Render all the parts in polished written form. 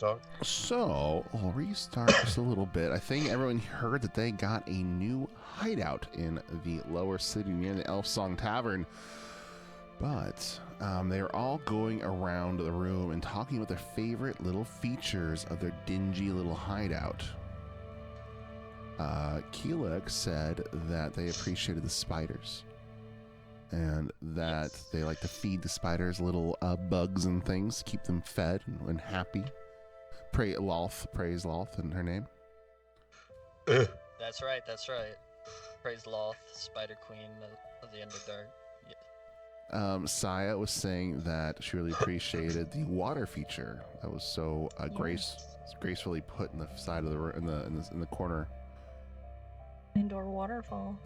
talk. So, I'll restart just a little bit. I think everyone heard that they got a new hideout in the lower city near the Elf Song Tavern. But they're all going around the room and talking about their favorite little features of their dingy little hideout. Keelik said that they appreciated the spiders. And that they like to feed the spiders little bugs and things, keep them fed and happy. Praise Loth in her name. That's right. Praise Loth, Spider Queen of the Underdark. Yeah. Saya was saying that she really appreciated the water feature that was so gracefully put in the side of the in the corner. Indoor waterfall.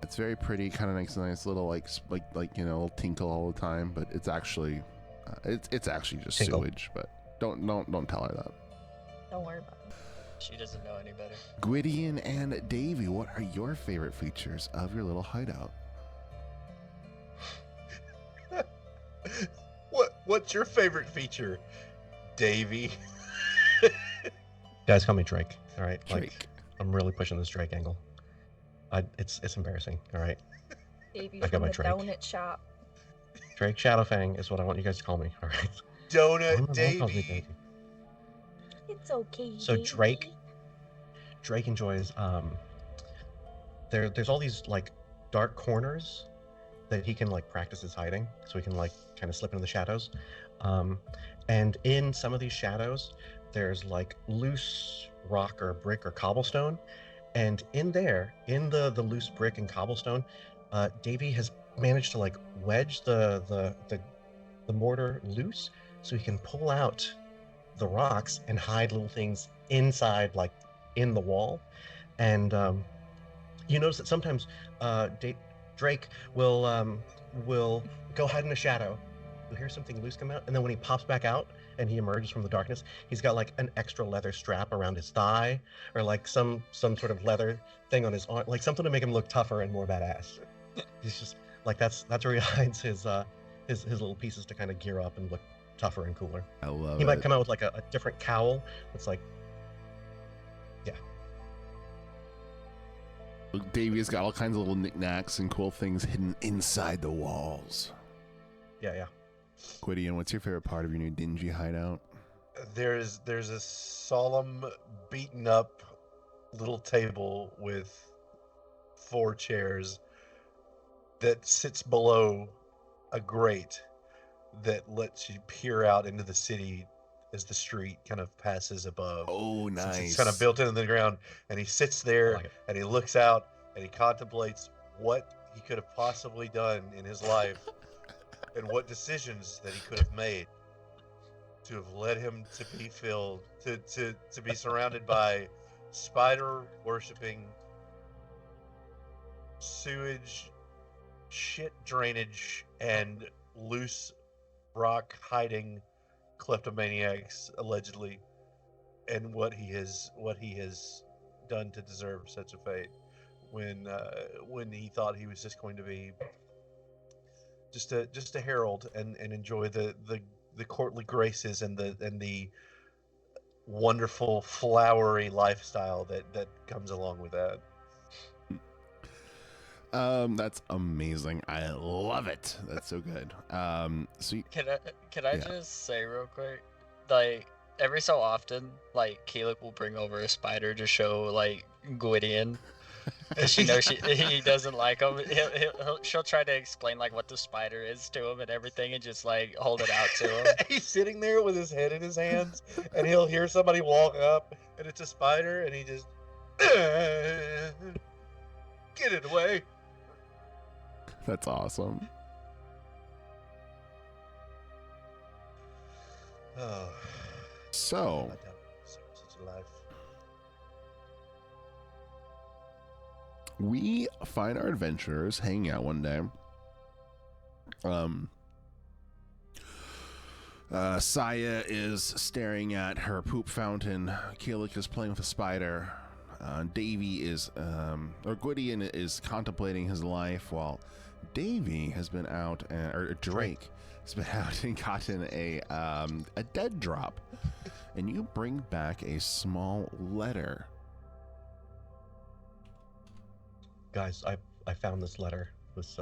It's very pretty, kind of nice little like little tinkle all the time, but it's actually it's actually just tinkle. Sewage. But don't tell her that. Don't worry about it. She doesn't know any better. Gwydion and Davy, what are your favorite features of your little hideout? What's your favorite feature, Davy? Guys, call me Drake. All right, Drake. I'm really pushing this Drake angle. It's embarrassing. All right. Davey I got from my the Drake. donut shop. Drake Shadowfang is what I want you guys to call me. All right. Donut Everyone else calls me Davy. It's okay. So Davey. Drake enjoys there's all these like dark corners that he can like practice his hiding, so he can like kind of slip into the shadows. And in some of these shadows, there's like loose rock or brick or cobblestone, and in there, in the loose brick and cobblestone, Davey has managed to like wedge the mortar loose, so he can pull out the rocks and hide little things inside, like in the wall. And you notice that sometimes Drake will go hide in a shadow. You'll hear something loose come out, and then when he pops back out and he emerges from the darkness, he's got like an extra leather strap around his thigh, or like some sort of leather thing on his arm, like something to make him look tougher and more badass. He's just like that's where he hides his little pieces to kind of gear up and look tougher and cooler. I love He it. might come out with like a different cowl that's like, yeah. Davy's got all kinds of little knickknacks and cool things hidden inside the walls. Yeah. Gwydion, what's your favorite part of your new dingy hideout? There's a solemn, beaten up little table with 4 chairs that sits below a grate that lets you peer out into the city as the street kind of passes above. Oh, Since nice. it's kind of built into the ground, and he sits there I like it. and he looks out and he contemplates what he could have possibly done in his life and what decisions that he could have made to have led him to be filled, to be surrounded by spider worshipping, sewage, shit drainage, and loose rock hiding kleptomaniacs, allegedly, and what he has done to deserve such a fate. When he thought he was just going to be just a herald and enjoy the courtly graces and the wonderful flowery lifestyle that comes along with that. That's amazing. I love it. That's so good. So Can I Yeah. just say real quick, like every so often, like Keelik will bring over a spider to show like Gwydion, because she knows he doesn't like him. She'll try to explain like what the spider is to him and everything, and just like hold it out to him. He's sitting there with his head in his hands, and he'll hear somebody walk up, and it's a spider, and he just get it away. that's awesome. Oh, So such a life. we find our adventurers hanging out one day. Saya is staring at her poop fountain. Keelik is playing with a spider. Davy is, or Gwydion is contemplating his life, while Davy has been out, or Drake has been out and gotten a dead drop. and you bring back a small letter. Guys, I found this letter. This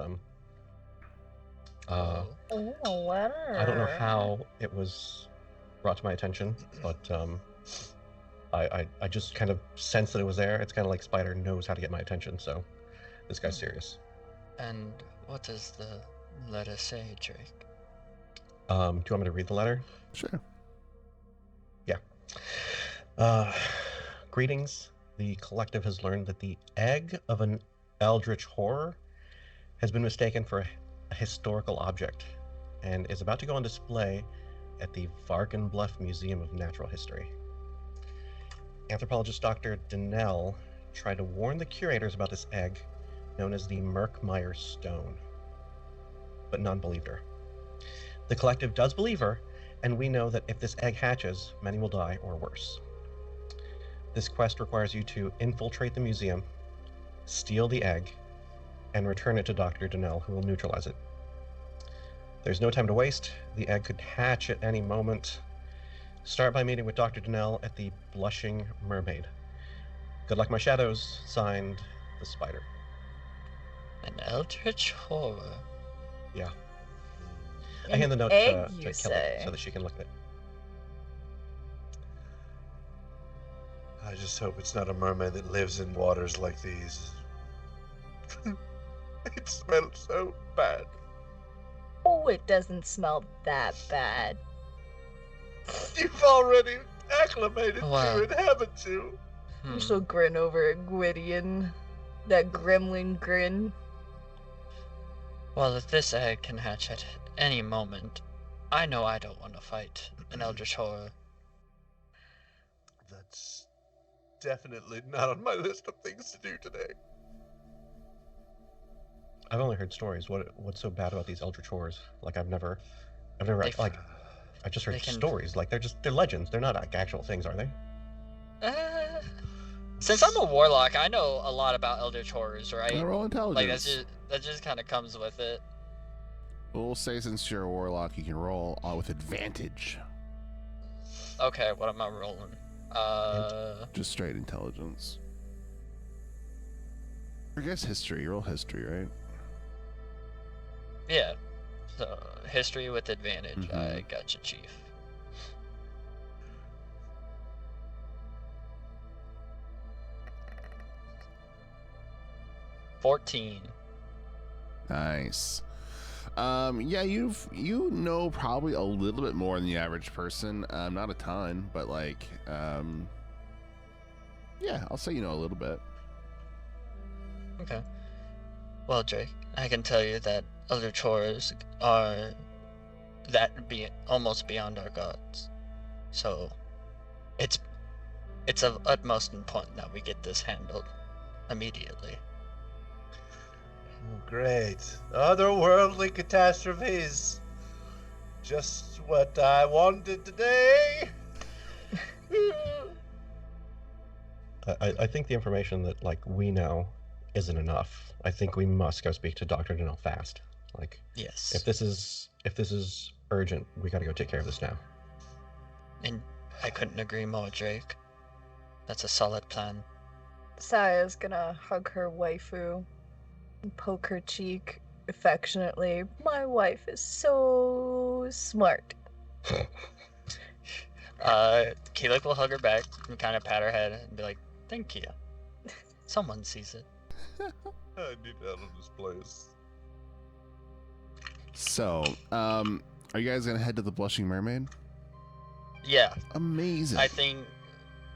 Oh. Oh, a letter. I don't know how it was brought to my attention, but I just kind of sensed that it was there. It's kind of like Spider knows how to get my attention, so this guy's serious. And what does the letter say, Drake? Do you want me to read the letter? Sure. Greetings. The collective has learned that the egg of an eldritch horror has been mistaken for a historical object and is about to go on display at the Varkenbluff Museum of Natural History. Anthropologist Dr. Donnell tried to warn the curators about this egg, known as the Murkmire stone, but none believed her. The collective does believe her, and we know that if this egg hatches, many will die or worse. This quest requires you to infiltrate the museum, steal the egg, and return it to Dr. Donnell, who will neutralize it. There's no time to waste. The egg could hatch at any moment. Start by meeting with Dr. Donnell at the Blushing Mermaid. Good luck, my shadows. Signed, the Spider. An eldritch horror. Yeah. I An hand the note egg, to you Kelly say? so that she can look at it. I just hope it's not a mermaid that lives in waters like these. It smells so bad. Oh, it doesn't smell that bad. You've already acclimated Wow. to it, haven't you? I'm so grin over at Gwydion. That gremlin grin. Well, if this egg can hatch at any moment, I know I don't want to fight an eldritch horror. That's definitely not on my list of things to do today. I've only heard stories. What's so bad about these eldritch horrors? Like I've never They- like I've just heard they can- stories. Like they're legends. They're not like actual things, are they? Since I'm a warlock, I know a lot about eldritch horrors, right? Roll intelligence. Like that just kind of comes with it. We'll say since you're a warlock, you can roll with advantage. Okay, what am I rolling? Just straight intelligence. I guess history. Roll history, right? Yeah. So history with advantage. I Mhm. got you, Chief. $14. Nice. Yeah, you know probably a little bit more than the average person. Not a ton, but like, yeah, I'll say you know a little bit. Okay. Well, Drake, I can tell you that eldritch horrors are almost beyond our gods. So, it's of utmost importance that we get this handled immediately. Oh, great. Otherworldly catastrophes. Just what I wanted today. I think the information that like we know isn't enough. I think we must go speak to Dr. Donnell fast. Like Yes. if this is urgent, we got to go take care of this now. And I couldn't agree more, Drake. That's a solid plan. Saya's gonna hug her waifu and poke her cheek affectionately. My wife is so smart. Keelik will hug her back and kind of pat her head and be like, "Thank you." Someone sees it. I need out of this place. So, are you guys gonna head to the Blushing Mermaid? Yeah, Amazing. I think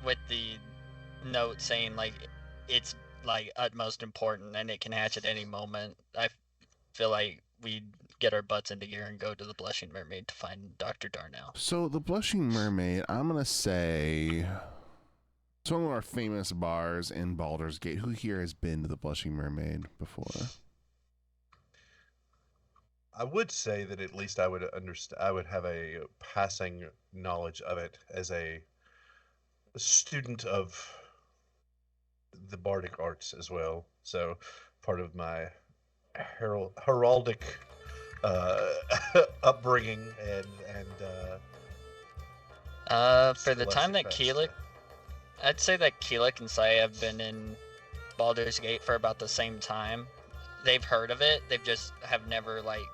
with the note saying like it's like utmost important and it can hatch at any moment, I feel like we get our butts into gear and go to the Blushing Mermaid to find Dr. Darnell. So the Blushing Mermaid, I'm gonna say, it's one of our famous bars in Baldur's Gate. Who here has been to the Blushing Mermaid before? I would say that at least I would understand. I would have a passing knowledge of it as a student of the bardic arts as well. So part of my heraldic upbringing and For the time that Keelik, I'd say that Keelik and Saya have been in Baldur's Gate for about the same time. They've heard of it, they've just have never, like,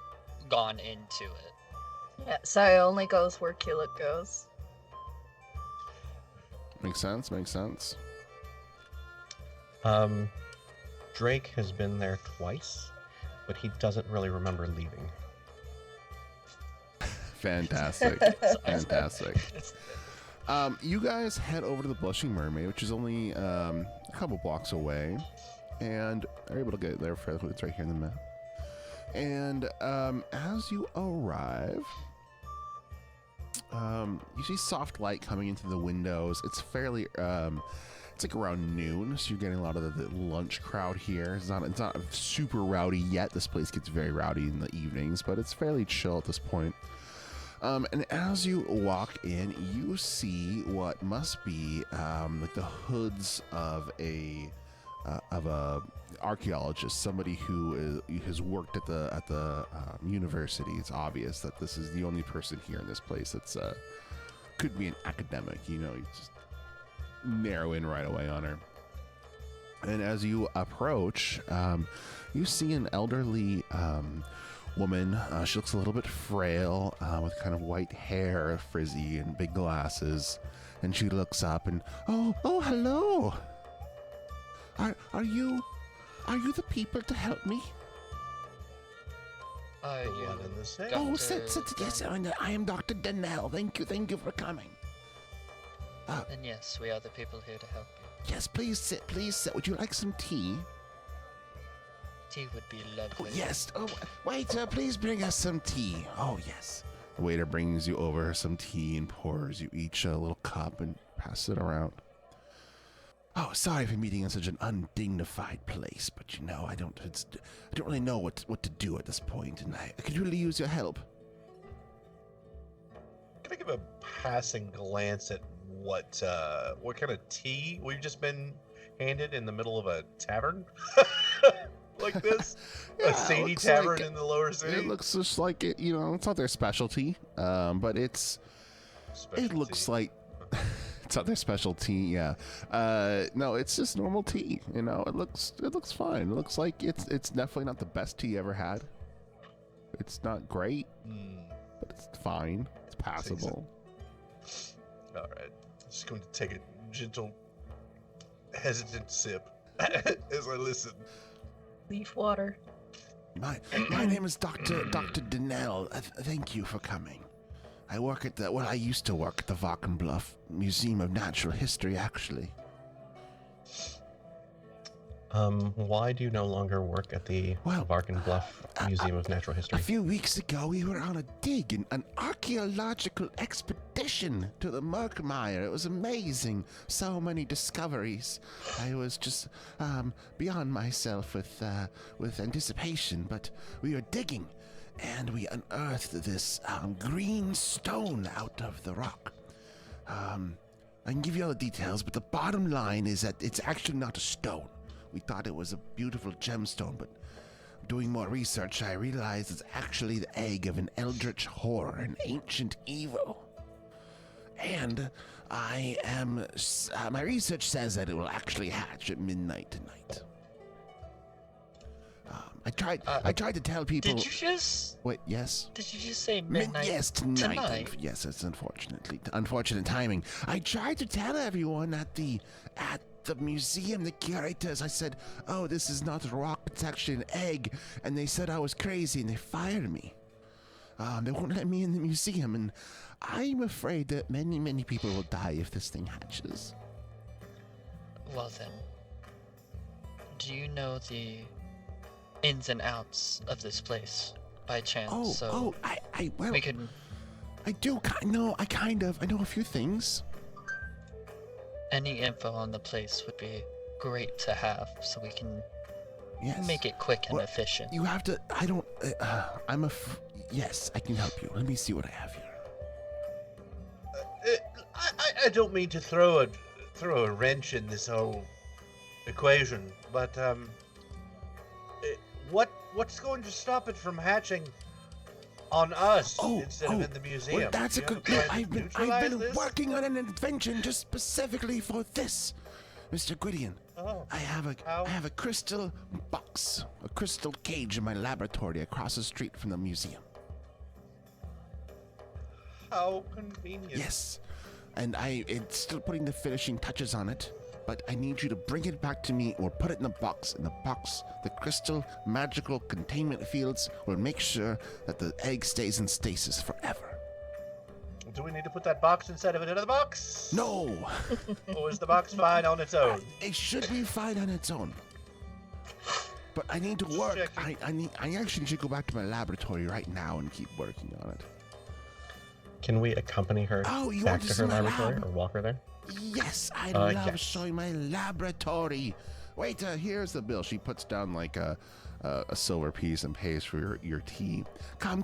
gone into it. Yeah, Saya only goes where Keelik goes. Makes sense. Drake has been there twice, but he doesn't really remember leaving. Fantastic. You guys head over to the Blushing Mermaid, which is only a couple blocks away, and are able to get there fairly quickly. It's right here in the map. And as you arrive, you see soft light coming into the windows. It's fairly, it's like around noon, so you're getting a lot of the lunch crowd here. It's not super rowdy yet. This place gets very rowdy in the evenings, but it's fairly chill at this point. And as you walk in, you see what must be like the hoods of a archaeologist, somebody who has worked at the university. It's obvious that this is the only person here in this place that's could be an academic. You know, you just narrow in right away on her. And as you approach, you see an elderly woman. She looks a little bit frail, with kind of white hair, frizzy, and big glasses. And she looks up and, oh, hello. Are you the people to help me? Yeah. Oh, sit, yes, I am Dr. Denell. Thank you for coming. And yes, we are the people here to help you. Yes, please sit. Would you like some tea? Tea would be lovely. Oh, yes. Oh, waiter, please bring us some tea. Oh, yes. The waiter brings you over some tea and pours you each a little cup and passes it around. Oh, sorry for meeting in such an undignified place, but you know, I don't really know what to do at this point, and I could really use your help. Can I give a passing glance at what kind of tea we've just been handed in the middle of a tavern? Like this? Yeah, a seedy tavern in the lower city? It looks just like it, you know, it's not their specialty, but it looks like it's not their specialty, yeah. No, it's just normal tea, you know. It looks fine. It looks like it's definitely not the best tea you ever had. It's not great, but it's fine. It's passable. All right. I'm just going to take a gentle, hesitant sip as I listen. Leaf water. My name is Dr. Denell. Thank you for coming. I used to work at the Valkenbluff Museum of Natural History, actually. Why do you no longer work at the Valkenbluff Museum of Natural History? A few weeks ago, we were on a dig, an archaeological expedition to the Murkmire. It was amazing. So many discoveries. I was just beyond myself with anticipation, but we were digging, and we unearthed this green stone out of the rock. I can give you all the details, but the bottom line is that it's actually not a stone. We thought it was a beautiful gemstone, but doing more research, I realized it's actually the egg of an eldritch horror, an ancient evil. And my research says that it will actually hatch at midnight tonight. I tried to tell people. Did you just? Wait, yes. Did you just say midnight? Yes, tonight. Yes, it's unfortunate timing. I tried to tell everyone at the museum, the curators. I said, "Oh, this is not a rock; it's actually an egg," and they said I was crazy, and they fired me. They won't let me in the museum, and I'm afraid that many people will die if this thing hatches. Well then, do you know the ins and outs of this place by chance? We can. I do. I know a few things. Any info on the place would be great to have, so we can make it quick and efficient. You have to. Yes, I can help you. Let me see what I have here. I don't mean to throw a wrench in this whole equation, but what's going to stop it from hatching on us Oh, instead of in the museum. Well, that's Do a you have good. plan to I've neutralize been this? working on an invention just specifically for this, Mr. Gwydion. Oh, I have a crystal box, a crystal cage in my laboratory across the street from the museum. how convenient. Yes, and it's still putting the finishing touches on it, but I need you to bring it back to me or put it in the box. In the box, the crystal magical containment fields will make sure that the egg stays in stasis forever. Do we need to put that box inside of another box? No, Or is the box fine on its own? it should be fine on its own. But I need to Just work. checking. I actually should go back to my laboratory right now and keep working on it. Can we accompany her Oh, you back want to to her see my laboratory lab? or walk her there? Yes, I love yes. showing my laboratory. Wait, here's the bill. She puts down like a silver piece and pays for your tea. Come.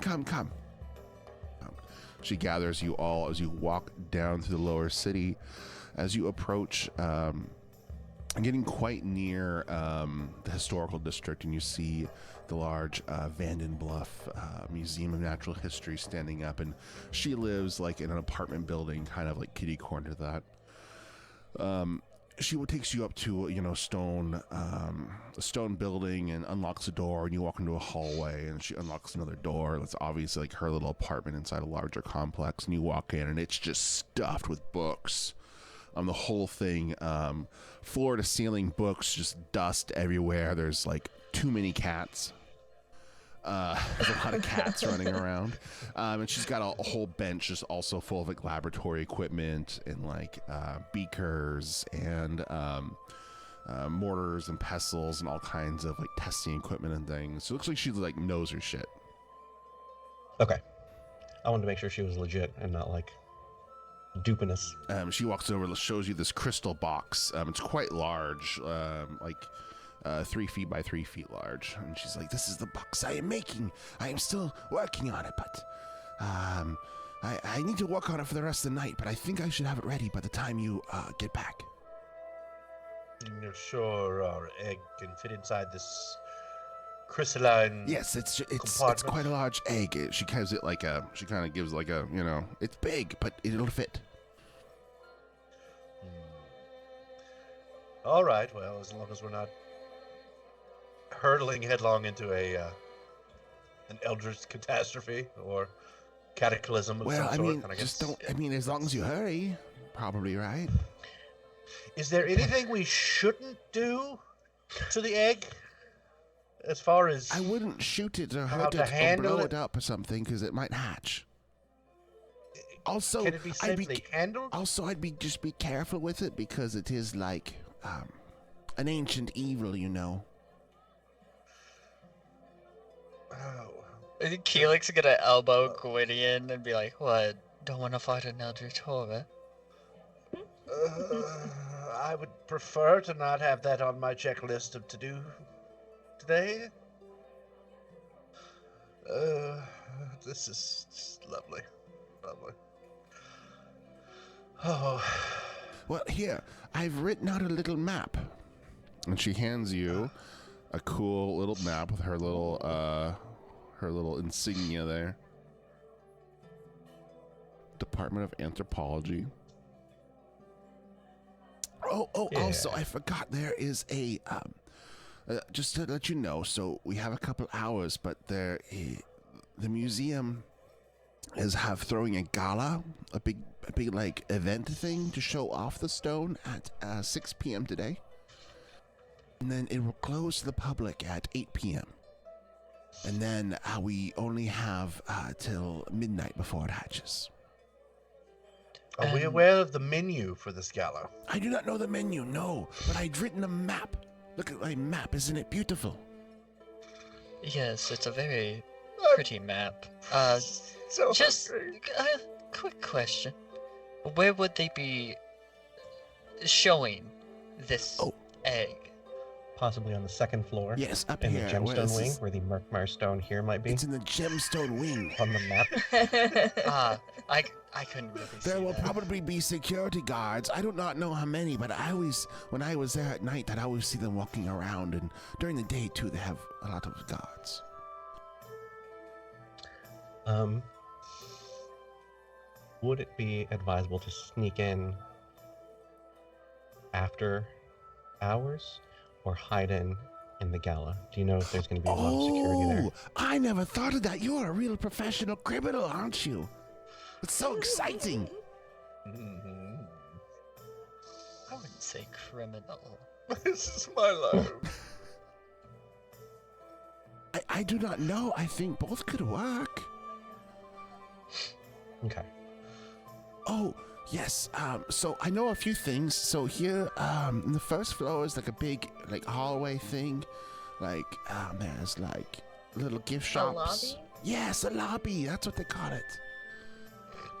She gathers you all as you walk down through the lower city. As you approach, getting quite near the historical district, and you see the large Vanden Bluff Museum of Natural History standing up, and she lives like in an apartment building, kind of like kitty corner to that. She takes you up to a stone building and unlocks a door, and you walk into a hallway, and she unlocks another door. That's obviously like her little apartment inside a larger complex, and you walk in, and it's just stuffed with books. The whole thing, floor to ceiling books, just dust everywhere. There's like too many cats. There's a lot of cats running around, and she's got a whole bench just also full of like laboratory equipment and like beakers and mortars and pestles and all kinds of like testing equipment and things. So it looks like she like knows her shit. Okay. I wanted to make sure she was legit and not like duping us. She walks over and shows you this crystal box. It's quite large, 3 feet by 3 feet large. And she's like, "This is the box I am making. I am still working on it, but I need to work on it for the rest of the night, but I think I should have it ready by the time you get back." You're sure our egg can fit inside this crystalline? Yes, it's compartment? quite a large egg. She gives it like she kind of gives like a, it's big, but it'll fit. All right. Well, as long as we're not hurtling headlong into an eldritch catastrophe or cataclysm of Well, some I sort. mean, and just guess- don't. I mean, as long as you hurry, probably, right? Is there anything we shouldn't do to the egg? As far as I wouldn't shoot it or How hurt to it or handle blow it? it up or something because it might hatch. Also, can it be safely handled? I'd be careful with it because it is like an ancient evil, Oh. I think Keelik's gonna elbow Gwydion and be like, "What? Don't want to fight an eldritch horror?" I would prefer to not have that on my checklist of to do today. This is just lovely. Lovely. Oh. Well, here, I've written out a little map. And she hands you a cool little map with her little insignia there. Department of Anthropology. Oh, Yeah. also, I forgot there is just to let you know, so we have a couple hours, but the museum is throwing a gala, a big like event thing to show off the stone at 6 p.m. today. And then it will close to the public at 8 p.m. And then we only have till midnight before it hatches. Are we aware of the menu for this gala? I do not know the menu, no, but I'd written a map. Look at my map, isn't it beautiful? Yes, it's a very pretty map. So Just hungry. a quick question: where would they be showing this Oh. egg? Possibly on the second floor. Yes, up In here. the where gemstone this wing, is- where the Murkmire stone here might be. It's in the gemstone wing. On the map. I couldn't really There see will that. probably be security guards. I do not know how many, but when I was there at night, I'd always see them walking around, and during the day too, they have a lot of guards. Um, would it be advisable to sneak in after hours or hide in the gala? Do you know if there's going to be a lot of security there? Oh, I never thought of that. You're a real professional criminal, aren't you? It's so exciting. Mhm. I wouldn't say criminal. This is my life. I do not know. I think both could work. Okay. Oh, yes. So I know a few things. So here, in the first floor is like a big, like, hallway thing. Like, there's like little gift shops. lobby? Yes, a lobby. That's what they call it.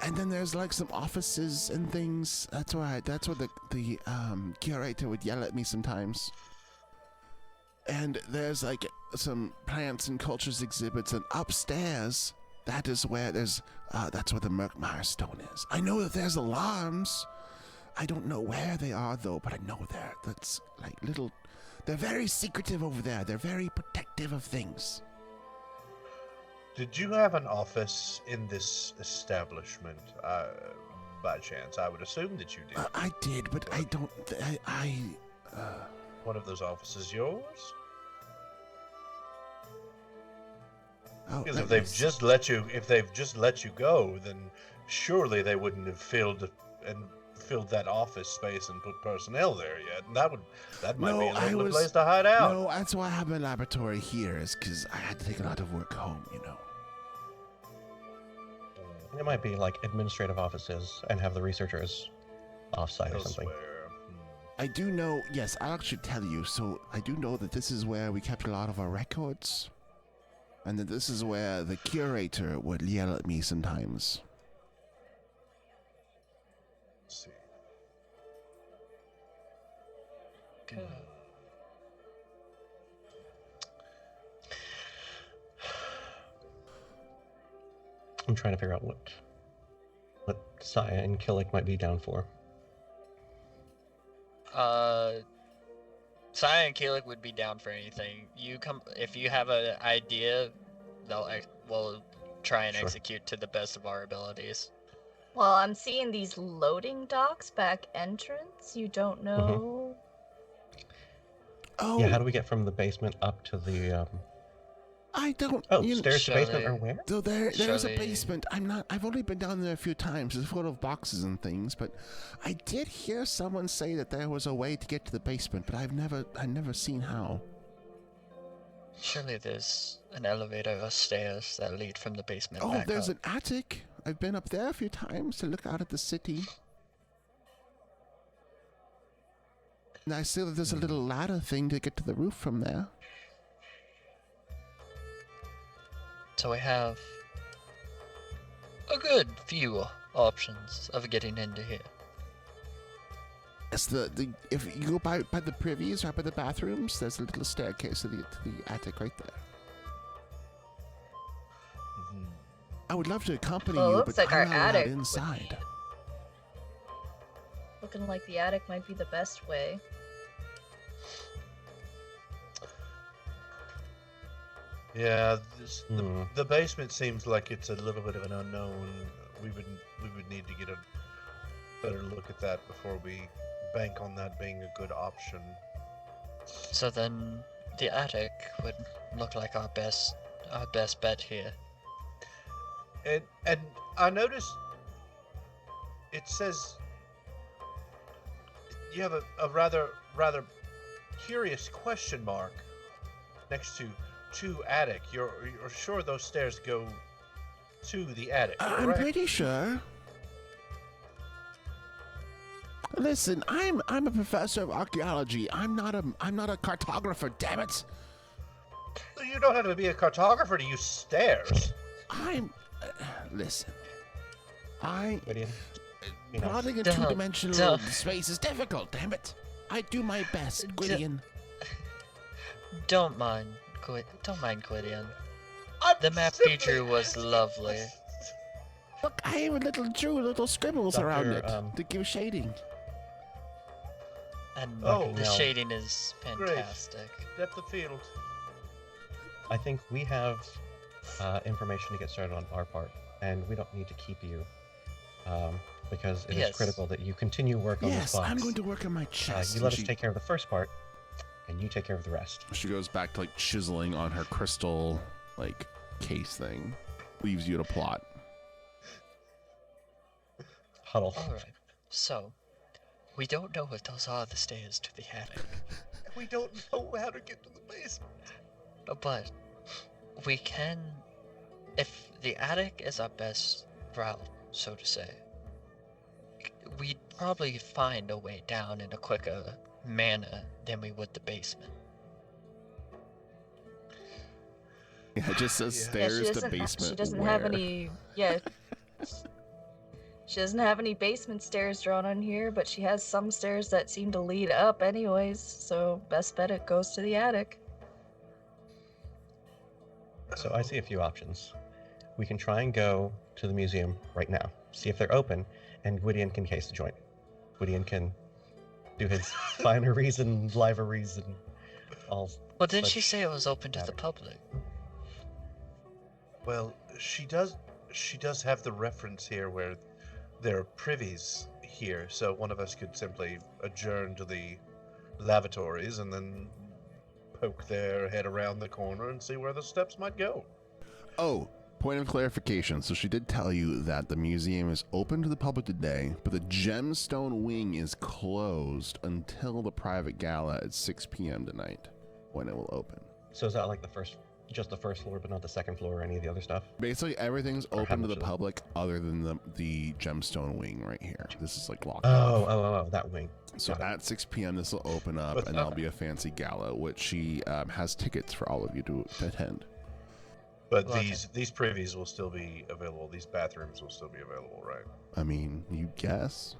And then there's like some offices and things. That's where the curator would yell at me sometimes. And there's like some plants and cultures exhibits, and upstairs, that's where the Murkmire stone is. I know that there's alarms. I don't know where they are though, but I know that's like little. They're very secretive over there. They're very protective of things. Did you have an office in this establishment, by chance? I would assume that you did. I did, but I don't. One of those offices yours? Oh, Because let if me they've see. just let you go, then surely they wouldn't have filled that office space and put personnel there yet. And that might be a lovely place to hide out. No, that's why I have my laboratory here, is because I had to take a lot of work home, you know. It might be like administrative offices and have the researchers off-site or something. Elsewhere. I do know, yes, I'll actually tell you. So I do know that this is where we kept a lot of our records. And that this is where the curator would yell at me sometimes. Let's see. Okay. I'm trying to figure out what Saya and Killick might be down for. Saya and Keelik would be down for anything. If you have an idea, we'll try and Sure. execute to the best of our abilities. Well, I'm seeing these loading docks back entrance. You don't know. Oh, Yeah, how do we get from the basement up to the I don't. Oh, you know, stairs to basement Shall or where? So there's a Surely- basement. I've only been down there a few times. It's full of boxes and things, but I did hear someone say that there was a way to get to the basement, but I've never seen how. Surely there's an elevator or stairs that lead from the basement Oh, back there's up. an attic. I've been up there a few times to look out at the city. And I see that there's a little ladder thing to get to the roof from there. So we have a good few options of getting into here. Yes, if you go by the privies, right by the bathrooms, there's a little staircase to the attic right there. Mhm. I would love to accompany Well, it you, looks but like our I'm not allowed attic would inside. be- Looking like the attic might be the best way. Yeah, Hmm. the basement seems like it's a little bit of an unknown. We would need to get a better look at that before we bank on that being a good option. So then the attic would look like our best bet here. And I noticed it says you have a rather curious question mark next to attic. You're sure those stairs go to the attic, I'm correct? pretty sure. Listen, I'm a professor of archaeology. I'm not a cartographer. Damn it! You don't have to be a cartographer to use stairs. Listen. Gideon? Be nice. Plotting a Duh, two-dimensional duh. space is difficult. Damn it! I do my best, Gideon. Don't mind Gwydion. I'm The map simply- you drew was lovely. Look, I even drew little scribbles Dr., around it to give shading. And Oh. the No. shading is Great. fantastic. Depth of field. I think we have information to get started on our part, and we don't need to keep you because it is Yes. critical that you continue work on this Yes, box. I'm going to work on my chest. You let us take care of the first part, and you take care of the rest. She goes back to like chiseling on her crystal like case thing. Leaves you to plot. Huddle. All right. So, we don't know if those are the stairs to the attic, We don't know how to get to the basement. but we can. If the attic is our best route, so to say, we'd probably find a way down in a quicker manner than we would the basement. Yeah, it just says Yeah. stairs to doesn't. basement. She doesn't where? have any. Yeah. She doesn't have any basement stairs drawn on here, but she has some stairs that seem to lead up, anyways. So best bet it goes to the attic. So I see a few options. We can try and go to the museum right now, see if they're open, and Gwydion can case the joint. Gwydion can do his finer reason, liver reason, all. Well, didn't such she say it was open to the matter. public? Well, she does have the reference here where there are privies here, so one of us could simply adjourn to the lavatories and then poke their head around the corner and see where the steps might go. Oh, point of clarification. So she did tell you that the museum is open to the public today, but the gemstone wing is closed until the private gala at 6 p.m. tonight, when it will open. So is that like just the first floor, but not the second floor or any of the other stuff? Basically, everything's Or how open to much the is it? public other than the gemstone wing right here. This is like locked off. Oh, that wing. So got it. at 6 p.m. this will open up, But- and there'll be a fancy gala, which she has tickets for all of you to attend. But Well, these privies will still be available. These bathrooms will still be available, right? I mean, you guess?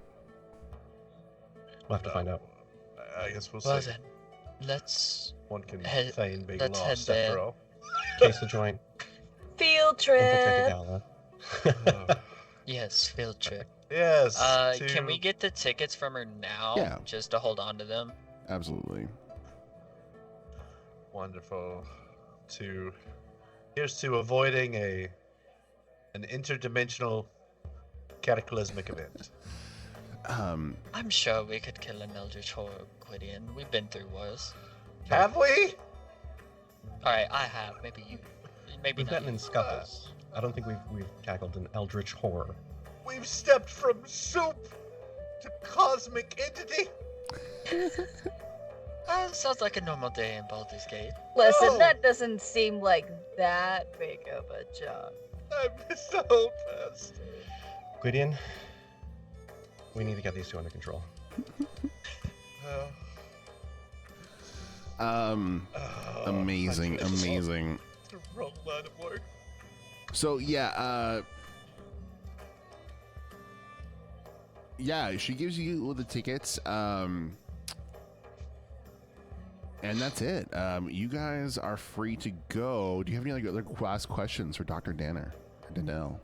We'll have to find out. I guess we'll Well see. then, let's. One can head- feign being let's head lost there. after all. Case the joint, Field infiltrate the trip. gala. Yes, field trip. Yes. Can we get the tickets from her now? Yeah. Just to hold on to them. Absolutely. Wonderful. Here's to avoiding an interdimensional cataclysmic event. I'm sure we could kill an eldritch horror, Gwydion. We've been through worse. Have we? Alright, I have. Maybe you. Maybe We've not. gotten You. in scuffles. I don't think we've tackled an eldritch horror. We've stepped from soup to cosmic entity. Sounds like a normal day in Baldur's Gate. Listen, No. that doesn't seem like that big of a jump. I'm so pissed. Gwydion, we need to get these two under control. Amazing, I just amazing. lost the wrong line of work. So yeah, yeah, she gives you the tickets, and that's it. You guys are free to go. Do you have any other last questions for Dr. Danner or Danelle?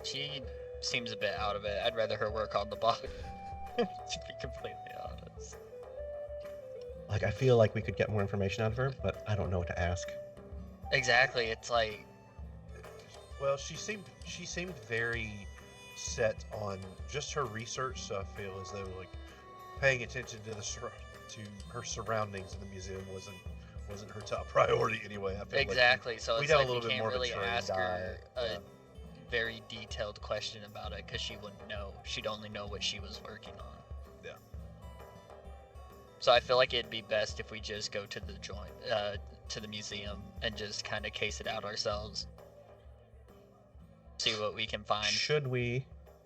She seems a bit out of it. I'd rather her work on the box. To be completely honest. Like, I feel like we could get more information out of her, but I don't know what to ask. Exactly. It's like, Well, she seemed very set on just her research, so I feel as though like paying attention to to her surroundings in the museum wasn't her top priority anyway. I feel exactly. So we'd it's have a like we little bit can't more of a really trained ask her eye, a yeah. very detailed question about it because she wouldn't know. She'd only know what she was working on. Yeah. So I feel like it'd be best if we just go to the to the museum and just kind of case it out ourselves. See what we can find. Should we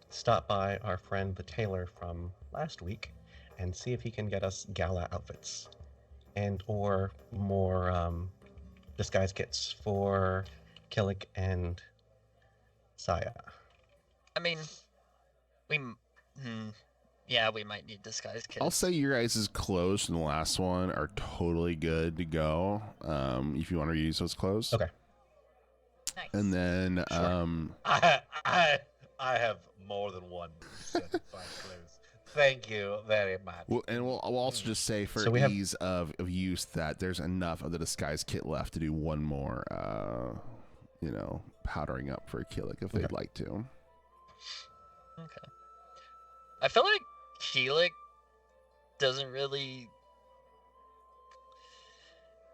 stop by our friend the tailor from last week and see if he can get us gala outfits and or more disguise kits for Killick and Saya? I mean, yeah, we might need disguise kits. I'll say your guys' clothes from the last one are totally good to go. If you want to use those clothes. Okay. Nice. And then Sure. I have more than one set of fine clothes. Thank you very much. Well, and we'll also just say for So we have- ease of use that there's enough of the disguise kit left to do one more, powdering up for Keelik if they'd Okay. like to. Okay. I feel like Keelik doesn't really.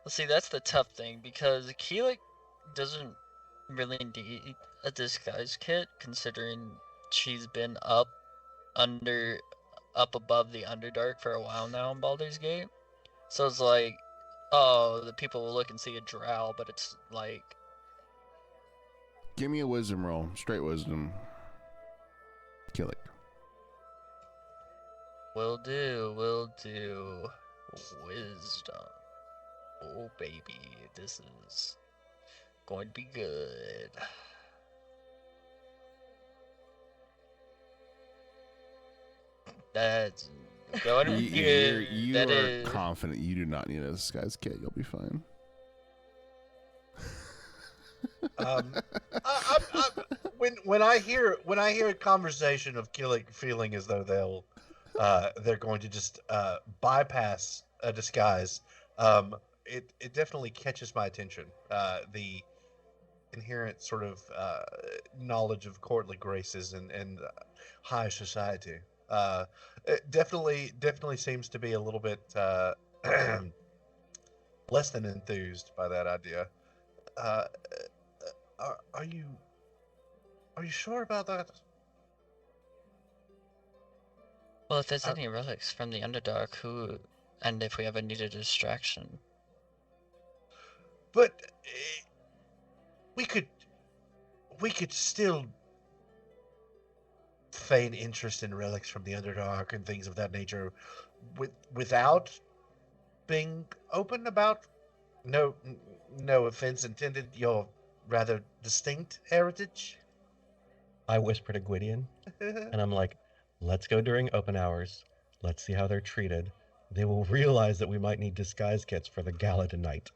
Well, see, that's the tough thing because Keelik doesn't really need a disguise kit, considering she's been up above the Underdark for a while now in Baldur's Gate. So it's like, oh, the people will look and see a drow, but it's like, Give me a wisdom roll, straight wisdom. Keelik. will do. Wisdom. Oh, baby, this is going to be good. That's going to be good. You That are is- confident you do not need a disguise kit. You'll be fine. When I hear a conversation of Killick feeling as though they're going to just bypass a disguise, it definitely catches my attention. The inherent sort of knowledge of courtly graces and high society. It definitely seems to be a little bit less than enthused by that idea. Are you sure about that? Well, if there's any relics from the Underdark, and if we ever need a distraction. But we could still feign interest in relics from the Underdark and things of that nature, without being open about no offense intended, your rather distinct heritage. I whisper to Gwydion, and I'm like, let's go during open hours. Let's see how they're treated. They will realize that we might need disguise kits for the gala tonight.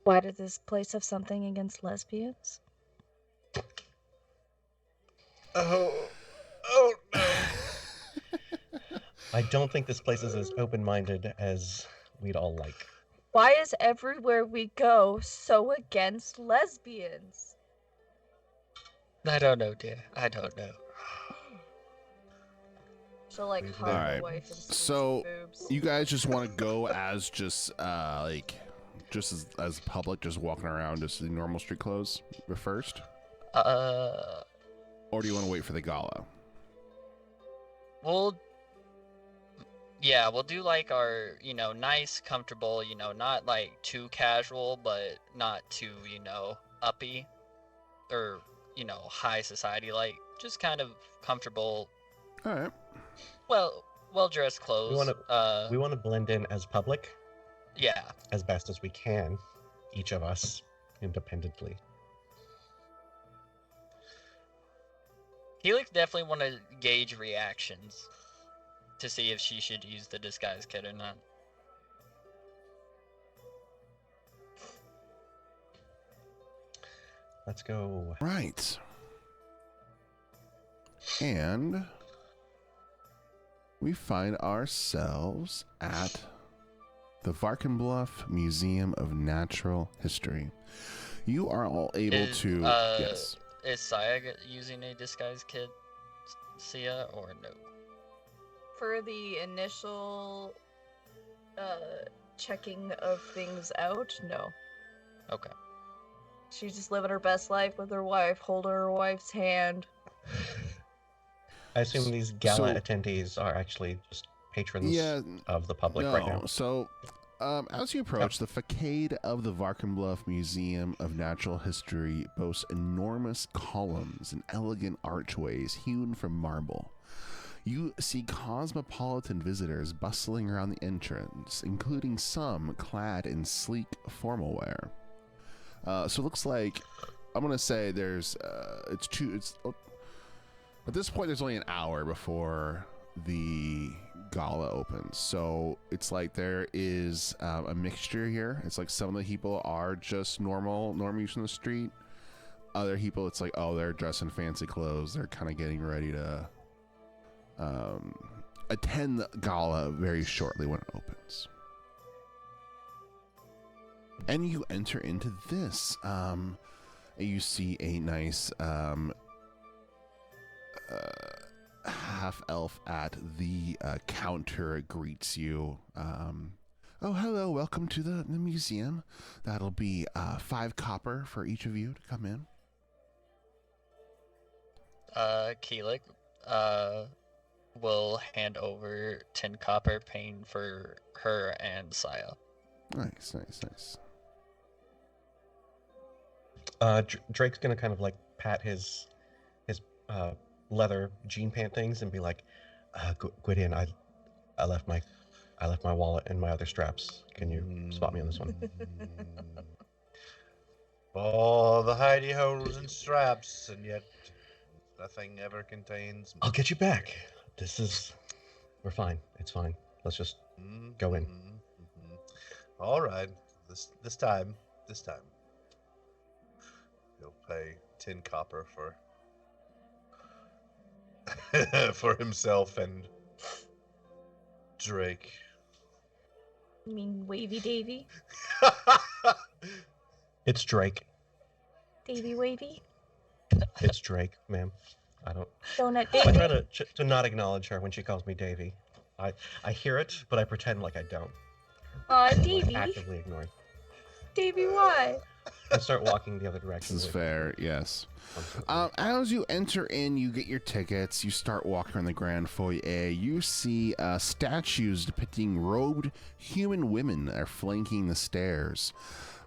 Why does this place have something against lesbians? Oh no. I don't think this place is as open-minded as we'd all like. Why is everywhere we go so against lesbians? I don't know, dear. I don't know. She'll like hug Alright, the wife and squeeze so her boobs. You guys just want to go as just as public, just walking around, just in normal street clothes first, or do you want to wait for the gala? We'll do like our, nice, comfortable, not like too casual, but not too, uppy or, high society, like just kind of comfortable, All right. well-dressed clothes. We want to blend in as public Yeah. as best as we can, each of us independently. Helix definitely want to gauge reactions to see if she should use the disguise kit or not. Let's go. Right. And we find ourselves at the Varkenbluff Museum of Natural History. You are all able to... Yes. Is Saya using a disguise kit, Sia, or no? For the initial checking of things out, no. Okay. She's just living her best life with her wife, holding her wife's hand. I assume these gala So- attendees are actually just patrons Yeah, of the public no. right now. So, as you approach, the facade of the Varkenbluff Museum of Natural History boasts enormous columns and elegant archways hewn from marble. You see cosmopolitan visitors bustling around the entrance, including some clad in sleek formal wear. So it looks like, I'm gonna say there's at this point there's only an hour before the gala opens, so it's like there is a mixture here. It's like some of the people are just normies from the street. Other people, it's like, oh, they're dressed in fancy clothes, they're kind of getting ready to attend the gala very shortly when it opens. And you enter into this. You see a nice half elf at the counter greets you. Oh, hello, welcome to the museum. That'll be 5 copper for each of you to come in. Keelik will hand over 10 copper, paying for her and Saya. Nice, nice, nice. Drake's gonna kind of like pat his leather jean pant things and be like, Gwydion, I left my wallet and my other straps. Can you spot me on this one? All the hidey holes and straps, and yet nothing ever contains. I'll get you back. We're fine. It's fine. Let's just go in. All right. This time, he'll pay 10 copper for himself and Drake. You mean Wavy Davy? It's Drake. Davy Wavy? It's Drake, ma'am. Donut I try Davy? to not acknowledge her when she calls me Davy. I hear it, but I pretend like I don't. Aw, I'm, like, Davy. actively ignoring. Davy, why? I start walking the other direction. This is fair, yes. As you enter in, you get your tickets. You start walking around the grand foyer. You see statues depicting robed human women are flanking the stairs,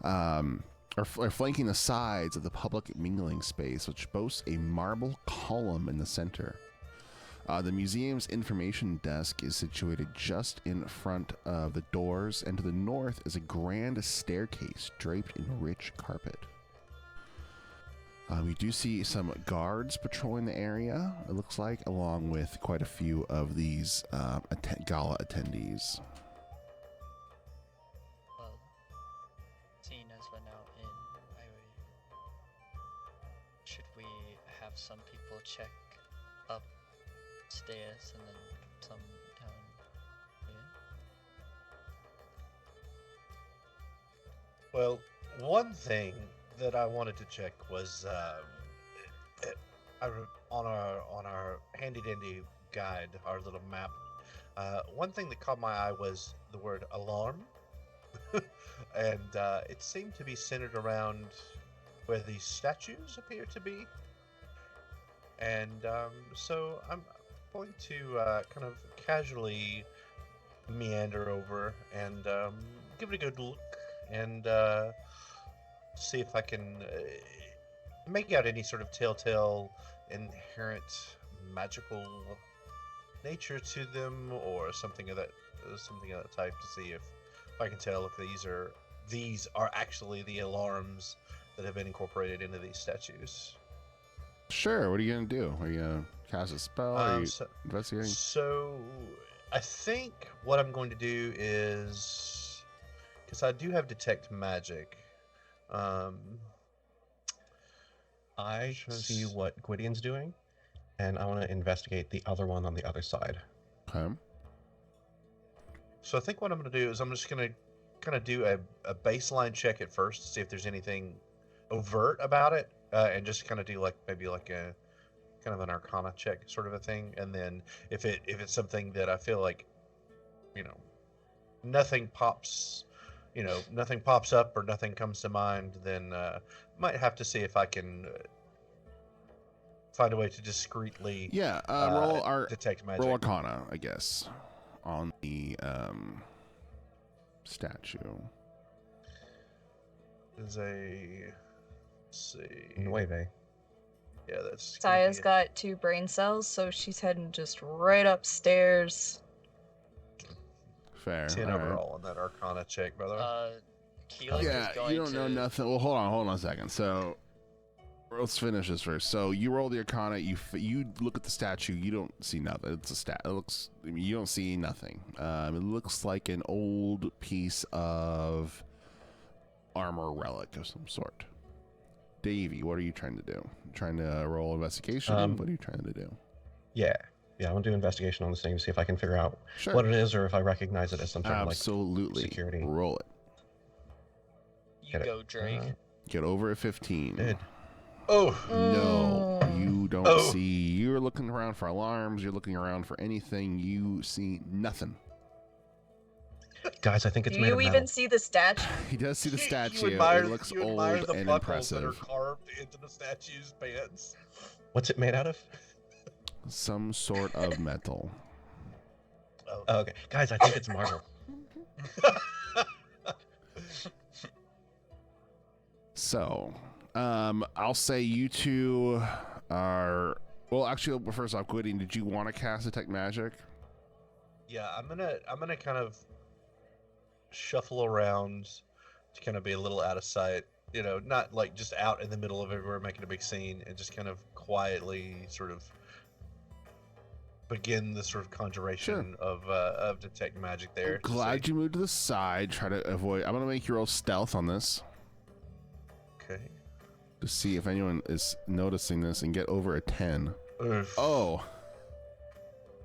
or flanking the sides of the public mingling space, which boasts a marble column in the center. The museum's information desk is situated just in front of the doors, and to the north is a grand staircase draped in rich carpet. We do see some guards patrolling the area, it looks like, along with quite a few of these gala attendees. Well, seeing as we're now in, should we have some people check upstairs and then some down here? Well, one thing that I wanted to check was on our handy dandy guide, our little map. One thing that caught my eye was the word alarm, and it seemed to be centered around where these statues appear to be. And so I'm going to kind of casually meander over and give it a good look and see if I can make out any sort of telltale inherent magical nature to them, or something of that type, to see if I can tell if these are actually the alarms that have been incorporated into these statues. Sure. What are you gonna do? Are you gonna cast a spell? Are you investigating? So I think what I'm going to do is, because I do have detect magic. I see what Gwydion's doing, and I want to investigate the other one on the other side. Okay. So I think what I'm going to do is I'm just going to kind of do a baseline check at first to see if there's anything overt about it, and just kind of do maybe a kind of an Arcana check sort of a thing, and then if it's something that I feel like, nothing pops up or nothing comes to mind, then might have to see if I can find a way to discreetly detect magic. Roll Arcana, I guess, on the statue. Let's see. 9. Yeah, that's. Saya's got 2 brain cells, so she's heading just right upstairs. Fair. 10 overall on that Arcana check, brother. Keelik Yeah, is going you don't know nothing. Well, hold on a second. So let's finish this first. So you roll the Arcana. You look at the statue. You don't see nothing. It's a stat. It looks. You don't see nothing. It looks like an old piece of armor relic of some sort. Davey, what are you trying to do? Trying to roll investigation? What are you trying to do? Yeah. Yeah, I want to do investigation on this thing to see if I can figure out Sure. what it is or if I recognize it as some type of Absolutely. security. Roll it. You Get it. go, Drake. Get over a 15. Did. Oh, No, you don't Oh. see. You're looking around for alarms. You're looking around for anything. You see nothing. Guys, I think it's Do made you of even metal. see the statue? He does see the statue. You admire, It looks you admire old the and buckles that are impressive. carved into the statue's pants. What's it made out of? Some sort of metal. Oh, okay. Guys, I think it's marble. So, I'll say you two are. Well, actually, first off, Gwydion, did you want to cast Detect Magic? Yeah, I'm gonna kind of shuffle around to kind of be a little out of sight. You know, not like just out in the middle of everywhere making a big scene, and just kind of quietly sort of begin the sort of conjuration of detect magic there. I'm glad you moved to the side. Try to avoid. I'm gonna make you roll stealth on this Okay. to see if anyone is noticing this and get over a 10. Oof, Oh.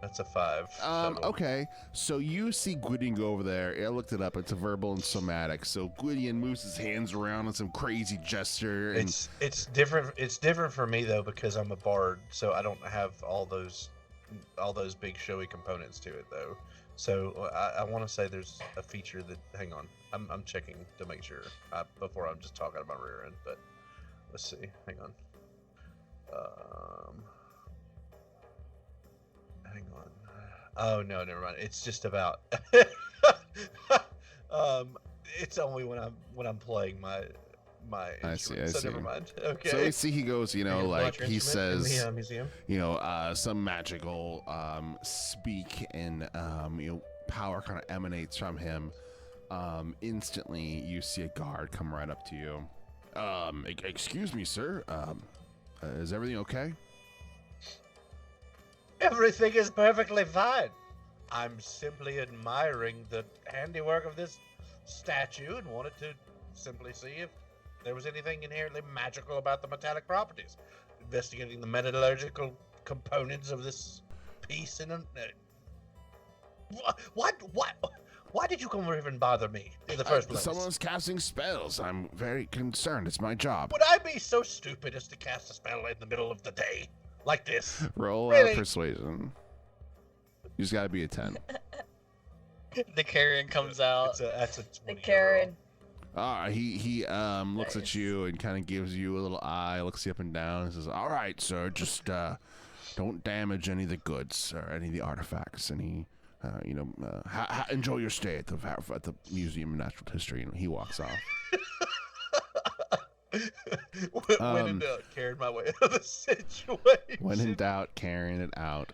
that's a 5. so- Okay, so you see Gwydion go over there. I looked it up. It's a verbal and somatic. So Gwydion moves his hands around in some crazy gesture. And It's different. It's different for me though because I'm a bard, so I don't have all those big showy components to it though. So I want to say there's a feature that. Hang on, I'm checking to make sure before I'm just talking about rear end. But let's see. Hang on. Hang on. Oh no, never mind. It's just about. It's only when I'm playing my I see, instrument, I so see. never mind. Okay. so we see he goes, You're gonna like block your he instrument in says, the museum. some magical speak and power kind of emanates from him. Instantly you see a guard come right up to you. Excuse me, sir. Is everything okay? Everything is perfectly fine. I'm simply admiring the handiwork of this statue and wanted to simply see if there was anything inherently magical about the metallic properties. Investigating the metallurgical components of this piece and what? Why did you come over here and bother me in the first place? Someone's casting spells. I'm very concerned. It's my job. Would I be so stupid as to cast a spell in the middle of the day like this? Roll Really? persuasion. You just gotta be a 10. The carrion comes out. That's a 20 The Karen. He looks Nice. at you and kind of gives you a little eye, looks you up and down, and says, "All right, sir, just don't damage any of the goods or any of the artifacts. Any, enjoy your stay at the Museum of Natural History." And he walks off. when in doubt, carried my way out of the situation. When in doubt, carrying it out.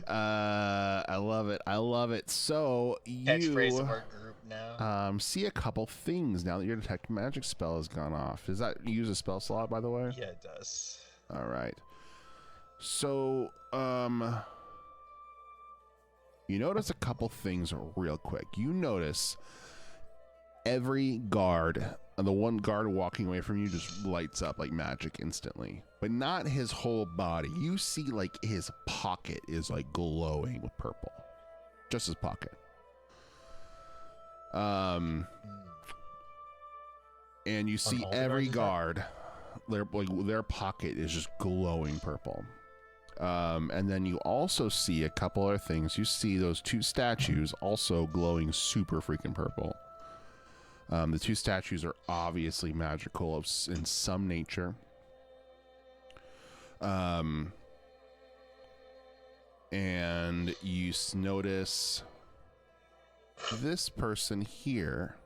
I love it. So Catchphrase of you our group now. see a couple things now that your detect magic spell has gone off. Does that use a spell slot, by the way? Yeah, it does. All right. So, you notice a couple things real quick. You notice every guard, the one guard walking away from you just lights up like magic instantly, but not his whole body. You see like his pocket is like glowing with purple, just his pocket. And you see all the every guards, is guard, their pocket is just glowing purple. And then you also see a couple other things. You see those two statues also glowing super freaking purple. The two statues are obviously magical in some nature. And you notice this person here,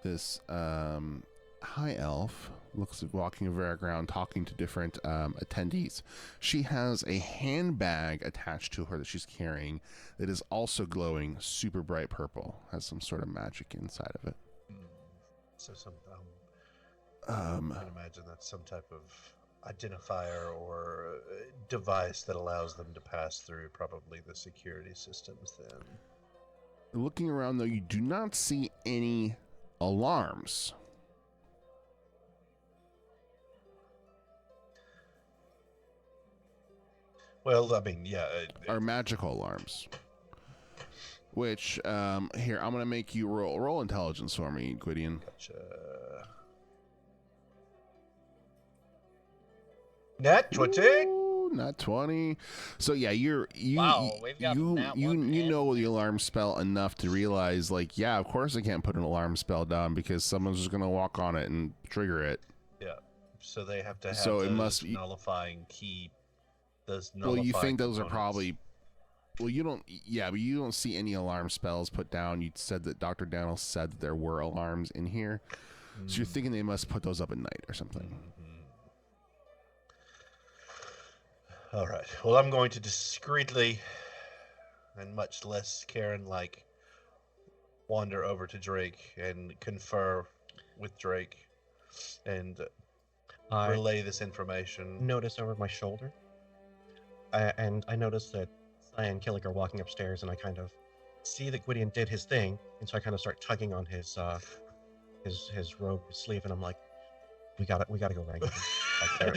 this high elf, looks like walking over the ground talking to different attendees. She has a handbag attached to her that she's carrying that is also glowing super bright purple, has some sort of magic inside of it. So I can imagine that's some type of identifier or device that allows them to pass through probably the security systems then. Looking around though, you do not see any alarms. Well, I mean, yeah. Are magical alarms. Which, here, I'm going to make you roll intelligence for me, Gwydion. Gotcha. Nat 20. Ooh, not 20. So yeah, Wow, we've got you nat you one you and know the alarm spell enough to realize, like, yeah, of course I can't put an alarm spell down because someone's just gonna walk on it and trigger it. Yeah. So they have to have So it those must be- nullifying key. Those Well, nullifying you think those are components. probably. Well, you don't. Yeah, but you don't see any alarm spells put down. You said that Dr. Daniel said that there were alarms in here, so you're thinking they must put those up at night or something. Mhm. All right. Well, I'm going to discreetly, and much less Karen-like, wander over to Drake and confer with Drake, and I relay this information. notice over my shoulder, and I notice that Saya and Killick are walking upstairs, and I kind of see that Gwydion did his thing, and so I kind of start tugging on his robe sleeve, and I'm like, we gotta go right now. Like,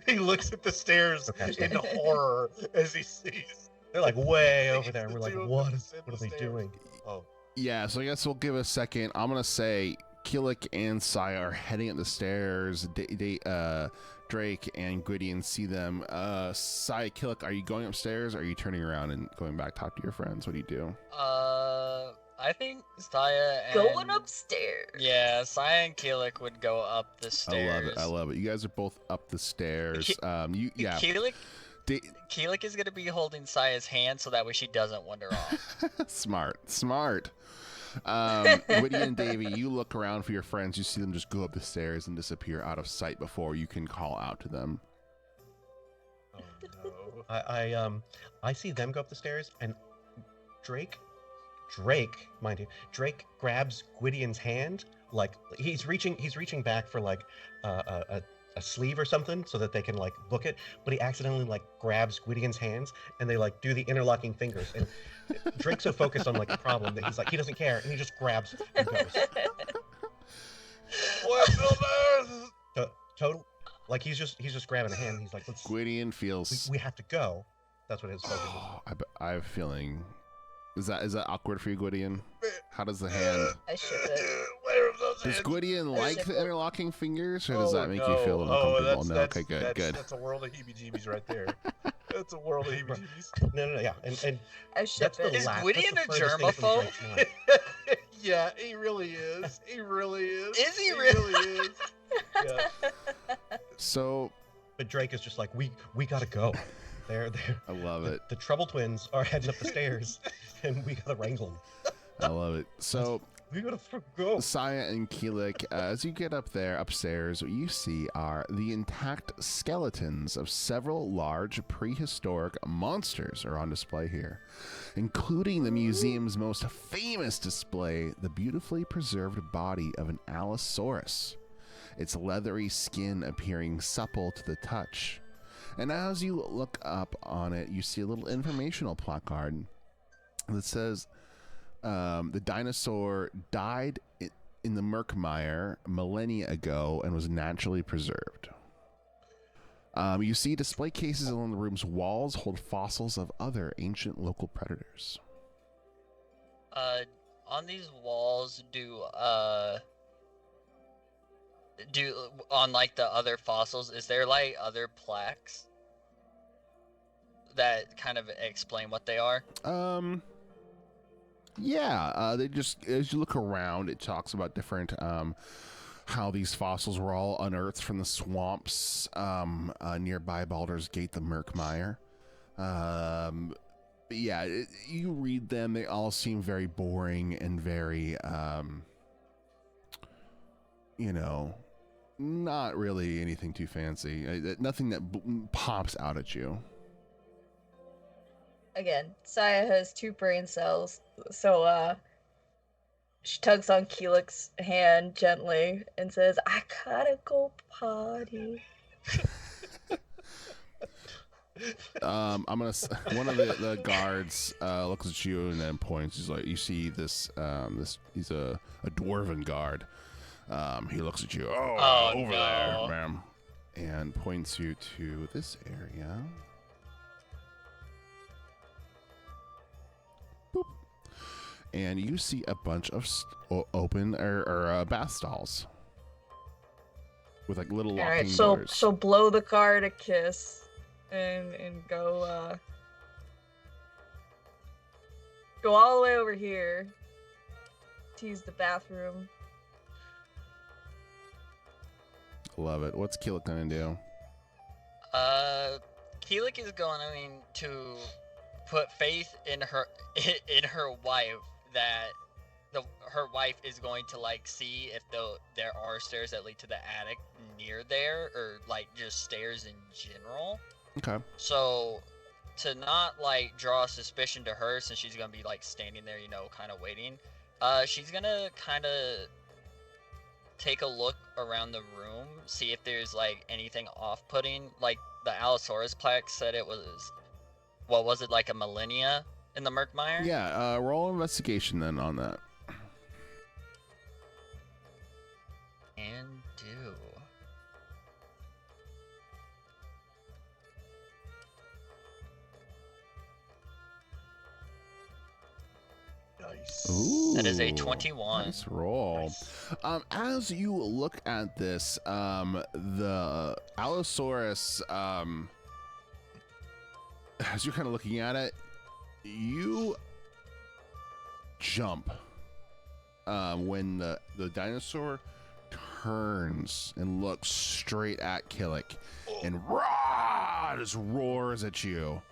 he looks at the stairs Okay. in horror as he sees. they're like way over sees there, and the we're like, two of what them is ascend what the are they stairs. doing? Oh, Yeah, so I guess we'll give a second. I'm gonna say Killick and Saya are heading up the stairs. Drake and Gwydion see them. Saya, Killick, are you going upstairs? Or are you turning around and going back to talk to your friends? What do you do? I think Saya and Going upstairs. Yeah, Saya and Keelik would go up the I stairs. love it. I love it. You guys are both up the stairs. Yeah. Keelik is gonna be holding Saya's hand so that way she doesn't wander off. Smart. Woody and Davey, you look around for your friends. You see them just go up the stairs and disappear out of sight before you can call out to them. oh no. I see them go up the stairs, and Drake, mind you, Drake grabs Gwydion's hand, like he's reaching back for like a sleeve or something so that they can like book it, but he accidentally like grabs Gwydion's hands, and they like do the interlocking fingers, and Drake's so focused on like the problem that he's like he doesn't care, and he just grabs and goes. What builders? Total, like he's just grabbing a hand. He's like, let's. Gwydion feels. We have to go. That's what his focus is. I have a feeling. Is that awkward for you, Gwydion? How does the hand? I ship it. Where are those Does hands? Gwydion like the interlocking fingers, or does that make you no. feel a little Oh, uncomfortable? No. that's- Okay, good, that's, good. That's a world of heebie-jeebies right there. That's a world of heebie-jeebies. No, yeah, and I ship that's the it. Is last. Gwydion that's the a furthest thing from germaphobe? Drake's mind. Yeah, he really is. He really is. Is he He really? really is. Yeah. So But Drake is just like, we gotta go. They're I love it. the Trouble Twins are heading up the stairs, and we gotta wrangle them. I love it. So We gotta go. Saya and Keelik, as you get up there upstairs, what you see are the intact skeletons of several large prehistoric monsters are on display here, including the museum's most famous display, the beautifully preserved body of an Allosaurus, its leathery skin appearing supple to the touch. And as you look up on it, you see a little informational placard that says, the dinosaur died in the Murkmire millennia ago and was naturally preserved. You see display cases along the room's walls hold fossils of other ancient local predators. On these walls, do on like the other fossils, is there like other plaques that kind of explain what they are? Yeah, they just, as you look around, it talks about different, how these fossils were all unearthed from the swamps nearby Baldur's Gate, the Murkmire. But yeah, you read them, they all seem very boring and very, not really anything too fancy. Nothing that pops out at you. Again, Saya has 2 brain cells, so she tugs on Keelik's hand gently and says, "I gotta go potty." I'm gonna. One of the guards looks at you and then points. He's like, you see this. He's a dwarven guard. He looks at you. Oh, Over no. there, ma'am, and points you to this area. and you see a bunch of open or bath stalls with like little locking All right, so doors. so blow the card a kiss, and go go all the way over here to use the bathroom. Love it. What's Keelik gonna do? Keelik is going to put faith in her wife that her wife is going to like see if there are stairs that lead to the attic near there, or like just stairs in general. Okay. So to not like draw suspicion to her, since she's gonna be like standing there, kind of waiting, she's gonna kind of take a look around the room, see if there's like anything off-putting. Like the Allosaurus plaque said it was, what was it, like a millennia in the Murkmire? Yeah, roll investigation then on that. And do. Nice. Ooh, That is a 21. Nice roll. Nice. As you look at this, the Allosaurus, as you're kind of looking at it, you jump when the dinosaur turns and looks straight at Killick and rah, just roars at you.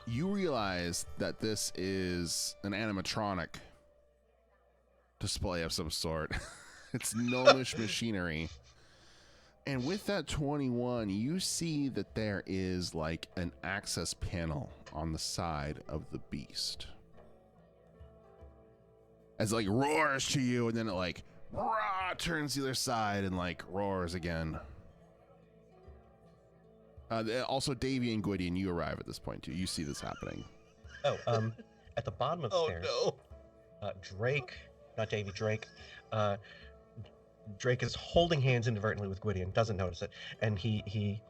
You realize that this is an animatronic display of some sort. It's gnomish machinery. And with that 21, you see that there is like an access panel on the side of the beast. As it like roars to you, and then it like rah, turns the other side and like roars again. Also, Davy and Gwydion, you arrive at this point too. You see this happening. Oh, at the bottom of the stairs. Oh Drake, not Davy, Drake. Drake is holding hands inadvertently with Gwydion, doesn't notice it, and he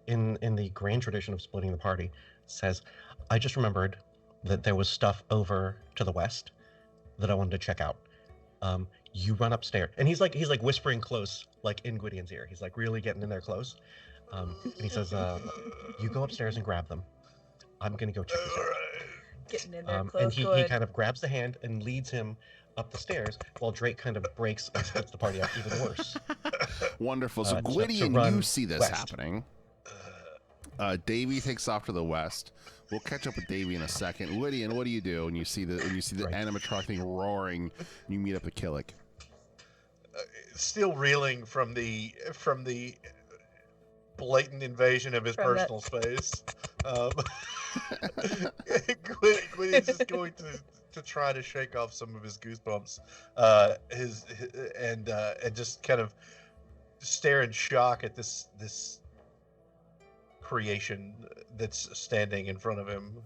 in the grand tradition of splitting the party, says, "I just remembered that there was stuff over to the west that I wanted to check out. You run upstairs," and he's like whispering close, like in Gwydion's ear. He's like really getting in there close. And he says, "You go upstairs and grab them. I'm gonna go check this out." Getting in there close. And he kind of grabs the hand and leads him up the stairs, while Drake kind of breaks and splits the party up even worse. Wonderful. So to Gwydion, run you see this west. happening. Davy takes off to the west. We'll catch up with Davy in a second. Gwydion, what do you do when you see the Right. animatronic thing roaring and you meet up with Killick? Still reeling from the blatant invasion of his From that- personal space. Gwydion's just going to try to shake off some of his goosebumps, and just kind of stare in shock at this creation that's standing in front of him.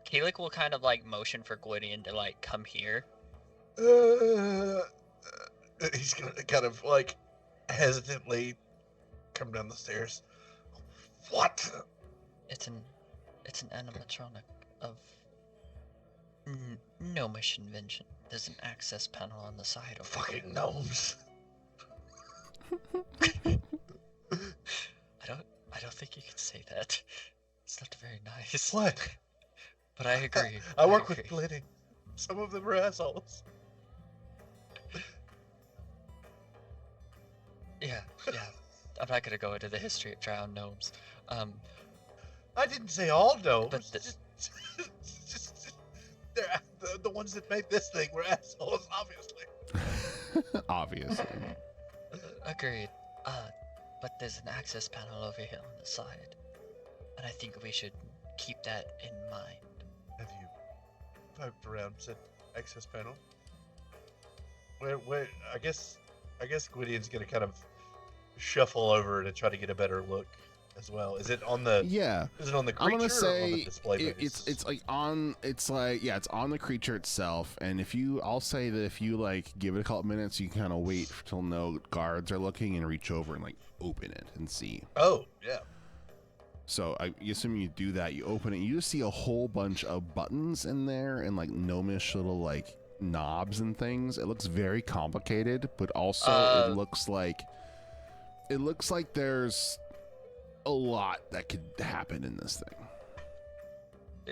Keelik will kind of like motion for Gwydion to like come here. He's gonna kind of like hesitantly come down the stairs. What? It's an animatronic of gnomish invention. There's an access panel on the side of Fucking gnomes. I don't think you can say that. It's not very nice. What? But I agree. I work agree. with plenty. Some of them are assholes. Yeah. I'm not gonna go into the history of drowned gnomes. I didn't say all gnomes. But just they're the ones that made this thing were assholes, obviously. Obviously. Agreed. But there's an access panel over here on the side, and I think we should keep that in mind. Have you poked around said access panel? Where? I guess Gwydion's gonna kind of shuffle over to try to get a better look as well. Is it on the? Yeah. Is it on the I'm creature gonna or on say the display base? it's on the creature itself, and I'll say that if you like give it a couple minutes, you can kind of wait till no guards are looking and reach over and like open it and see. Oh yeah. So I assume you do that. You open it. You just see a whole bunch of buttons in there and like gnomish little like knobs and things. It looks very complicated, but also it looks like there's a lot that could happen in this thing.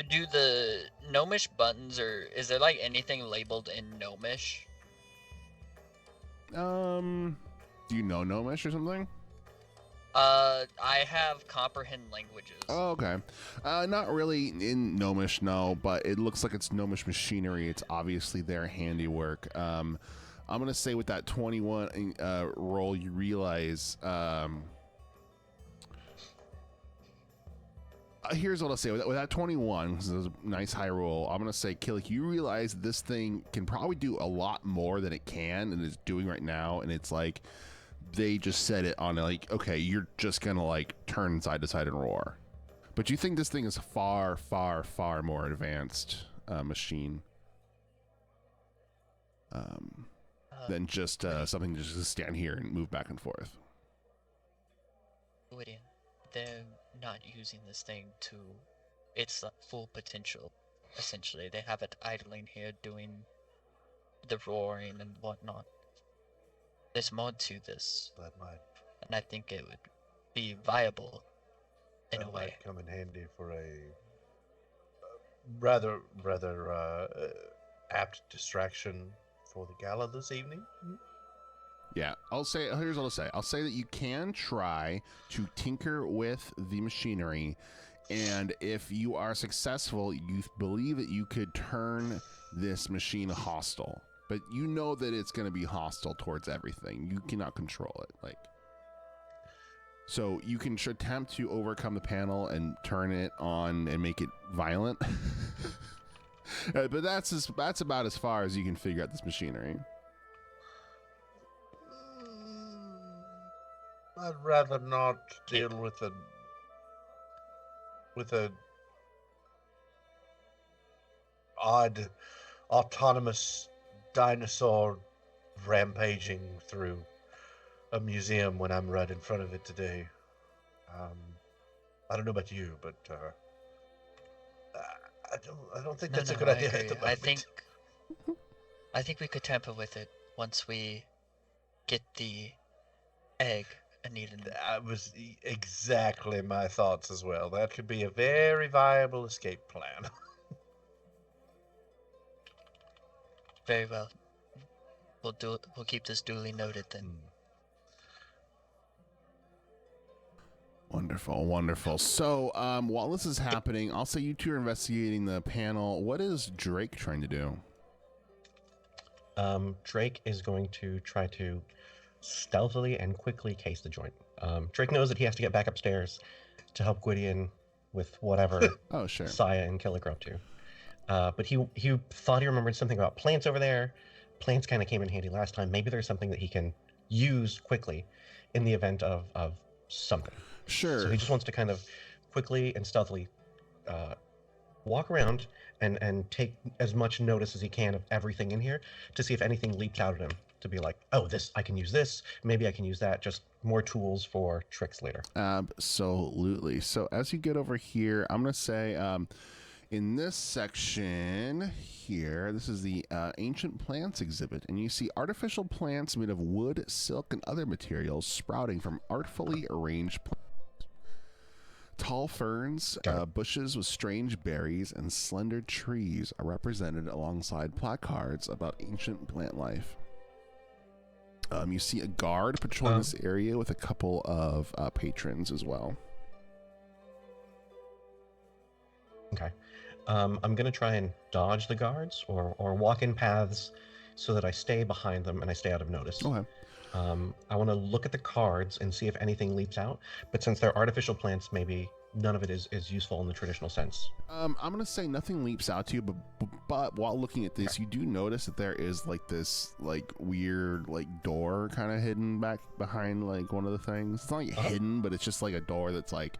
Do the gnomish buttons, or is there like anything labeled in gnomish? Do you know gnomish or something? I have comprehend languages. Oh, okay. Not really in gnomish, no, but it looks like it's gnomish machinery. It's obviously their handiwork. I'm gonna say with that 21 roll, you realize. Here's what I'll say with that 21, because it was a nice high roll. I'm gonna say, Killick, you realize this thing can probably do a lot more than it can and is doing right now, and it's like they just set it on like, okay, you're just gonna like turn side to side and roar. But you think this thing is far, far, far more advanced machine than just something to just stand here and move back and forth. Gideon, they're not using this thing to its full potential. Essentially, they have it idling here doing the roaring and whatnot. There's more to this, That might and I think it would be viable in a way. come in handy for a rather apt distraction for the gala this evening. Yeah, here's what I'll say. I'll say that you can try to tinker with the machinery, and if you are successful, you believe that you could turn this machine hostile. But you know that it's going to be hostile towards everything. You cannot control it. So you can attempt to overcome the panel and turn it on and make it violent. But that's about as far as you can figure out this machinery. I'd rather not deal with a odd autonomous dinosaur rampaging through a museum when I'm right in front of it today. I don't know about you, but I don't think that's a good idea at the moment. I think we could tamper with it once we get the egg. That was exactly my thoughts as well. That could be a very viable escape plan. Very well. We'll keep this duly noted then. Wonderful. So, while this is happening, I'll say you two are investigating the panel. What is Drake trying to do? Drake is going to try to stealthily and quickly case the joint. Drake knows that he has to get back upstairs to help Gwydion with whatever Oh, sure. Saya and Killick are up to. But he thought he remembered something about plants over there. Plants kind of came in handy last time. Maybe there's something that he can use quickly in the event of something. Sure. So he just wants to kind of quickly and stealthily walk around and take as much notice as he can of everything in here to see if anything leaps out at him, to be like, oh, I can use this, maybe I can use that, just more tools for tricks later. Absolutely. So as you get over here, I'm going to say in this section here, this is the ancient plants exhibit, and you see artificial plants made of wood, silk, and other materials sprouting from artfully arranged plants. Tall ferns, bushes with strange berries, and slender trees are represented alongside placards about ancient plant life. You see a guard patrolling this area with a couple of patrons as well. Okay. I'm going to try and dodge the guards or walk in paths so that I stay behind them and I stay out of notice. Okay. I want to look at the cards and see if anything leaps out, but since they're artificial plants, maybe none of it is useful in the traditional sense. I'm going to say nothing leaps out to you, but while looking at this, you do notice that there is like this like weird like door kind of hidden back behind like one of the things. It's not like hidden, but it's just like a door that's like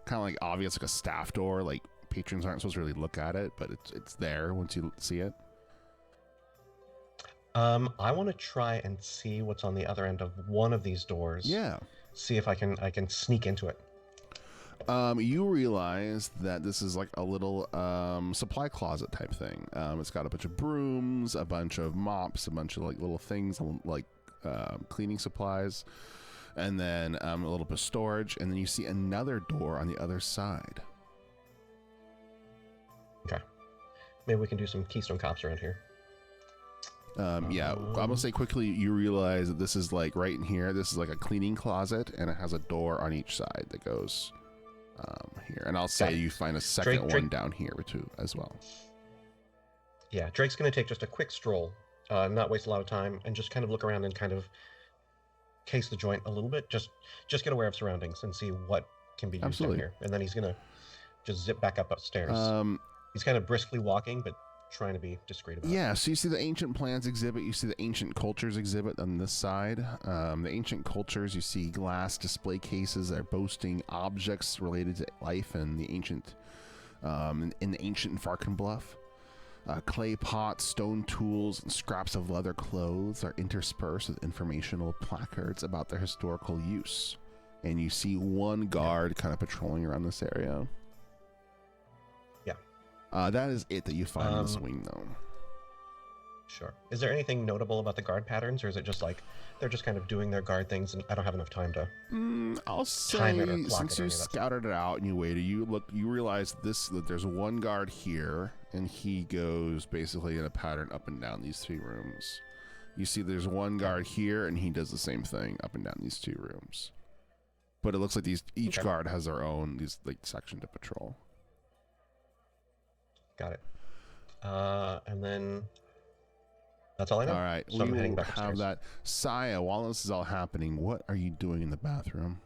kind of like obvious, like a staff door. Like patrons aren't supposed to really look at it, but it's there once you see it. I want to try and see what's on the other end of one of these doors. Yeah. See if I can sneak into it. You realize that this is like a little supply closet type thing. It's got a bunch of brooms, a bunch of mops, a bunch of like little things like cleaning supplies, and then a little bit of storage. And then you see another door on the other side. Okay. Maybe we can do some Keystone Cops around here. Yeah, I'm gonna say quickly. You realize that this is like right in here. This is like a cleaning closet, and it has a door on each side that goes here. And I'll say you find a second one down here too as well. Yeah, Drake's gonna take just a quick stroll, not waste a lot of time, and just kind of look around and kind of case the joint a little bit. Just get aware of surroundings and see what can be used down here. And then he's gonna just zip back up upstairs. He's kind of briskly walking, but trying to be discreet about it. Yeah, so you see the ancient plants exhibit, you see the ancient cultures exhibit on this side. The ancient cultures, you see glass display cases that are boasting objects related to life and the ancient, in the ancient Farkenbluff. Clay pots, stone tools, and scraps of leather clothes are interspersed with informational placards about their historical use. And you see one guard kind of patrolling around this area. That is it that you find in this wing, though. Sure. Is there anything notable about the guard patterns, or is it just like they're just kind of doing their guard things, and I don't have enough time to? I'll say since you scouted it out and you waited, you realize that there's one guard here, and he goes basically in a pattern up and down these 3 rooms. You see, there's one guard here, and he does the same thing up and down these 2 rooms. But it looks like each guard has their own section to patrol. Got it. And then that's all I know. All right, so I'm heading back have upstairs. that. Saya, while this is all happening, what are you doing in the bathroom?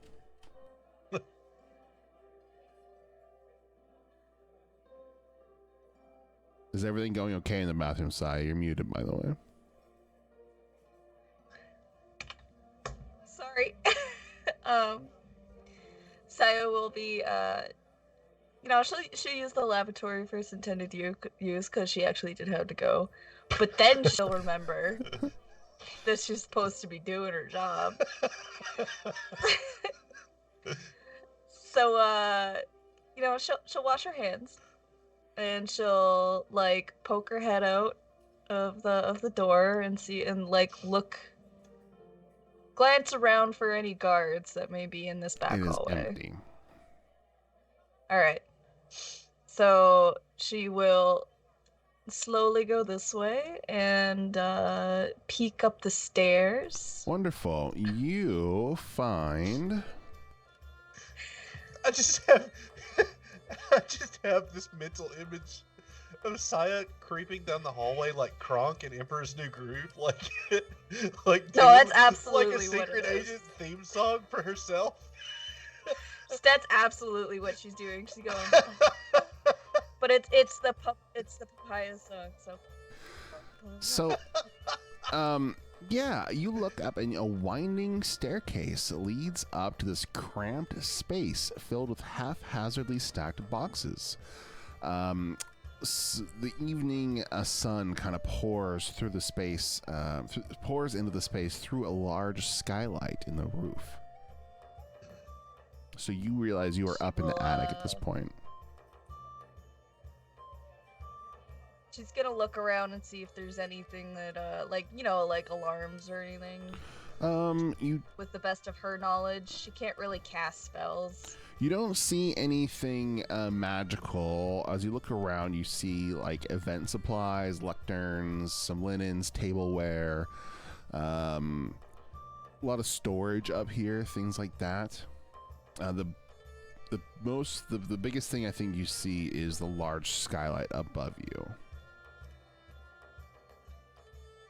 Is everything going okay in the bathroom, Saya? You're muted, by the way. Sorry. Saya will be she'll use the lavatory for its intended use because she actually did have to go, but then she'll remember that she's supposed to be doing her job. So she'll wash her hands, and she'll like poke her head out of the door and see and glance around for any guards that may be in this back hallway. It is empty. All right. So she will slowly go this way and peek up the stairs. Wonderful. You find... I just have this mental image of Saya creeping down the hallway like Kronk in Emperor's New Groove, like no, that's absolutely like a Secret Agent theme song for herself. That's absolutely what she's doing. She's going, oh. But it's the papaya song. So, yeah, you look up and a winding staircase leads up to this cramped space filled with haphazardly stacked boxes. The evening sun kind of pours through the space, pours into the space through a large skylight in the roof. So you realize you are up in the attic at this point. She's gonna look around and see if there's anything that, like alarms or anything. With the best of her knowledge, she can't really cast spells. You don't see anything magical. As you look around, you see like event supplies, lecterns, some linens, tableware, a lot of storage up here, things like that. The biggest thing I think you see is the large skylight above you.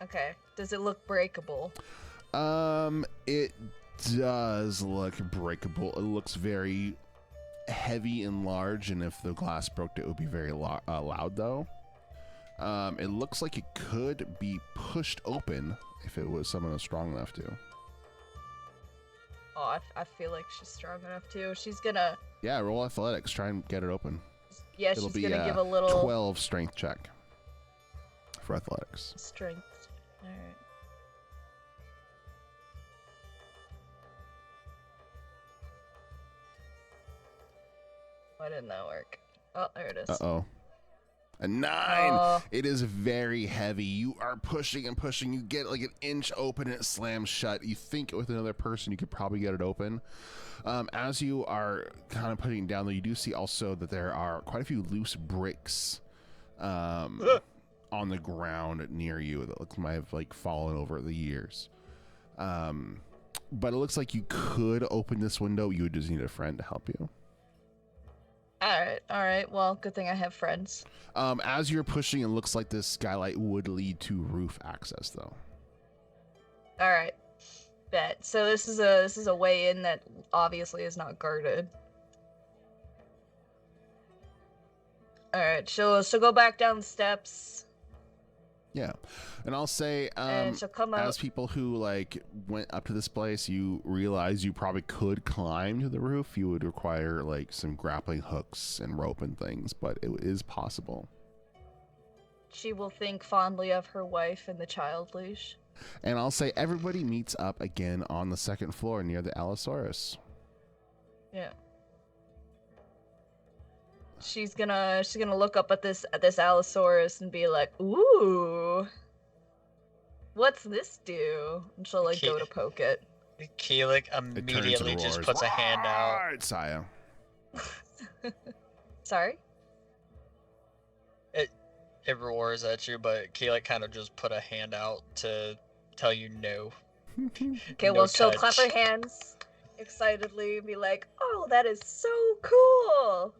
Okay. Does it look breakable? It does look breakable. It looks very heavy and large, and if the glass broke, it would be very loud, though. It looks like it could be pushed open if it was someone who's strong enough to. Oh, I feel like she's strong enough to. She's gonna... Yeah, roll athletics. Try and get it open. Yeah, It'll she's be gonna give a little... 12 strength check for athletics. Strength. Alright. Why didn't that work? Oh, there it is. Uh-oh. A 9! Oh. It is very heavy. You are pushing and pushing. You get like an inch open and it slams shut. You think with another person you could probably get it open. As you are kind of putting it down, though, you do see also that there are quite a few loose bricks on the ground near you that might have like fallen over the years. But it looks like you could open this window. You would just need a friend to help you. All right. Well, good thing I have friends. As you're pushing, it looks like this skylight would lead to roof access, though. All right. Bet. So this is a way in that obviously is not guarded. All right. She'll go back down the steps. Yeah, and I'll say, and she'll come out. as people who like went up to this place, you realize you probably could climb to the roof. You would require like some grappling hooks and rope and things, but it is possible. She will think fondly of her wife and the child leash. And I'll say everybody meets up again on the second floor near the Allosaurus. Yeah. She's gonna look up at this Allosaurus and be like, "Ooh, what's this do?" And she'll like go to poke it. Keelik immediately just puts a hand out. Right, Saya. Sorry? It roars at you, but Keelik kind of just put a hand out to tell you no. Okay, No well, she'll touch. clap her hands excitedly and be like, "Oh, that is so cool!"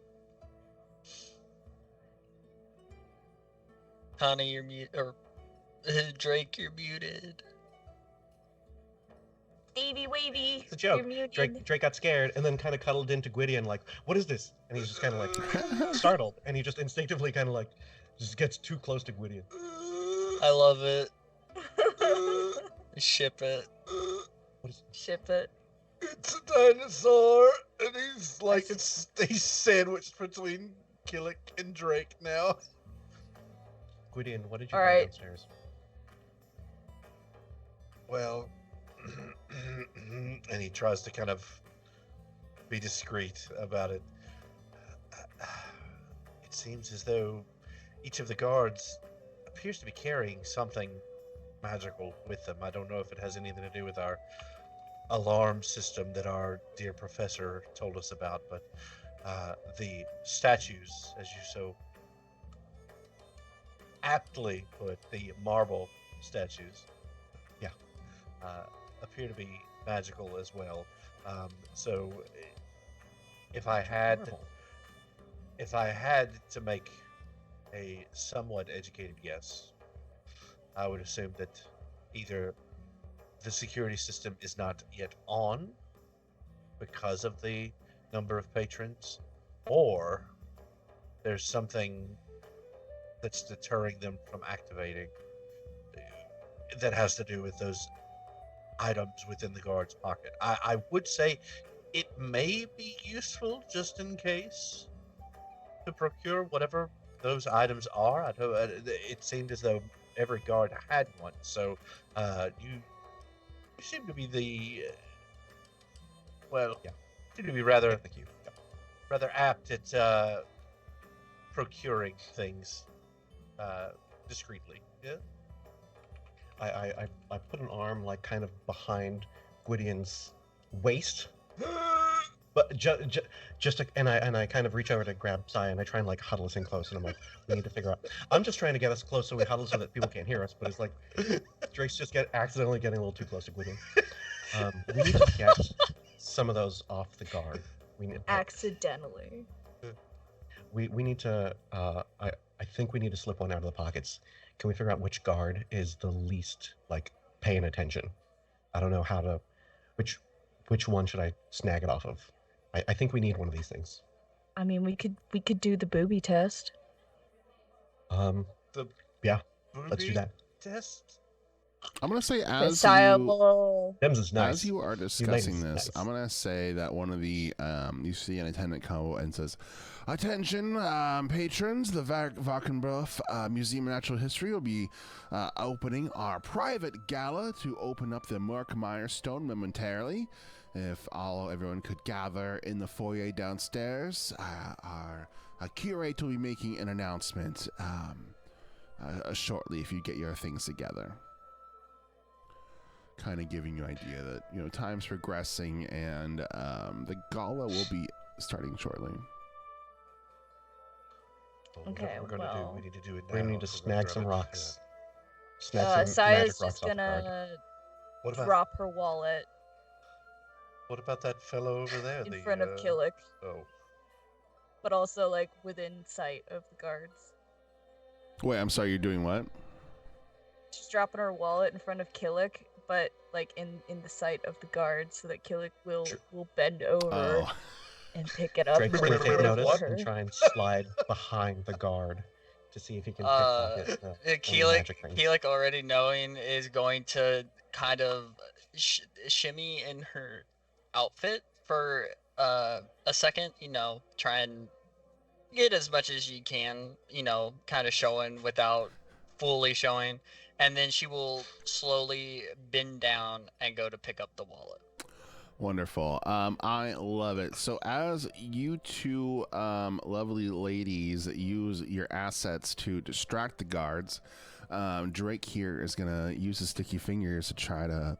Honey, you're mute, or Drake, you're muted. Davey wavy. It's a joke. You're muted. Drake got scared and then kind of cuddled into Gwydion like, "What is this?" And he's just kind of like startled, and he just instinctively kind of like just gets too close to Gwydion. I love it. Ship it. Ship it. It's a dinosaur, and he's like he's sandwiched between Killick and Drake now. Gwydion, what did you All find right. downstairs? Well, and he tries to kind of be discreet about it. It seems as though each of the guards appears to be carrying something magical with them. I don't know if it has anything to do with our alarm system that our dear professor told us about, but the statues, as you so aptly put, the marble statues, appear to be magical as well. So if I had to make a somewhat educated guess, I would assume that either the security system is not yet on because of the number of patrons, or there's something that's deterring them from activating that has to do with those items within the guard's pocket. I would say it may be useful just in case to procure whatever those items are. I know it seemed as though every guard had one, so you seem to be the seem to be rather apt at procuring things discreetly. Yeah. I put an arm like kind of behind Gwydion's waist, but and I kind of reach over to grab Saya and I try and like huddle us in close, and I'm like, we need to figure out. I'm just trying to get us close so we huddle so that people can't hear us, but it's like Drake's just accidentally getting a little too close to Gwydion. We need to get some of those off the guard. We need Accidentally. We need to. I think we need to slip one out of the pockets. Can we figure out which guard is the least like paying attention? I don't know how to. Which one should I snag it off of? I think we need one of these things. I mean, we could do the booby test. The Yeah, let's do that. Test. I'm gonna say Them's is nice. as you are discussing this, I'm gonna say that one of the you see an attendant come and says, "Attention, patrons! The Valkenbruff Museum of Natural History will be opening our private gala to open up the Murkmire stone momentarily. if everyone could gather in the foyer downstairs, our curate will be making an announcement shortly if you get your things together. Kind of giving you an idea that, time's progressing and the gala will be starting shortly. Okay, We're gonna do. We need to do it now. We need to snag some rocks. Yeah. Snag some Saya's magic just rocks off the guard. gonna drop her wallet What about that fellow over there? in front of Killick, Oh. but also like within sight of the guards. Wait, I'm sorry, you're doing what? She's dropping her wallet in front of Killick, but like in the sight of the guards, so that Killick will bend over and pick it up. Drake's gonna take notice her. and try and slide behind the guard to see if he can pickpocket the magic thing. Keelik already knowing is going to kind of shimmy in her outfit for a second, try and get as much as you can, kind of showing without fully showing, and then she will slowly bend down and go to pick up the wallet. Wonderful. I love it. So as you two lovely ladies use your assets to distract the guards, Drake here is going to use his sticky fingers to try to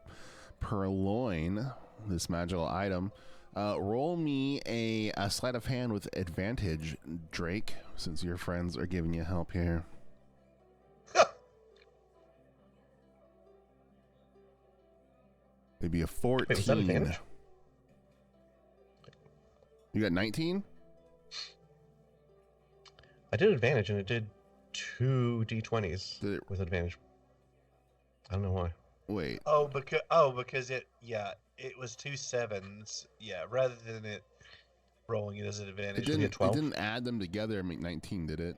purloin this magical item. Roll me a sleight of hand with advantage, Drake, since your friends are giving you help here. Maybe a 14. Wait, was that advantage? You got 19? I did advantage, and it did 2 d20s with advantage. I don't know why. Wait. Because it was 2 7s. Yeah, rather than it rolling it as an advantage. It didn't add them together and make 19, did it?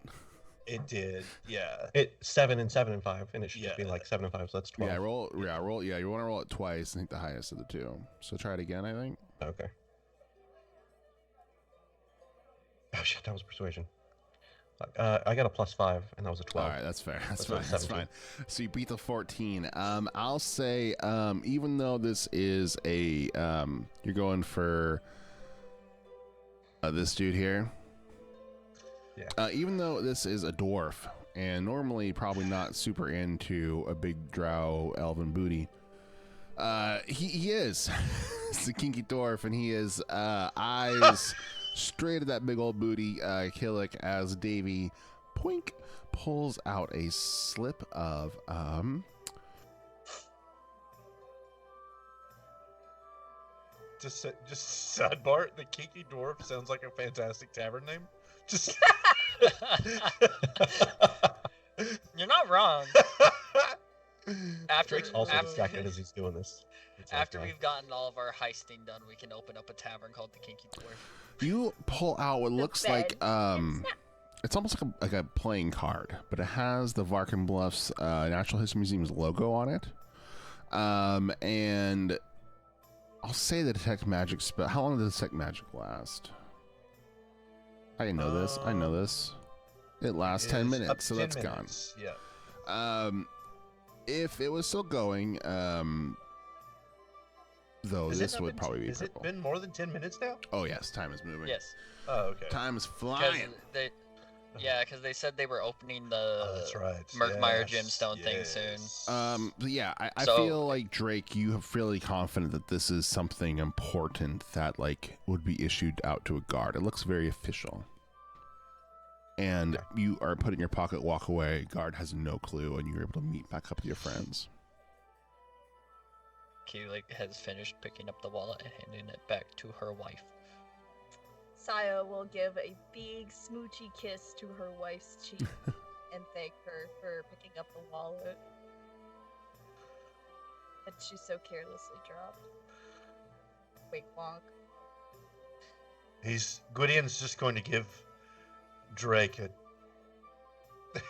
It did, yeah. It 7 and 7 and 5, and it should be like 7 and 5, so that's 12. Yeah, roll. Yeah, you want to roll it twice. I think the highest of the two. So try it again. I think. Okay. Oh shit, that was persuasion. I got a +5, and that was a 12. All right, that's fair. That's fine. So you beat the 14. I'll say, even though this is a, you're going for this dude here. Yeah. Even though this is a dwarf, and normally probably not super into a big drow elven booty, he is. It's a kinky dwarf, and he is eyes straight at that big old booty. Killick as Davy Poink pulls out a slip of Just sidebar. The kinky dwarf sounds like a fantastic tavern name. Just. You're not wrong. Drake's also distracted as he's doing this. After we've gotten all of our heisting done, we can open up a tavern called the Kinky Dwarf. You pull out what looks like it's almost like a playing card, but it has the Varkin Bluffs Natural History Museum's logo on it. And I'll say the detect magic spell. How long does detect magic last? I know this. I know this. It lasts 10 minutes, so that's gone. Yeah. If it was still going, though, this would probably be purple. Has it been more than 10 minutes now? Oh yes, time is moving. Yes. Oh, okay. Time is flying. Because they said they were opening the that's right. Murkmire gemstone thing soon. But yeah, I feel like Drake, you have fairly confident that this is something important that would be issued out to a guard. It looks very official. And you are put it in your pocket, walk away. Guard has no clue, and you're able to meet back up with your friends. Keelik has finished picking up the wallet and handing it back to her wife. Saya will give a big smoochy kiss to her wife's cheek and thank her for picking up the wallet that she so carelessly dropped. Wink wonk. Gwydion's just going to give Drake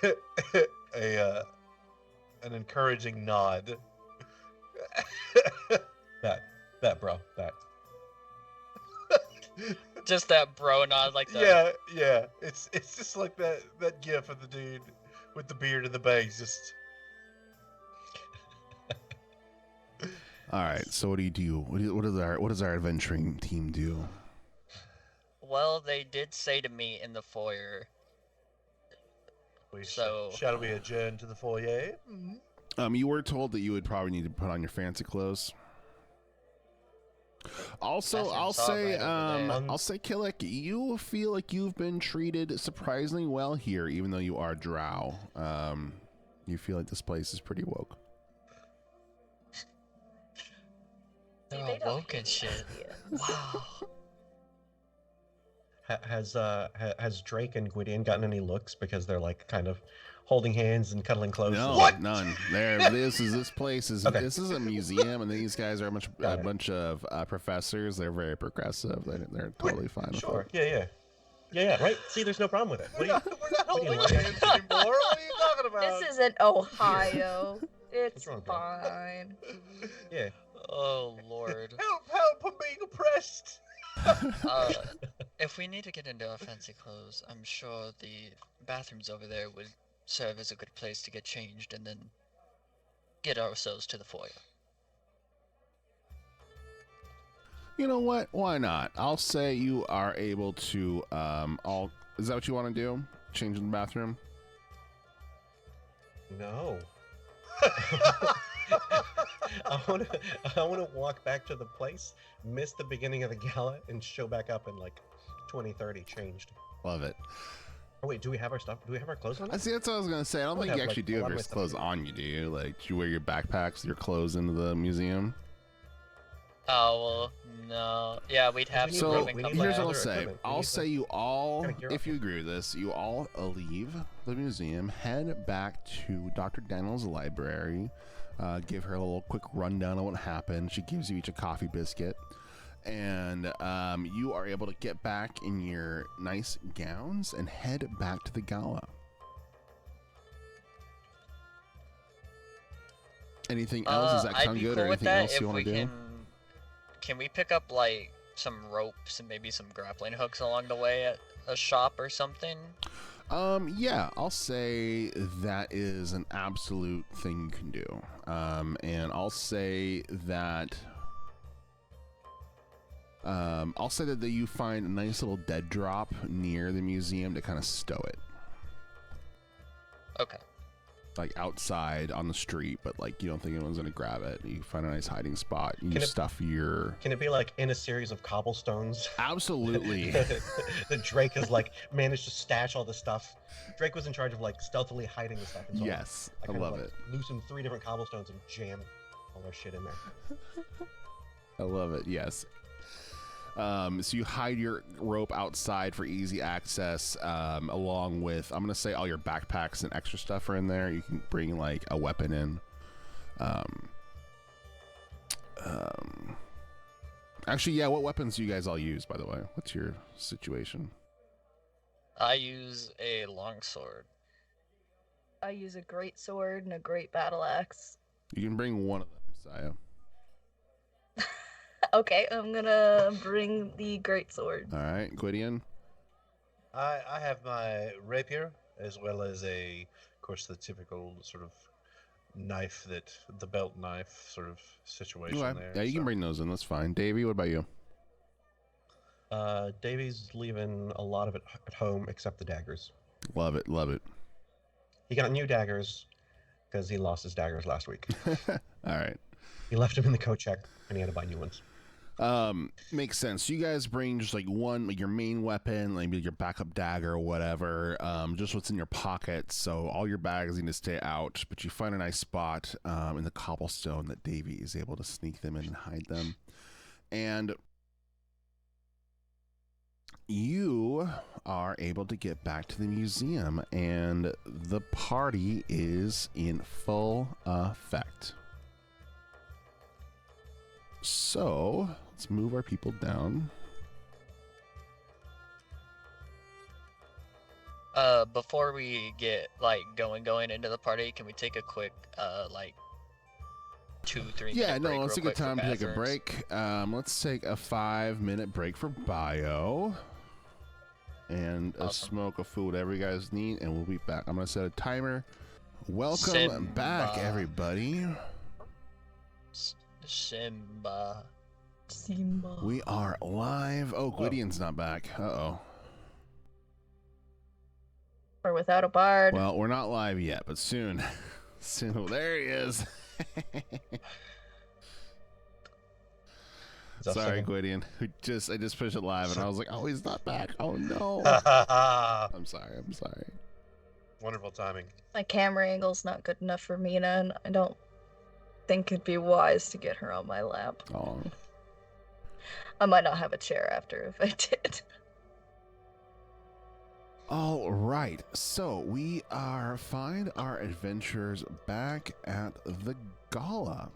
an encouraging nod. that bro, that. Just that bro nod, like that. Yeah. It's just like that gif of the dude with the beard and the bangs. Just. All right. So what do you do? What does our adventuring team do? Well, they did say to me in the foyer. Shall we adjourn to the foyer? You were told that you would probably need to put on your fancy clothes. Also, I'll say, Killick, you feel like you've been treated surprisingly well here, even though you are drow. You feel like this place is pretty woke. They're all woke and shit. Wow. Has Drake and Gwydion gotten any looks because they're like kind of holding hands and cuddling close? No, none. This place is okay. This is a museum, and these guys are a bunch of professors. They're very progressive. They're totally fine. Sure. Yeah. Right. See, there's no problem with it. We're not holding hands anymore. What are you talking about? This isn't Ohio. It's fine. Yeah. Oh Lord. Help! I'm being oppressed. If we need to get into our fancy clothes, I'm sure the bathrooms over there would serve as a good place to get changed and then get ourselves to the foyer. You know what? Why not? I'll say you are able to is that what you want to do? Change in the bathroom? No. I want to walk back to the place, miss the beginning of the gala, and show back up in like 2030 changed. Love it. Oh wait, do we have our stuff? Do we have our clothes on? I see. That's what I was gonna say. I don't think you actually do have your clothes on you, do you? Like, do you wear your backpacks, your clothes into the museum? Oh well, no. Yeah, we'd have so. to. Here's what I'll say. I'll say you all, if you agree with this, you all leave the museum, head back to Dr. Daniel's library. Give her a little quick rundown of what happened. She gives you each a coffee biscuit, and you are able to get back in your nice gowns and head back to the gala. Anything else? Does that sound good, or anything else you want to do? Can we pick up like some ropes and maybe some grappling hooks along the way at a shop or something? Yeah, I'll say that is an absolute thing you can do. And I'll say that you find a nice little dead drop near the museum to kind of stow it. Okay. Like outside on the street, but like you don't think anyone's gonna grab it. You find a nice hiding spot. You stuff your. Can it be like in a series of cobblestones? Absolutely. That Drake has like managed to stash all the stuff. Drake was in charge of like stealthily hiding the stuff. And so yes, I love it. Loosen 3 different cobblestones and jam all their shit in there. I love it. Yes. So you hide your rope outside for easy access, along with, I'm going to say all your backpacks and extra stuff are in there. You can bring like a weapon in. Actually, yeah, what weapons do you guys all use, by the way? What's your situation? I use a longsword. I use a great sword and a great battle axe. You can bring one of them, Saya. Okay, I'm gonna bring the greatsword. All right, Gwydion. I have my rapier as well as of course, the typical sort of knife, the belt knife sort of situation there. Yeah, you can bring those in. That's fine. Davey, what about you? Davey's leaving a lot of it at home except the daggers. Love it, love it. He got new daggers because he lost his daggers last week. All right. He left them in the coat check and he had to buy new ones. Makes sense. So you guys bring just like one, like your main weapon, like your backup dagger or whatever, just what's in your pockets. So all your bags need to stay out, but you find a nice spot in the cobblestone that Davey is able to sneak them in and hide them. And you are able to get back to the museum, and the party is in full effect. So let's move our people down. Before we get like going into the party, can we take a quick 2-3 yeah, minute break? Yeah, no, it's a good time to take a bathrooms? break. Let's take a 5-minute break for bio and a smoke of food, whatever you guys need, and we'll be back. I'm gonna set a timer. Welcome back, everybody. Simba. We are live. Oh, Gwydion's not back. Uh-oh. Or without a bard. Well, we're not live yet, but soon. Soon. Oh, there he is. Sorry, Gwydion. I just pushed it live, and I was like, oh, he's not back. Oh, no. I'm sorry. Wonderful timing. My camera angle's not good enough for Mina, and I don't think it'd be wise to get her on my lap. Oh. I might not have a chair after if I did. All right, so we find our adventures back at the gala,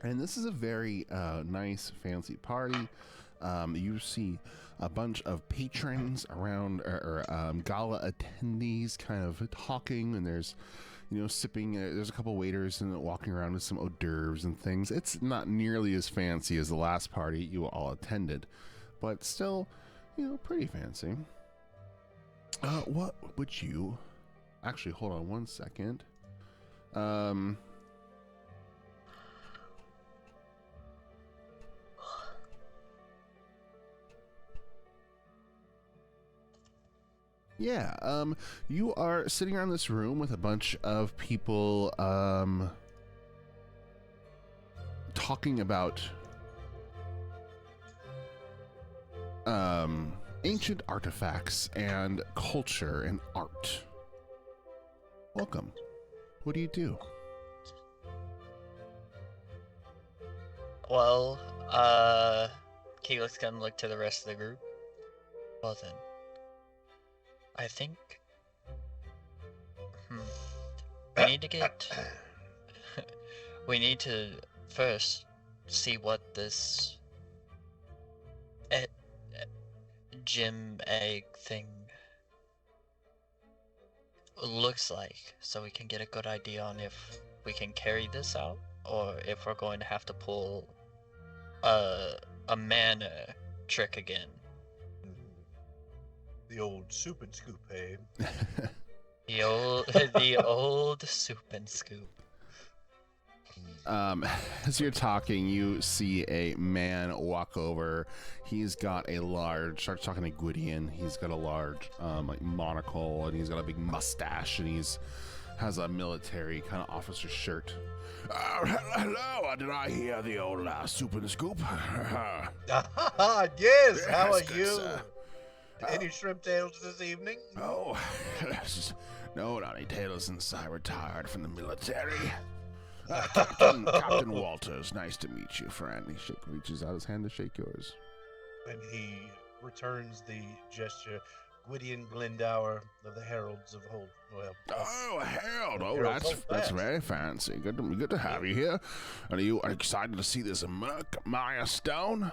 and this is a very nice, fancy party. You see a bunch of patrons around, or gala attendees, kind of talking, and there's, sipping. There's a couple waiters and walking around with some hors d'oeuvres and things. It's not nearly as fancy as the last party you all attended, but still, pretty fancy. What would you actually hold on one second? Yeah, you are sitting around this room with a bunch of people talking about ancient artifacts and culture and art. Welcome. What do you do? Well, Keelik's gonna look to the rest of the group. Well then, I think we need to get. We need to first see what this gem egg thing looks like, so we can get a good idea on if we can carry this out or if we're going to have to pull a mana trick again. The old soup and scoop, eh? The old soup and scoop. As you're talking, you see a man walk over. He's got starts talking to Gwydion. He's got a large, monocle, and he's got a big mustache, and has a military kind of officer shirt. Hello, did I hear the old soup and scoop? Yes, how are good, you? Sir. Any shrimp tails this evening? Oh, no, not any tails since I retired from the military. Captain Walters, nice to meet you, friend. He reaches out his hand to shake yours. And he returns the gesture. Gwydion Glendower of the Heralds of Hold. Oh, a herald! Oh, Heralds that's very fancy. Good to have you here. And are you excited to see this Murkmire stone?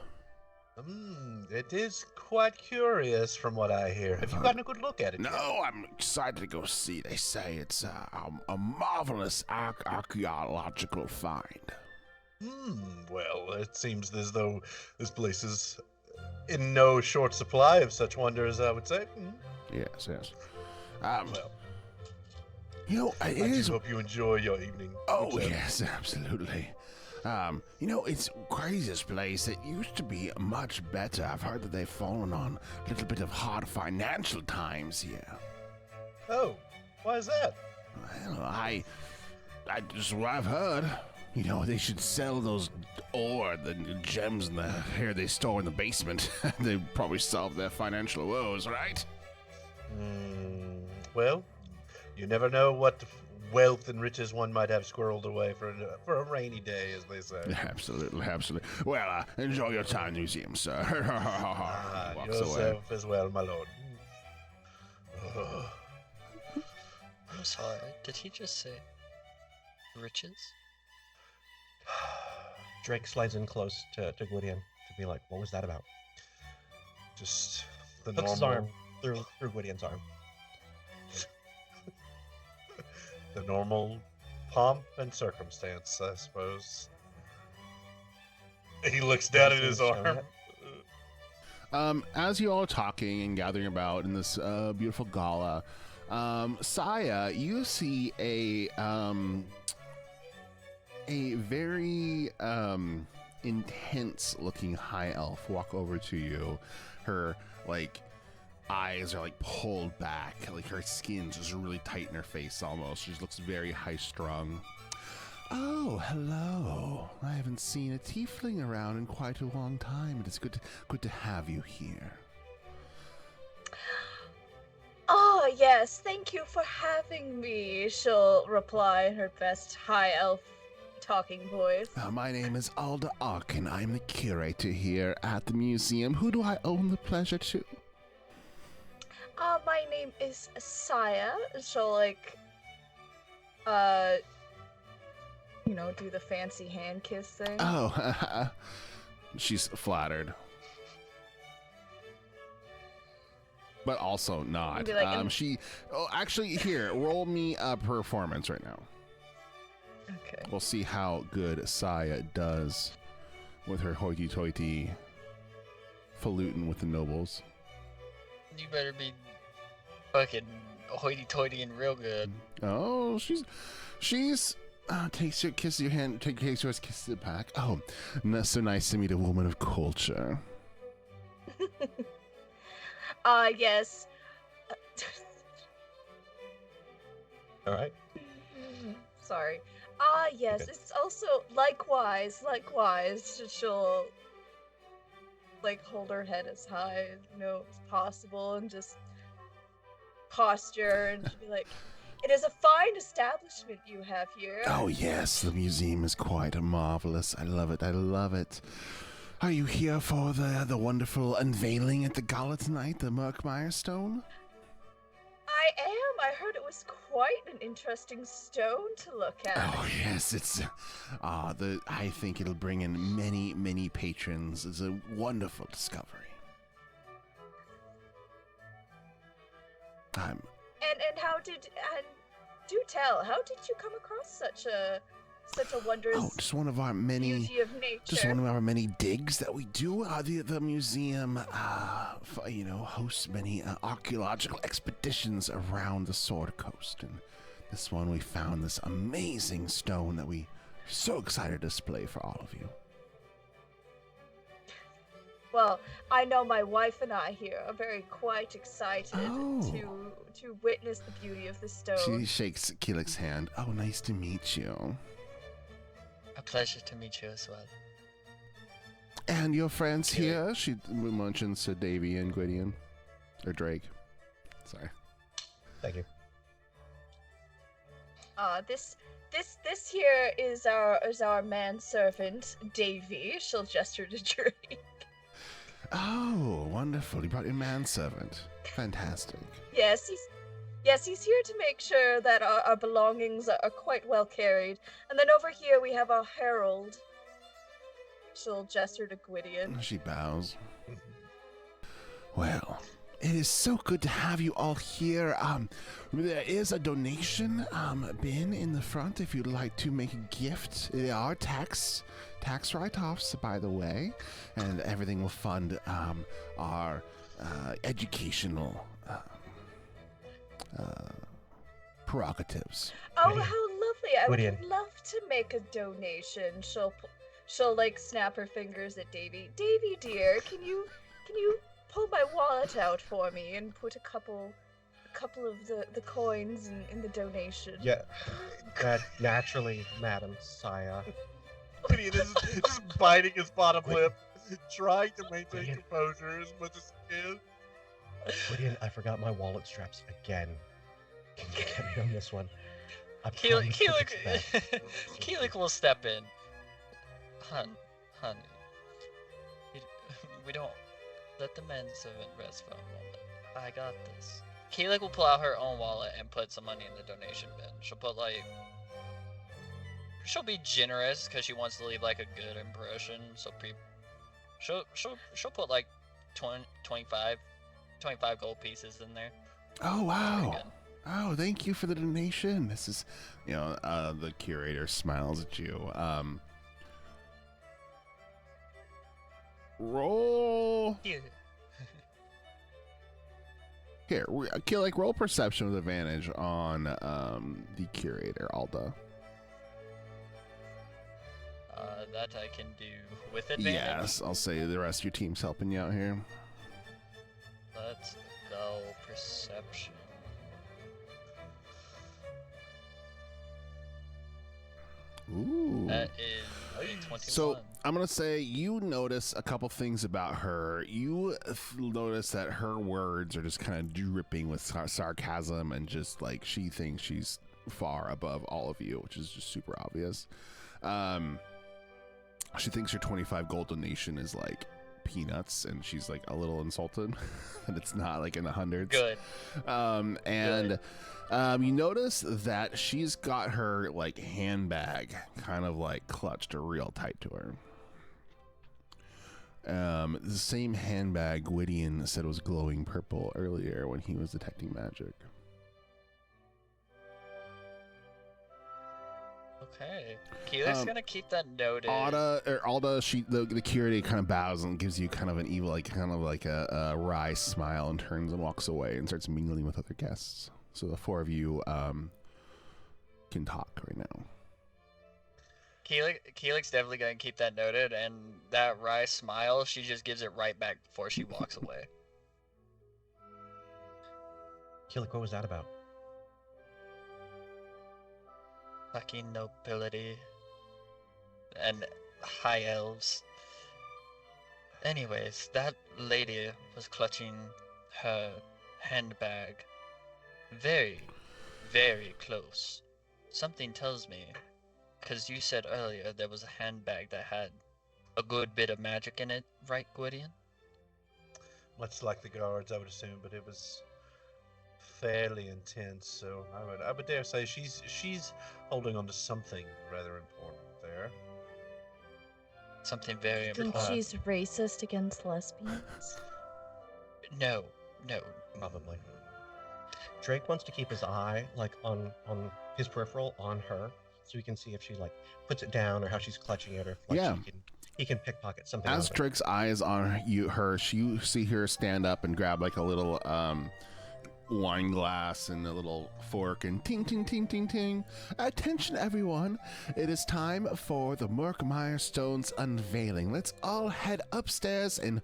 It is quite curious from what I hear. Have you gotten a good look at it? No, yet? I'm excited to go see. They say it's a marvelous archaeological find. Well, it seems as though this place is in no short supply of such wonders, I would say. Yes. Well, I do hope you enjoy your evening. Oh, yes, absolutely. It's crazy, this place. It used to be much better. I've heard that they've fallen on a little bit of hard financial times here. Oh, why is that? Well, I just what I've heard. They should sell those the gems and the hair they store in the basement. They probably solve their financial woes, right? Well, you never know what wealth and riches one might have squirreled away for a rainy day, as they say. Absolutely. Well, enjoy your time in the museum, sir. Yourself as well, my lord. I'm sorry, did he just say riches? Drake slides in close to Gwydion to be like, what was that about? Just the Hooks his normal arm through Gwydion's arm. The normal pomp and circumstance, I suppose. He looks down at his arm. As you all are talking and gathering about in this beautiful gala, Saya, you see a very intense looking high elf walk over to you. Her like eyes are like pulled back, like her skin's just really tight in her face almost. She just looks very high strung. Oh, hello. I haven't seen a tiefling around in quite a long time. It is good to have you here. Oh, yes, thank you for having me, she'll reply in her best high elf talking voice. My name is Alda Arkin. I'm the curator here at the museum. Who do I owe the pleasure to? My name is Saya. She'll, like, do the fancy hand kiss thing. Oh, she's flattered. But also not. Be like, actually, here, roll me a performance right now. Okay. We'll see how good Saya does with her hoity-toity falutin with the nobles. You better be fucking hoity-toity and real good. Oh, she's takes your hand, takes yours, kisses it back. Oh, so nice to meet a woman of culture. Yes. All right. Sorry. Yes, Okay. it's also likewise, she'll like hold her head as high, as possible and just posture and she'll be like, "It is a fine establishment you have here." Oh yes, the museum is quite marvelous. I love it. Are you here for the wonderful unveiling at the gala tonight, the Murkmire stone? I am. I heard it was quite an interesting stone to look at. Oh yes, it's I think it'll bring in many patrons. It's a wonderful discovery. And do tell, how did you come across such a wondrous just one of our many beauty of nature? Just one of our many digs that we do. The museum, hosts many archaeological expeditions around the Sword Coast, and this one we found this amazing stone that we are so excited to display for all of you. Well, I know my wife and I here are quite excited to witness the beauty of the stone. She shakes Keelik's hand. Oh, nice to meet you. A pleasure to meet you as well. And your friends here? She mentions to Davy and Gwydion. Or Drake. Sorry. Thank you. This here is our manservant, Davy. She'll gesture to Drake. Oh, wonderful. You brought your manservant. Fantastic. Yes, he's here to make sure that our belongings are quite well carried. And then over here we have our herald. She'll gesture to Gwydion. She bows. Well, it is so good to have you all here. There is a donation bin in the front if you'd like to make a gift. There are tax write-offs, by the way, and everything will fund our educational prerogatives. Oh, Gwydion. how lovely! I Gwydion. would love to make a donation. She'll like snap her fingers at Davy. Davy dear, can you pull my wallet out for me and put a couple of the coins in the donation? Yeah, naturally, Madam Saya. Gideon is just biting his bottom Wait. lip, trying to maintain Gideon. composure as much as he can. Gwydion, I forgot my wallet straps again. Can you get me on this one? I Keelik, promise to fix that. Keelik will step in. Honey, we don't let the manservant rest for a moment. I got this. Keelik will pull out her own wallet and put some money in the donation bin. She'll be generous because she wants to leave like a good impression. So she'll put like 25 gold pieces in there. Oh, Very wow. good. Oh, thank you for the donation. This is, the curator smiles at you. Roll. Here. Here, roll perception with advantage on the curator, Alda. That I can do with advantage. Yes, I'll say the rest of your team's helping you out here. Let's go perception. Ooh. That is a 21. So I'm gonna say you notice a couple things about her. You notice that her words are just kind of dripping with sarcasm, and just like she thinks she's far above all of you, which is just super obvious. She thinks your 25 gold donation is like peanuts, and she's like a little insulted that it's not like in the hundreds. Good. Good. You notice that she's got her like handbag kind of like clutched real tight to her. The same handbag Gwydion said was glowing purple earlier when he was detecting magic. Okay. Keelik's gonna keep that noted. Alda, the curate kind of bows and gives you kind of an evil, like kind of like a wry smile, and turns and walks away and starts mingling with other guests. So the four of you can talk right now. Keelik's definitely gonna keep that noted, and that wry smile, she just gives it right back before she walks away. Keelik, what was that about? Fucking nobility and high elves. Anyways, that lady was clutching her handbag very, very close. Something tells me, because you said earlier there was a handbag that had a good bit of magic in it, right, Gwydion? Much like the guards, I would assume, but it was fairly intense, so I would dare say she's holding on to something rather important there. Something very Think important. she's racist against lesbians? No. Probably. Drake wants to keep his eye like on his peripheral on her, so he can see if she like puts it down or how she's clutching it, or if like he can pickpocket something. As Drake's eyes on you see her stand up and grab like a little wine glass and a little fork, and ting ting ting ting ting. Attention everyone, it is time for the Murkmire Stones unveiling. Let's all head upstairs and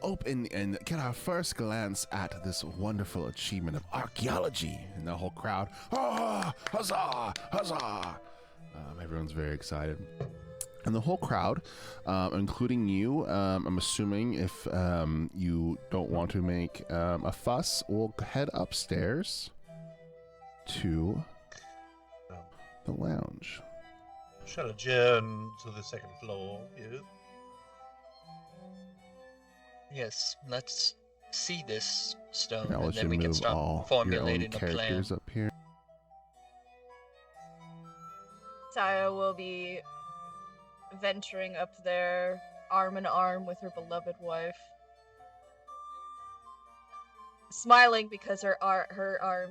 open and get our first glance at this wonderful achievement of archaeology. And the whole crowd, huzzah, huzzah. Everyone's very excited. And the whole crowd, including you, I'm assuming if you don't want to make a fuss, will head upstairs to the lounge. Shall adjourn to the second floor, yes? Yes, let's see this stone, I'll and let then you we can move start all your own formulating a plan. characters up here. Saya will be venturing up there, arm in arm with her beloved wife, smiling because her arm